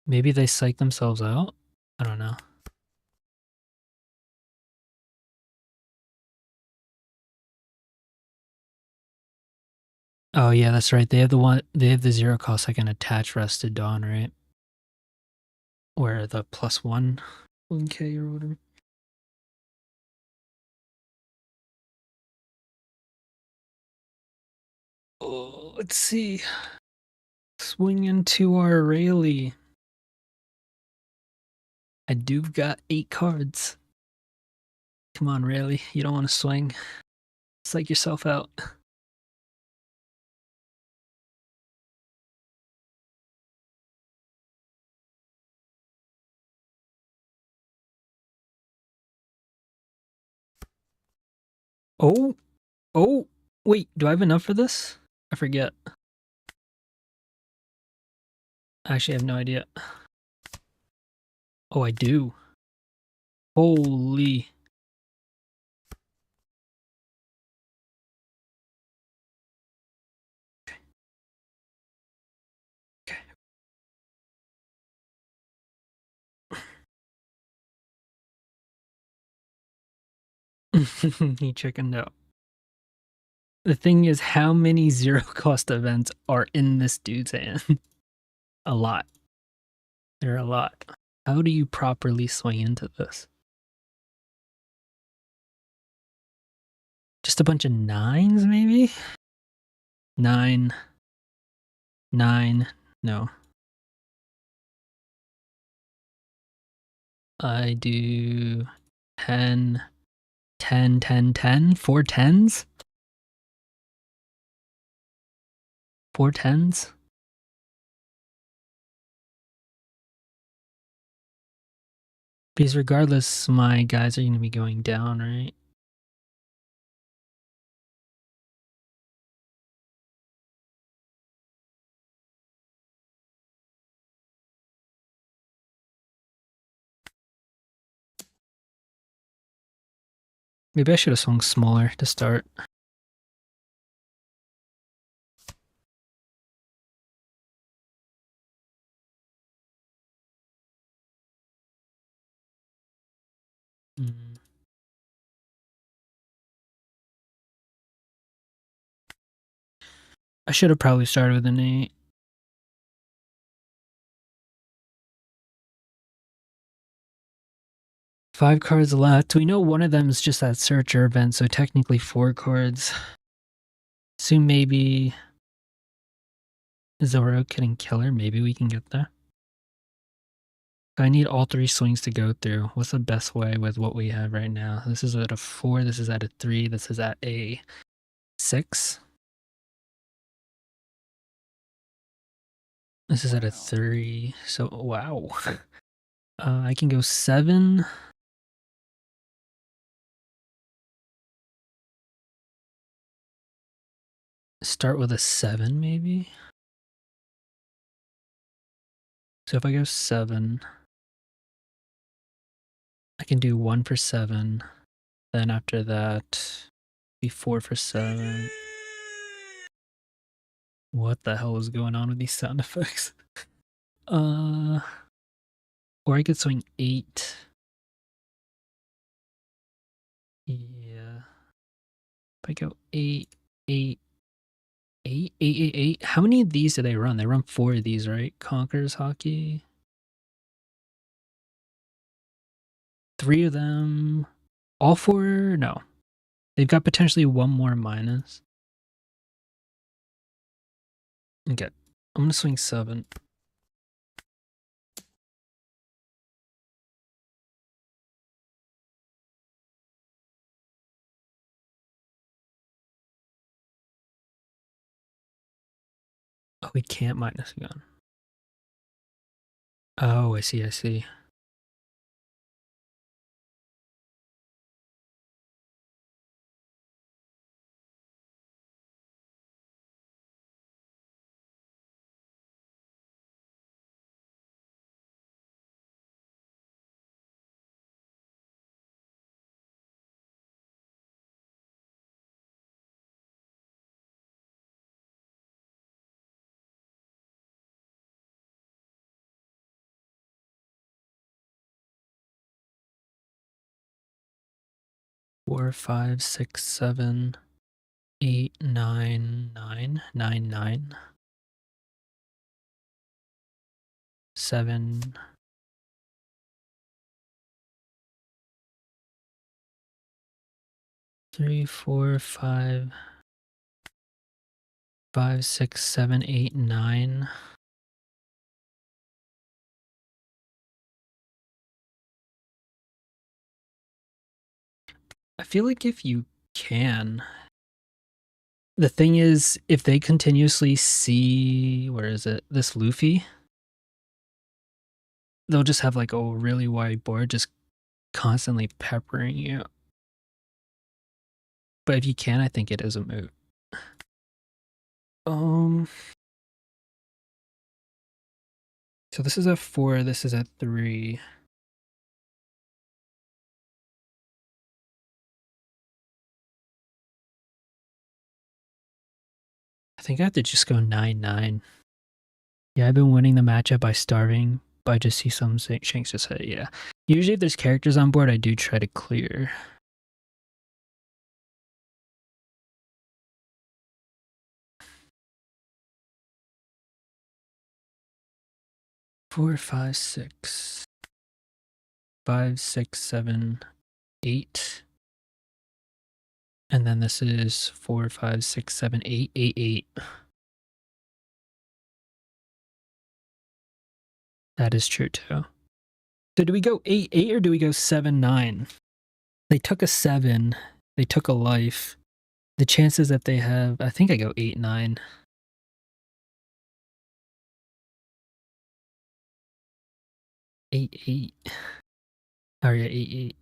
Maybe they psych themselves out? I don't know. Oh yeah, that's right. They have the 0 cost I can attach Rested Dawn, right? Or the +1 1k or whatever. Oh, let's see. Swing into our Rayleigh. I do got 8 cards. Come on, Rayleigh. You don't want to swing. Psych yourself out. Oh, oh, wait, do I have enough for this? I forget. I actually have no idea. Oh, I do. Holy. He chickened out. The thing is, how many 0 cost events are in this dude's hand? A lot. There are a lot. How do you properly swing into this? Just a bunch of 9s, maybe? 9. 9. No. I do 10, 10, 10, 10. 4 10s? 4 10s? Because regardless, my guys are going to be going down, right? Maybe I should have swung smaller to start. I should have probably started with an 8. Five cards left. We know one of them is just that searcher event, so technically 4 cards. So maybe Zoro getting killer. Maybe we can get there. I need all 3 swings to go through. What's the best way with what we have right now? This is at a 4, this is at a 3, this is at a 6. This is at a 3, so wow. I can go 7. Start with a 7 maybe? So if I go 7, I can do 1 for 7. Then after that, be 4 for 7. What the hell is going on with these sound effects? Or I could swing 8. Yeah. If I go 8, 8, 8, 8, 8, 8. How many of these do they run? They run 4 of these, right? Conquerors Hockey. 3 of them. All 4? No. They've got potentially 1 more minus. Okay. I'm going to swing 7. Oh, we can't minus a gun. Oh, I see, I see. Four, 5, 6, 7, 8, 9, 9, 9, 9, 7, 3, 4, 5, 5, 6, 7, 8, 9. I feel like if you can, the thing is, if they continuously see, where is it, this Luffy, they'll just have like a really wide board just constantly peppering you. But if you can, I think it is a moot. So this is at 4, this is at 3. I think I have to just go 9-9. Yeah, I've been winning the matchup by starving, but I just see some Shanks just hit, yeah. Usually if there's characters on board, I do try to clear. Four, 5, 6. 5, 6, 7, 8. And then this is 4, 5, 6, 7, 8, 8, 8. That is true too. So do we go 8, 8 or do we go 7, 9? They took a 7. They took a life. The chances that they have, I think I go 8, 9. 8, 8. Oh yeah, 8,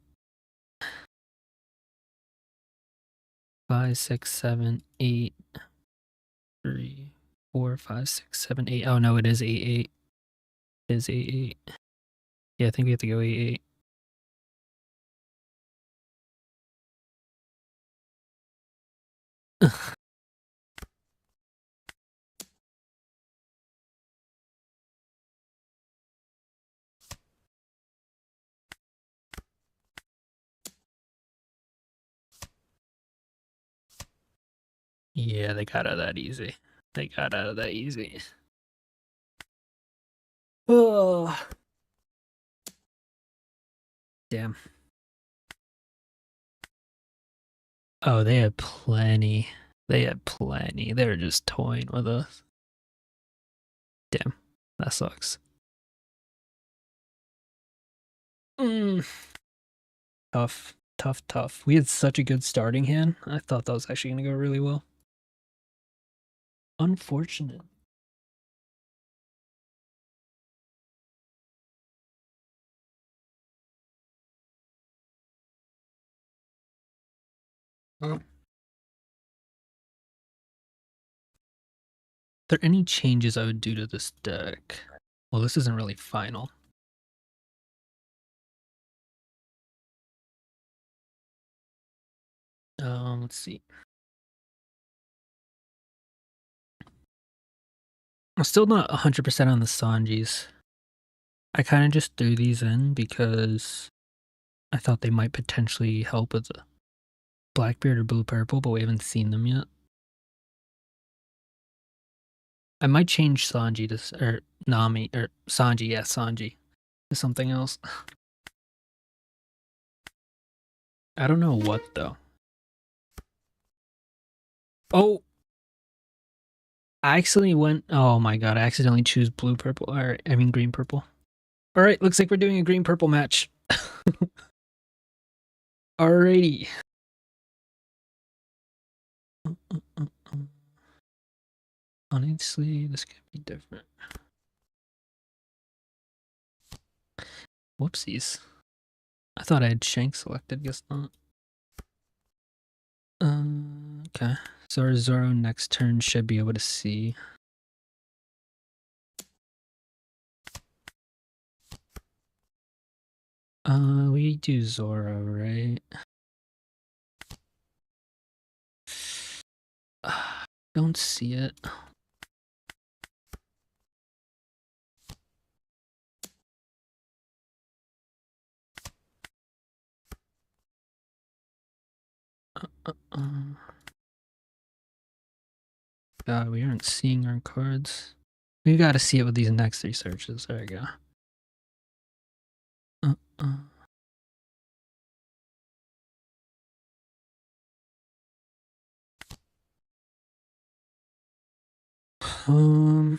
5, 6, 7, 8, 3, 4, 5, 6, 7, 8. Oh no, it is 8, 8. It is 8, 8. Yeah, I think we have to go 8, 8. Yeah, they got out of that easy. They got out of that easy. Oh, damn. Oh, they had plenty. They had plenty. They were just toying with us. Damn, that sucks. Mm. Tough, tough, tough. We had such a good starting hand. I thought that was actually going to go really well. Unfortunate. Are there any changes I would do to this deck? Well, this isn't really final. Let's see. I'm still not 100% on the Sanjis. I kind of just threw these in because I thought they might potentially help with the Blackbeard or Blue Purple, but we haven't seen them yet. I might change Sanji to, or Nami, or Sanji, yeah, Sanji, to something else. I don't know what, though. Oh! I accidentally went, oh my god, I accidentally choose blue purple, or I mean green purple. Alright, looks like we're doing a green purple match. Alrighty. Honestly, this could be different. Whoopsies. I thought I had Shanks selected, guess not. Okay. So our Zoro next turn should be able to see. We do Zoro, right? Don't see it. God, we aren't seeing our cards. We gotta see it with these next 3 searches. There we go. Um,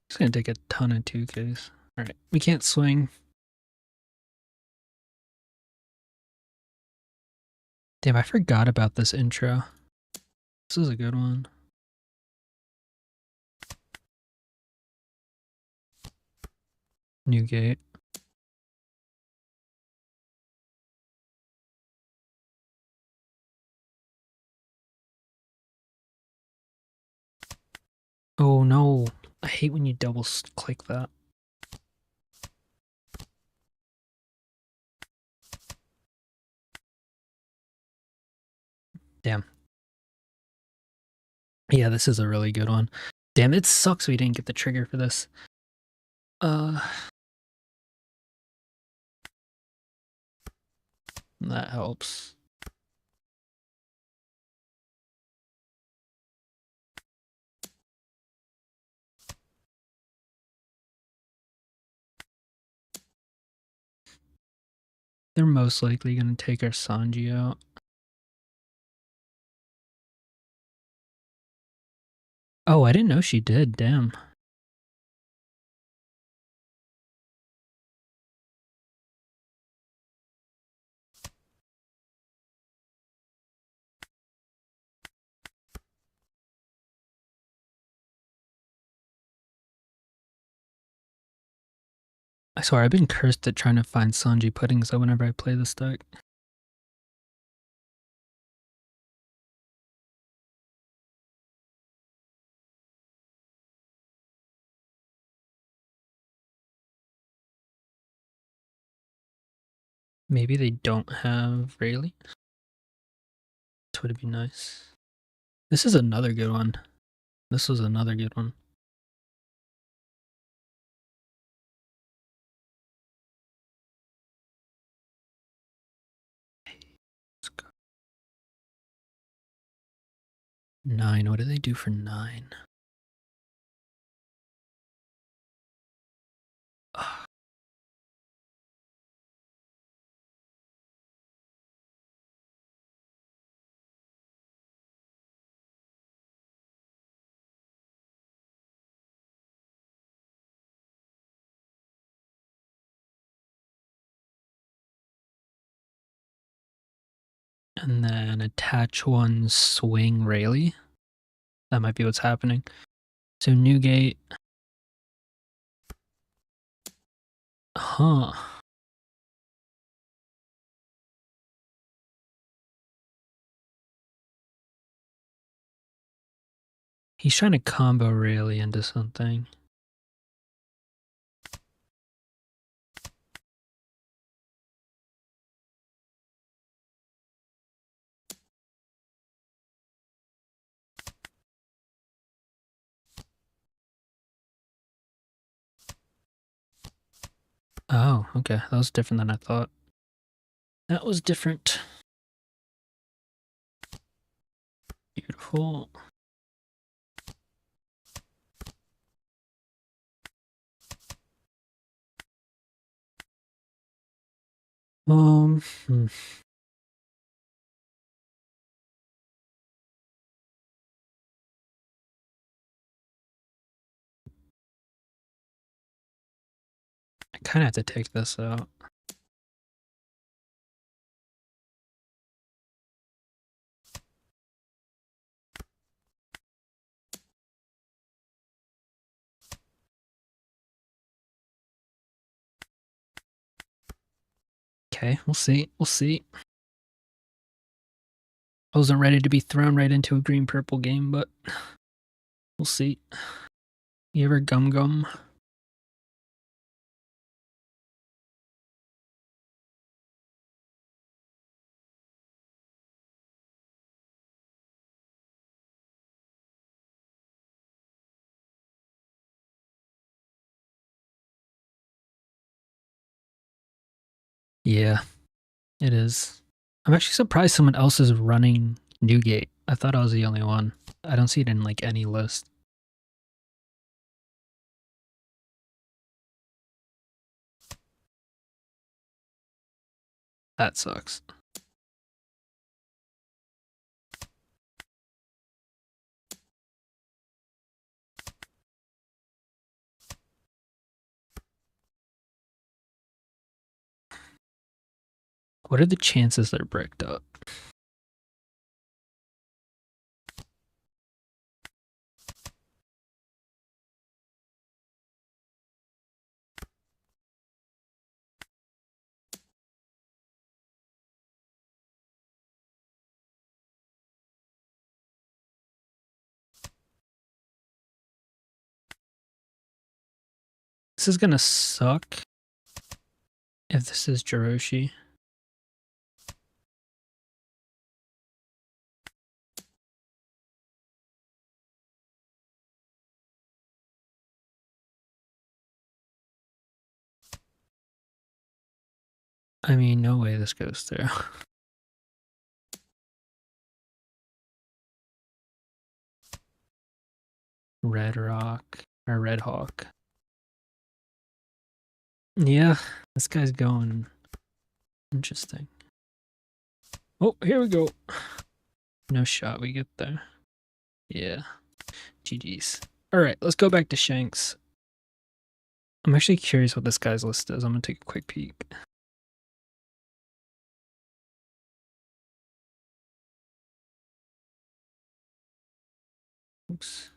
it's gonna take a ton of 2Ks. Alright, we can't swing. Damn, I forgot about this intro. This is a good one. New gate. Oh no, I hate when you double click that. Damn. Yeah, this is a really good one. Damn, it sucks we didn't get the trigger for this. That helps. They're most likely gonna take our Sanji out. Oh, I didn't know she did, damn. I swear, I've been cursed at trying to find Sanji puddings though whenever I play this deck. Maybe they don't have Rayleigh. This would be nice. This is another good one. This was another good one. Let's go. 9. What do they do for 9? Ugh. And then attach one swing Rayleigh. That might be what's happening. So Newgate. Huh. He's trying to combo Rayleigh into something. Oh, okay. That was different than I thought. That was different. Beautiful. Hmm. I kind of have to take this out. Okay, we'll see. We'll see. I wasn't ready to be thrown right into a green-purple game, but we'll see. You ever gum? Yeah, it is. I'm actually surprised someone else is running Newgate. I thought I was the only one. I don't see it in like any list. That sucks. What are the chances they're bricked up? This is gonna suck if this is Jiroshi. I mean, no way this goes through. Red Rock or Red Hawk. Yeah, this guy's going interesting. Oh, here we go. No shot we get there. Yeah. GG's. Alright, let's go back to Shanks. I'm actually curious what this guy's list is. I'm gonna take a quick peek. Oops.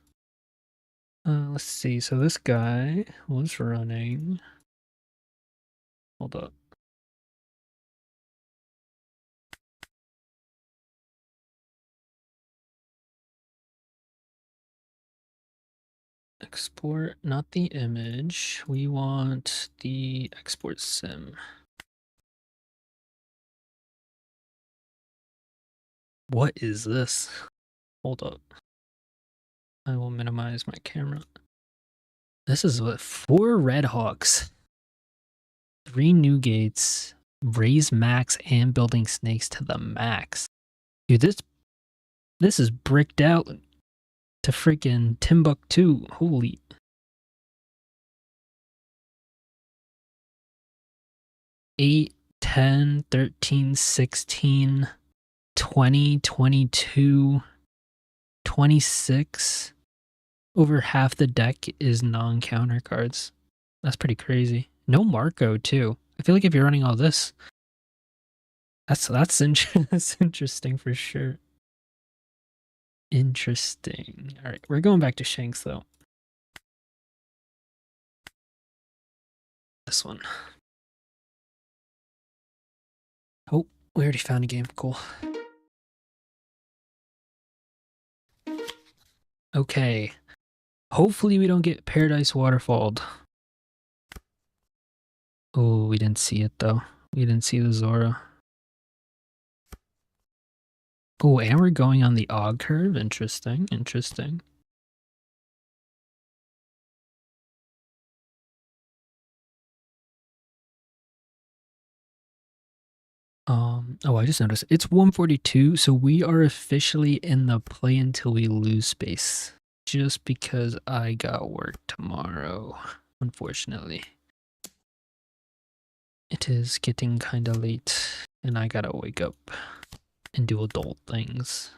Let's see. So this guy was running Hold up. Export, not the image. We want the export sim. What is this? Hold up. I will minimize my camera. This is what 4 Red Hawks, 3 new gates, raise max and building snakes to the max. Dude, this is bricked out to freaking Timbuktu. Holy. Eight, 10, 13, 16, 20, 22, 26. Over half the deck is non-counter cards. That's pretty crazy. No Marco too. I feel like if you're running all this, that's interesting for sure. Interesting. All right, we're going back to Shanks though. This one. Oh, we already found a game. Cool. Okay. Hopefully we don't get Paradise Waterfalled. Oh, we didn't see it though. We didn't see the Zora. Oh, and we're going on the Og curve. Interesting. Interesting. Oh, I just noticed it's 142, so we are officially in the play until we lose space. Just because I got work tomorrow, unfortunately. It is getting kinda late, and I gotta wake up and do adult things,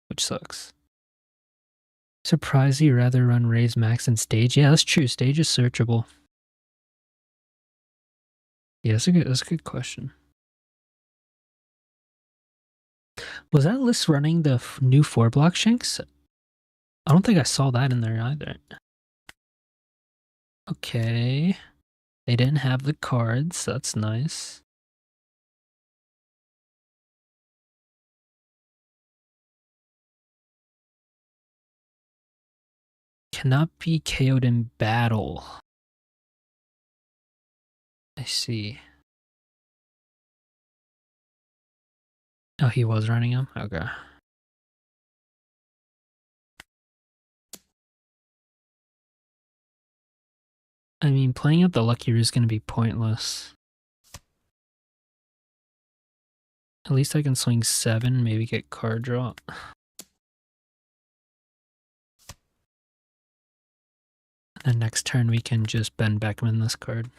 which sucks. Surprised you rather run raise max than stage? Yeah, that's true. Stage is searchable. Yeah, that's a good question. Was that list running the new 4-block Shanks? I don't think I saw that in there either. Okay. They didn't have the cards. That's nice. Cannot be KO'd in battle. I see. Oh, he was running him? Okay. I mean, playing up the Lucky Root is going to be pointless. At least I can swing 7, maybe get card draw. And next turn we can just Ben Beckman this card.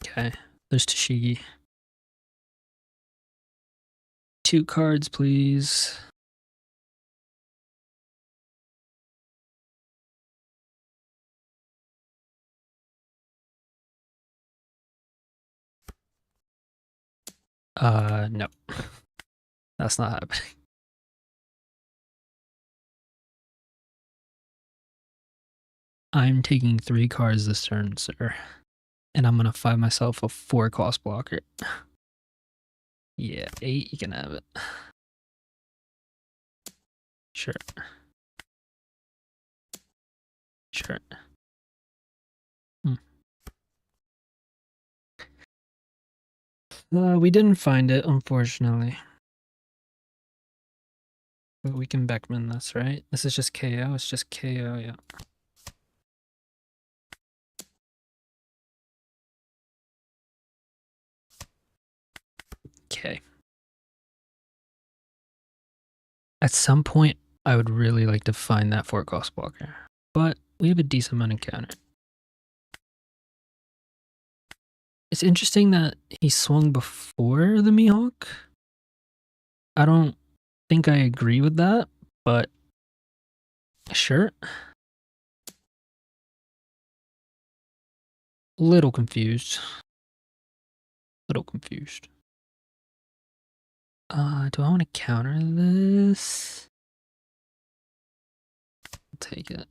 Okay, there's Tashigi. 2 cards, please. No. That's not happening. I'm taking 3 cards this turn, sir. And I'm gonna find myself a 4 cost blocker. Yeah, 8, you can have it. Sure. Sure. We didn't find it, unfortunately. But we can Beckman this, right? This is just KO, it's just KO, yeah. Okay. At some point, I would really like to find that 4 cost blocker. But we have a decent amount of counter. It's interesting that he swung before the Mihawk. I don't think I agree with that, but sure. Little confused. Little confused. Do I want to counter this? I'll take it.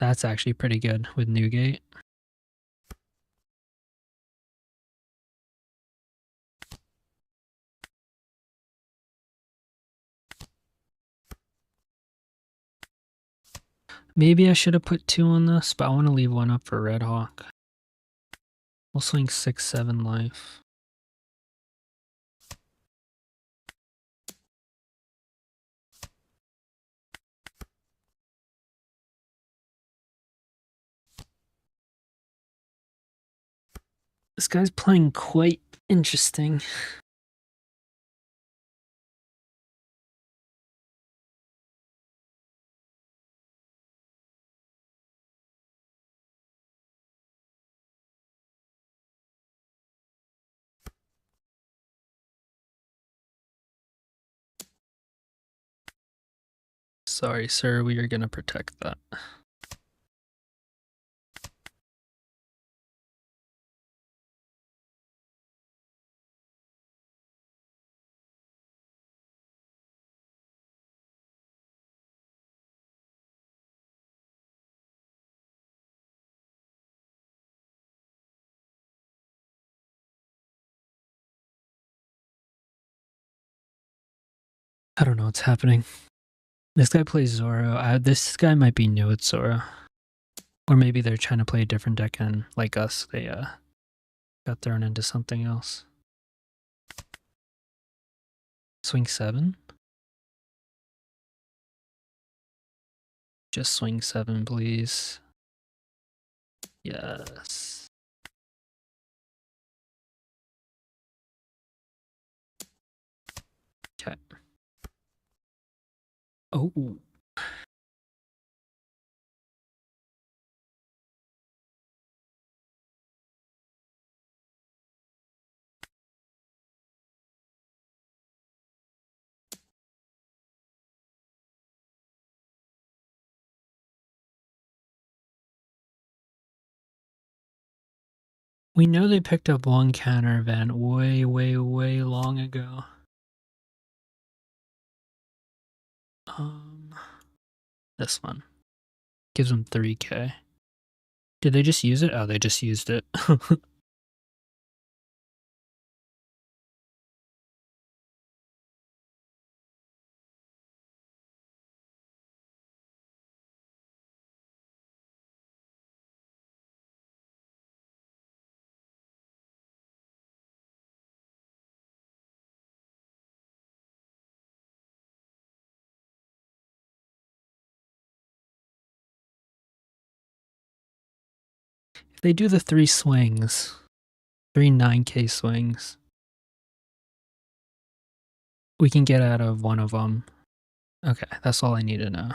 That's actually pretty good with Newgate. Maybe I should have put 2 on this, but I want to leave 1 up for Red Hawk. We'll swing 6-7 life. This guy's playing quite interesting. Sorry, sir, we are gonna protect that. I don't know what's happening. This guy plays Zoro. This guy might be new at Zoro. Or maybe they're trying to play a different deck and, like us, they got thrown into something else. Swing 7? Just swing 7, please. Yes. Okay. Oh. We know they picked up one counter event way, way, way long ago. This one. Gives them 3k. Did they just use it? Oh, they just used it. If they do the 3 swings, 3 9k swings, we can get out of one of them. Okay, that's all I need to know.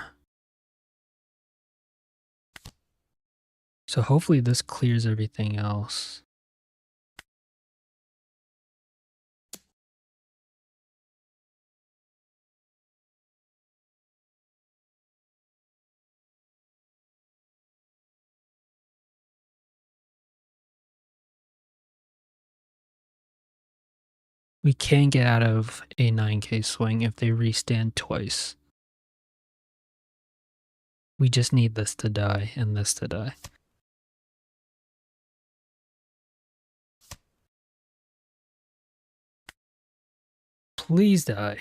So hopefully this clears everything else. We can get out of a 9k swing if they restand twice. We just need this to die and this to die. Please die.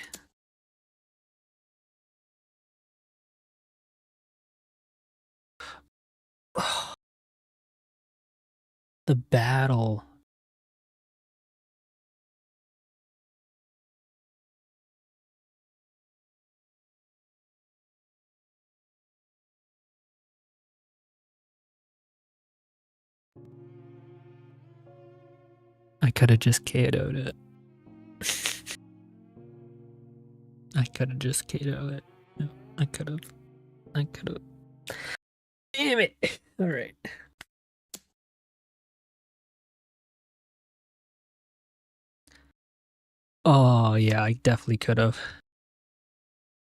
The battle. I could have just KO'd it. I could have just KO'd it. No, I could have. Damn it. All right. Oh, yeah, I definitely could have.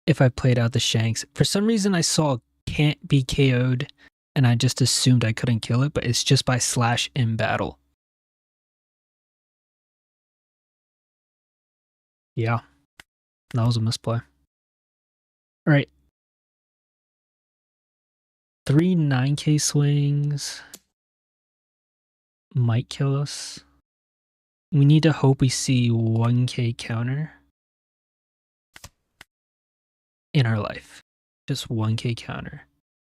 If I played out the Shanks. For some reason, I saw can't be KO'd, and I just assumed I couldn't kill it, but it's just by slash in battle. Yeah, that was a misplay. All right. 3 9k swings might kill us. We need to hope we see 1k counter in our life. Just 1k counter.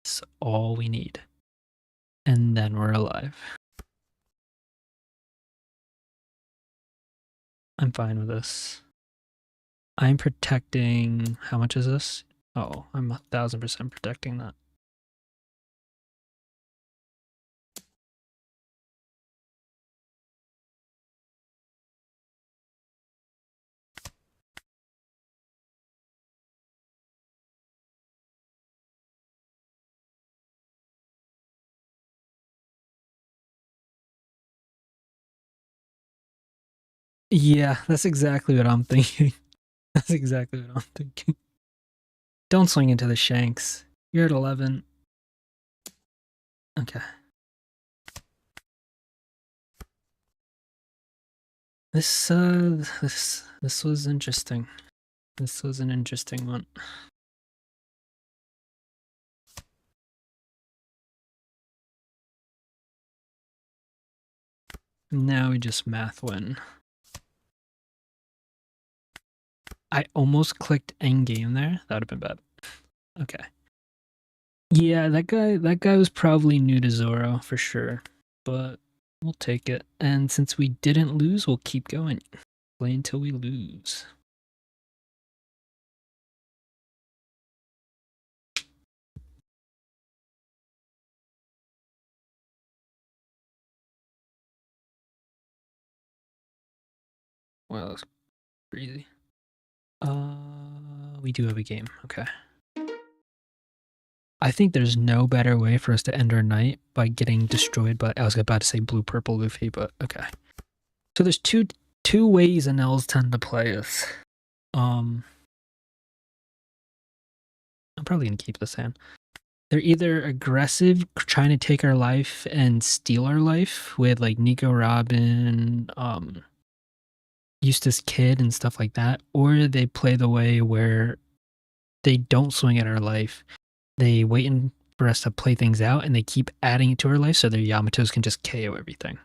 That's all we need. And then we're alive. I'm fine with this. I'm protecting... How much is this? Oh, I'm 1000% protecting that. Yeah, that's exactly what I'm thinking. That's exactly what I'm thinking. Don't swing into the Shanks. You're at 11. Okay. This was interesting. This was an interesting one. Now we just math win. I almost clicked endgame there. That would have been bad. Okay. Yeah, that guy was probably new to Zoro for sure. But we'll take it. And since we didn't lose, we'll keep going. Play until we lose. Wow, that's crazy. We do have a game. Okay. I think there's no better way for us to end our night by getting destroyed by... I was about to say blue-purple Luffy, but okay. So there's two ways NLs tend to play us. I'm probably going to keep this hand. They're either aggressive, trying to take our life and steal our life with like Nico Robin, Eustace Kid and stuff like that, or they play the way where they don't swing at our life. They wait for us to play things out and they keep adding it to our life so their Yamatos can just KO everything.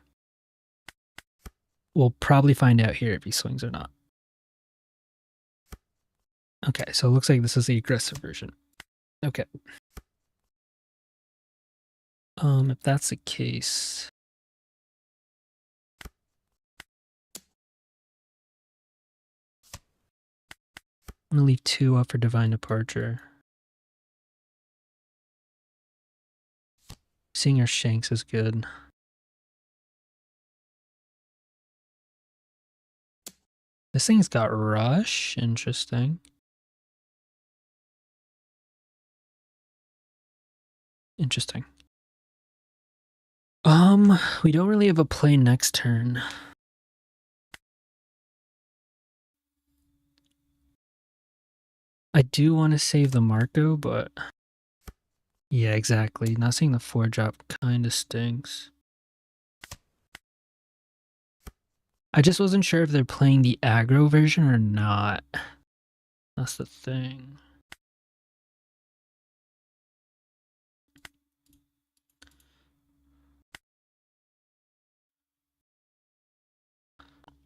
We'll probably find out here if he swings or not. Okay, so it looks like this is the aggressive version. Okay. If that's the case... I'm gonna leave 2 up for Divine Departure. Seeing our Shanks is good. This thing's got Rush. Interesting. Interesting. We don't really have a play next turn. I do want to save the Marco, but... Yeah, exactly. Not seeing the 4-drop kind of stinks. I just wasn't sure if they're playing the aggro version or not. That's the thing.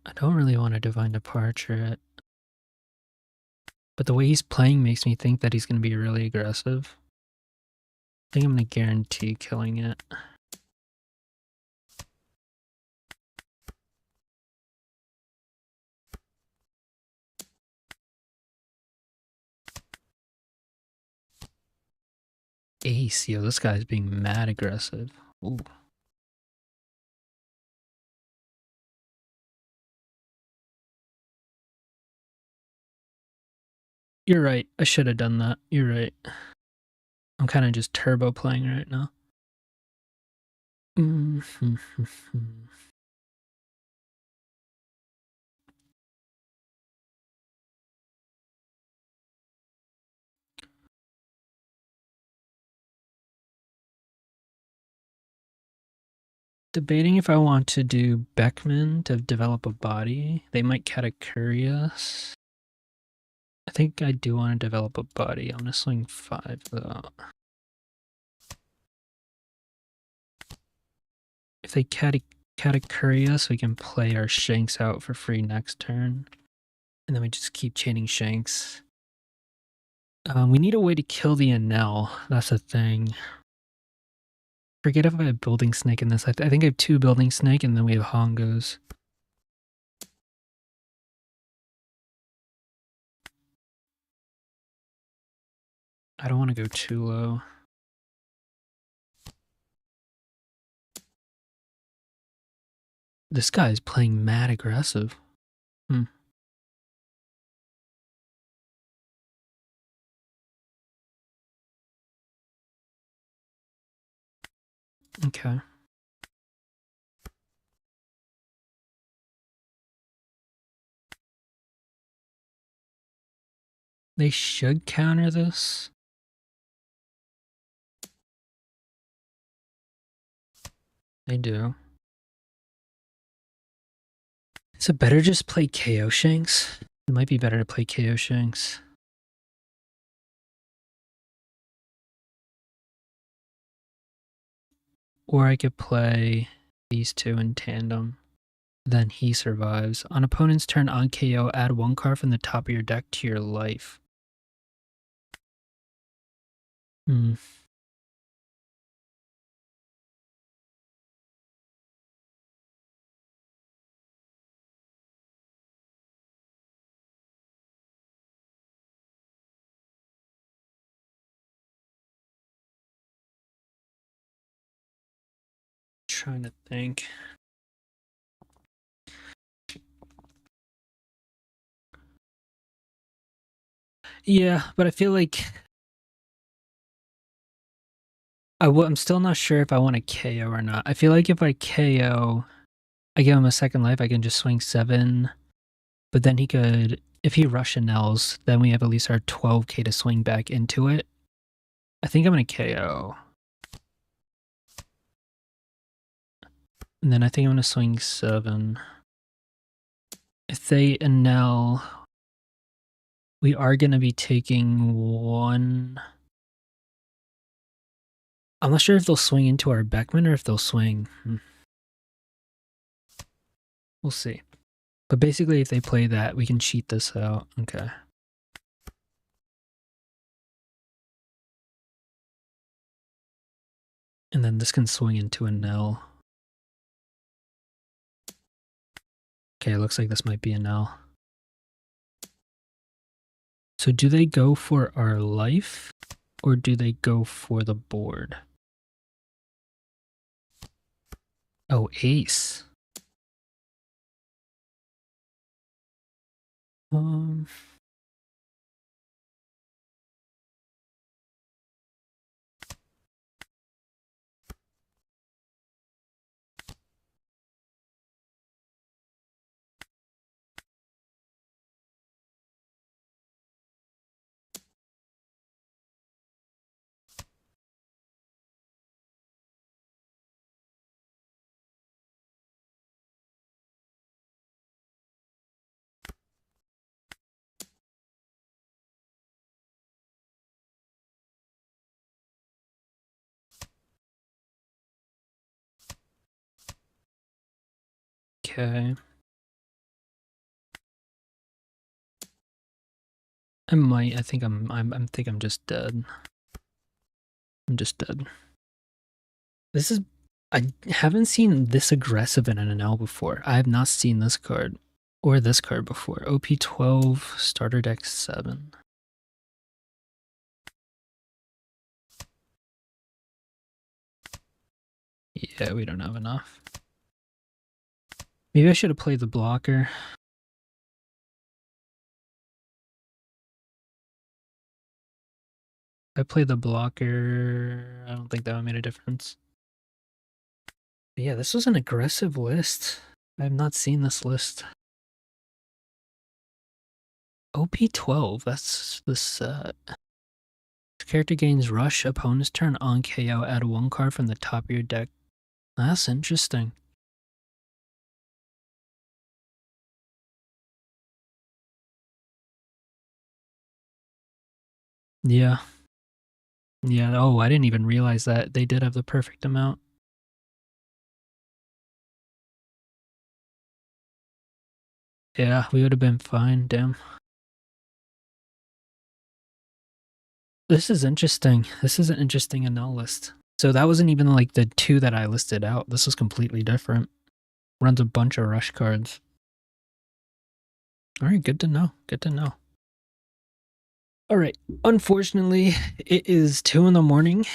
I don't really want a Divine Departure. But the way he's playing makes me think that he's going to be really aggressive. I think I'm going to guarantee killing it. Ace, yo, this guy's being mad aggressive. Ooh. You're right. I should have done that. You're right. I'm kind of just turbo playing right now. Debating if I want to do Beckman to develop a body. They might Katakuri us. I think I do want to develop a body. I'm going to swing 5 though. they Katakuri us, we can play our Shanks out for free next turn. And then we just keep chaining Shanks. We need a way to kill the Enel. That's a thing. Forget if I have Building Snake in this. I think I have 2 Building Snake, and then we have Hongos. I don't want to go too low. This guy is playing mad aggressive. Okay. They should counter this. They do. Is it better just play KO Shanks? It might be better to play KO Shanks. Or I could play these 2 in tandem. Then he survives. On opponent's turn on KO, add 1 card from the top of your deck to your life. Trying to think. Yeah, but I feel like I'm still not sure if I want to KO or not. I feel like if I KO, I give him a second life, I can just swing 7. But then he could, if he Rushanels, then we have at least our 12k to swing back into it. I think I'm going to KO. And then I think I'm going to swing 7. If they Enel, we are going to be taking 1. I'm not sure if they'll swing into our Beckman or if they'll swing. We'll see. But basically, if they play that, we can cheat this out. Okay. And then this can swing into a Nell. Okay, it looks like this might be a Nell. So do they go for our life or do they go for the board? Oh, ace. Okay. I might. I think I'm just dead. I'm just dead. This is. I haven't seen this aggressive in an NL before. I have not seen this card or this card before. OP12 starter deck 7. Yeah, we don't have enough. Maybe I should have played the blocker. If I played the blocker, I don't think that would make a difference. But yeah, this was an aggressive list. I have not seen this list. OP12, that's the set. Character gains rush, opponent's turn on KO, add 1 card from the top of your deck. That's interesting. Yeah. Yeah, oh, I didn't even realize that. They did have the perfect amount. Yeah, we would have been fine, damn. This is interesting. This is an interesting NL list. So that wasn't even like the 2 that I listed out. This was completely different. Runs a bunch of rush cards. Alright, good to know. Good to know. Alright, unfortunately, it is 2 in the morning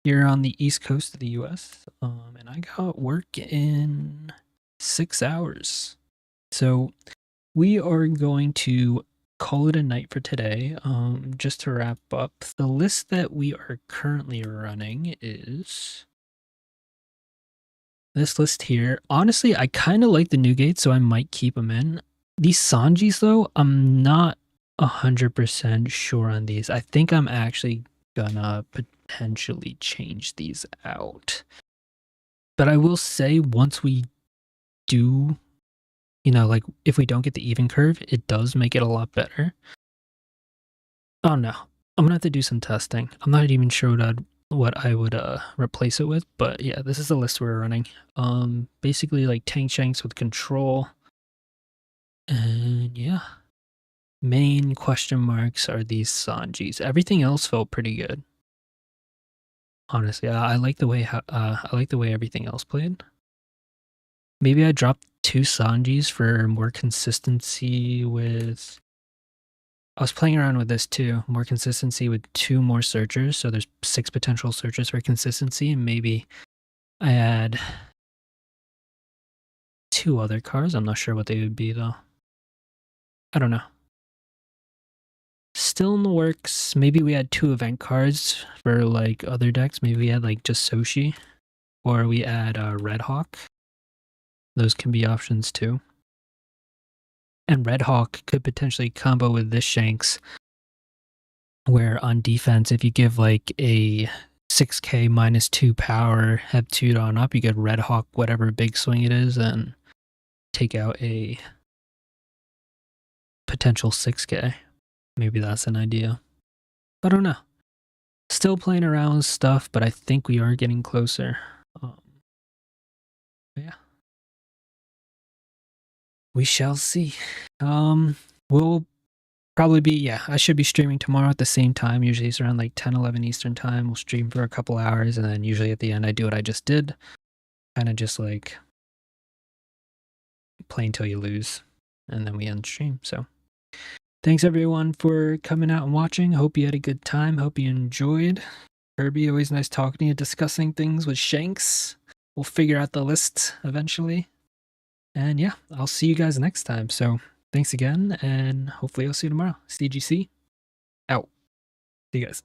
here on the east coast of the US. And I got work in 6 hours. So we are going to call it a night for today. Just to wrap up, the list that we are currently running is this list here. Honestly, I kind of like the Newgate, so I might keep them in. These Sanjis, though, I'm not 100% sure on these. I think I'm actually gonna potentially change these out. But I will say, once we do, you know, like if we don't get the even curve, it does make it a lot better. Oh no, I'm gonna have to do some testing. I'm not even sure what I would replace it with, but yeah, this is the list we're running. Basically like tank Shanks with control. And yeah. Main question marks are these Sanjis. Everything else felt pretty good. Honestly, I like the way I like the way everything else played. Maybe I dropped 2 Sanjis for more consistency with. I was playing around with this too, more consistency with 2 more searchers. So there's 6 potential searchers for consistency, and maybe I add 2 other cards. I'm not sure what they would be though. I don't know. Still in the works. Maybe we had 2 event cards for like other decks. Maybe we had like just Soshi, or we add Red Hawk. Those can be options too. And Red Hawk could potentially combo with this Shanks, where on defense, if you give like a 6k -2 power, have 2 on up, you get Red Hawk whatever big swing it is, and take out a potential 6k. Maybe that's an idea. I don't know. Still playing around with stuff, but I think we are getting closer. Yeah. We shall see. We'll probably be, yeah, I should be streaming tomorrow at the same time. Usually it's around like 10, 11 Eastern time. We'll stream for a couple hours, and then usually at the end I do what I just did. Kind of just like play until you lose, and then we end stream. So thanks everyone for coming out and watching. Hope you had a good time. Hope you enjoyed. Kirby, always nice talking to you, discussing things with Shanks. We'll figure out the list eventually. And yeah, I'll see you guys next time. So thanks again, and hopefully I'll see you tomorrow. CGC, out. See you guys.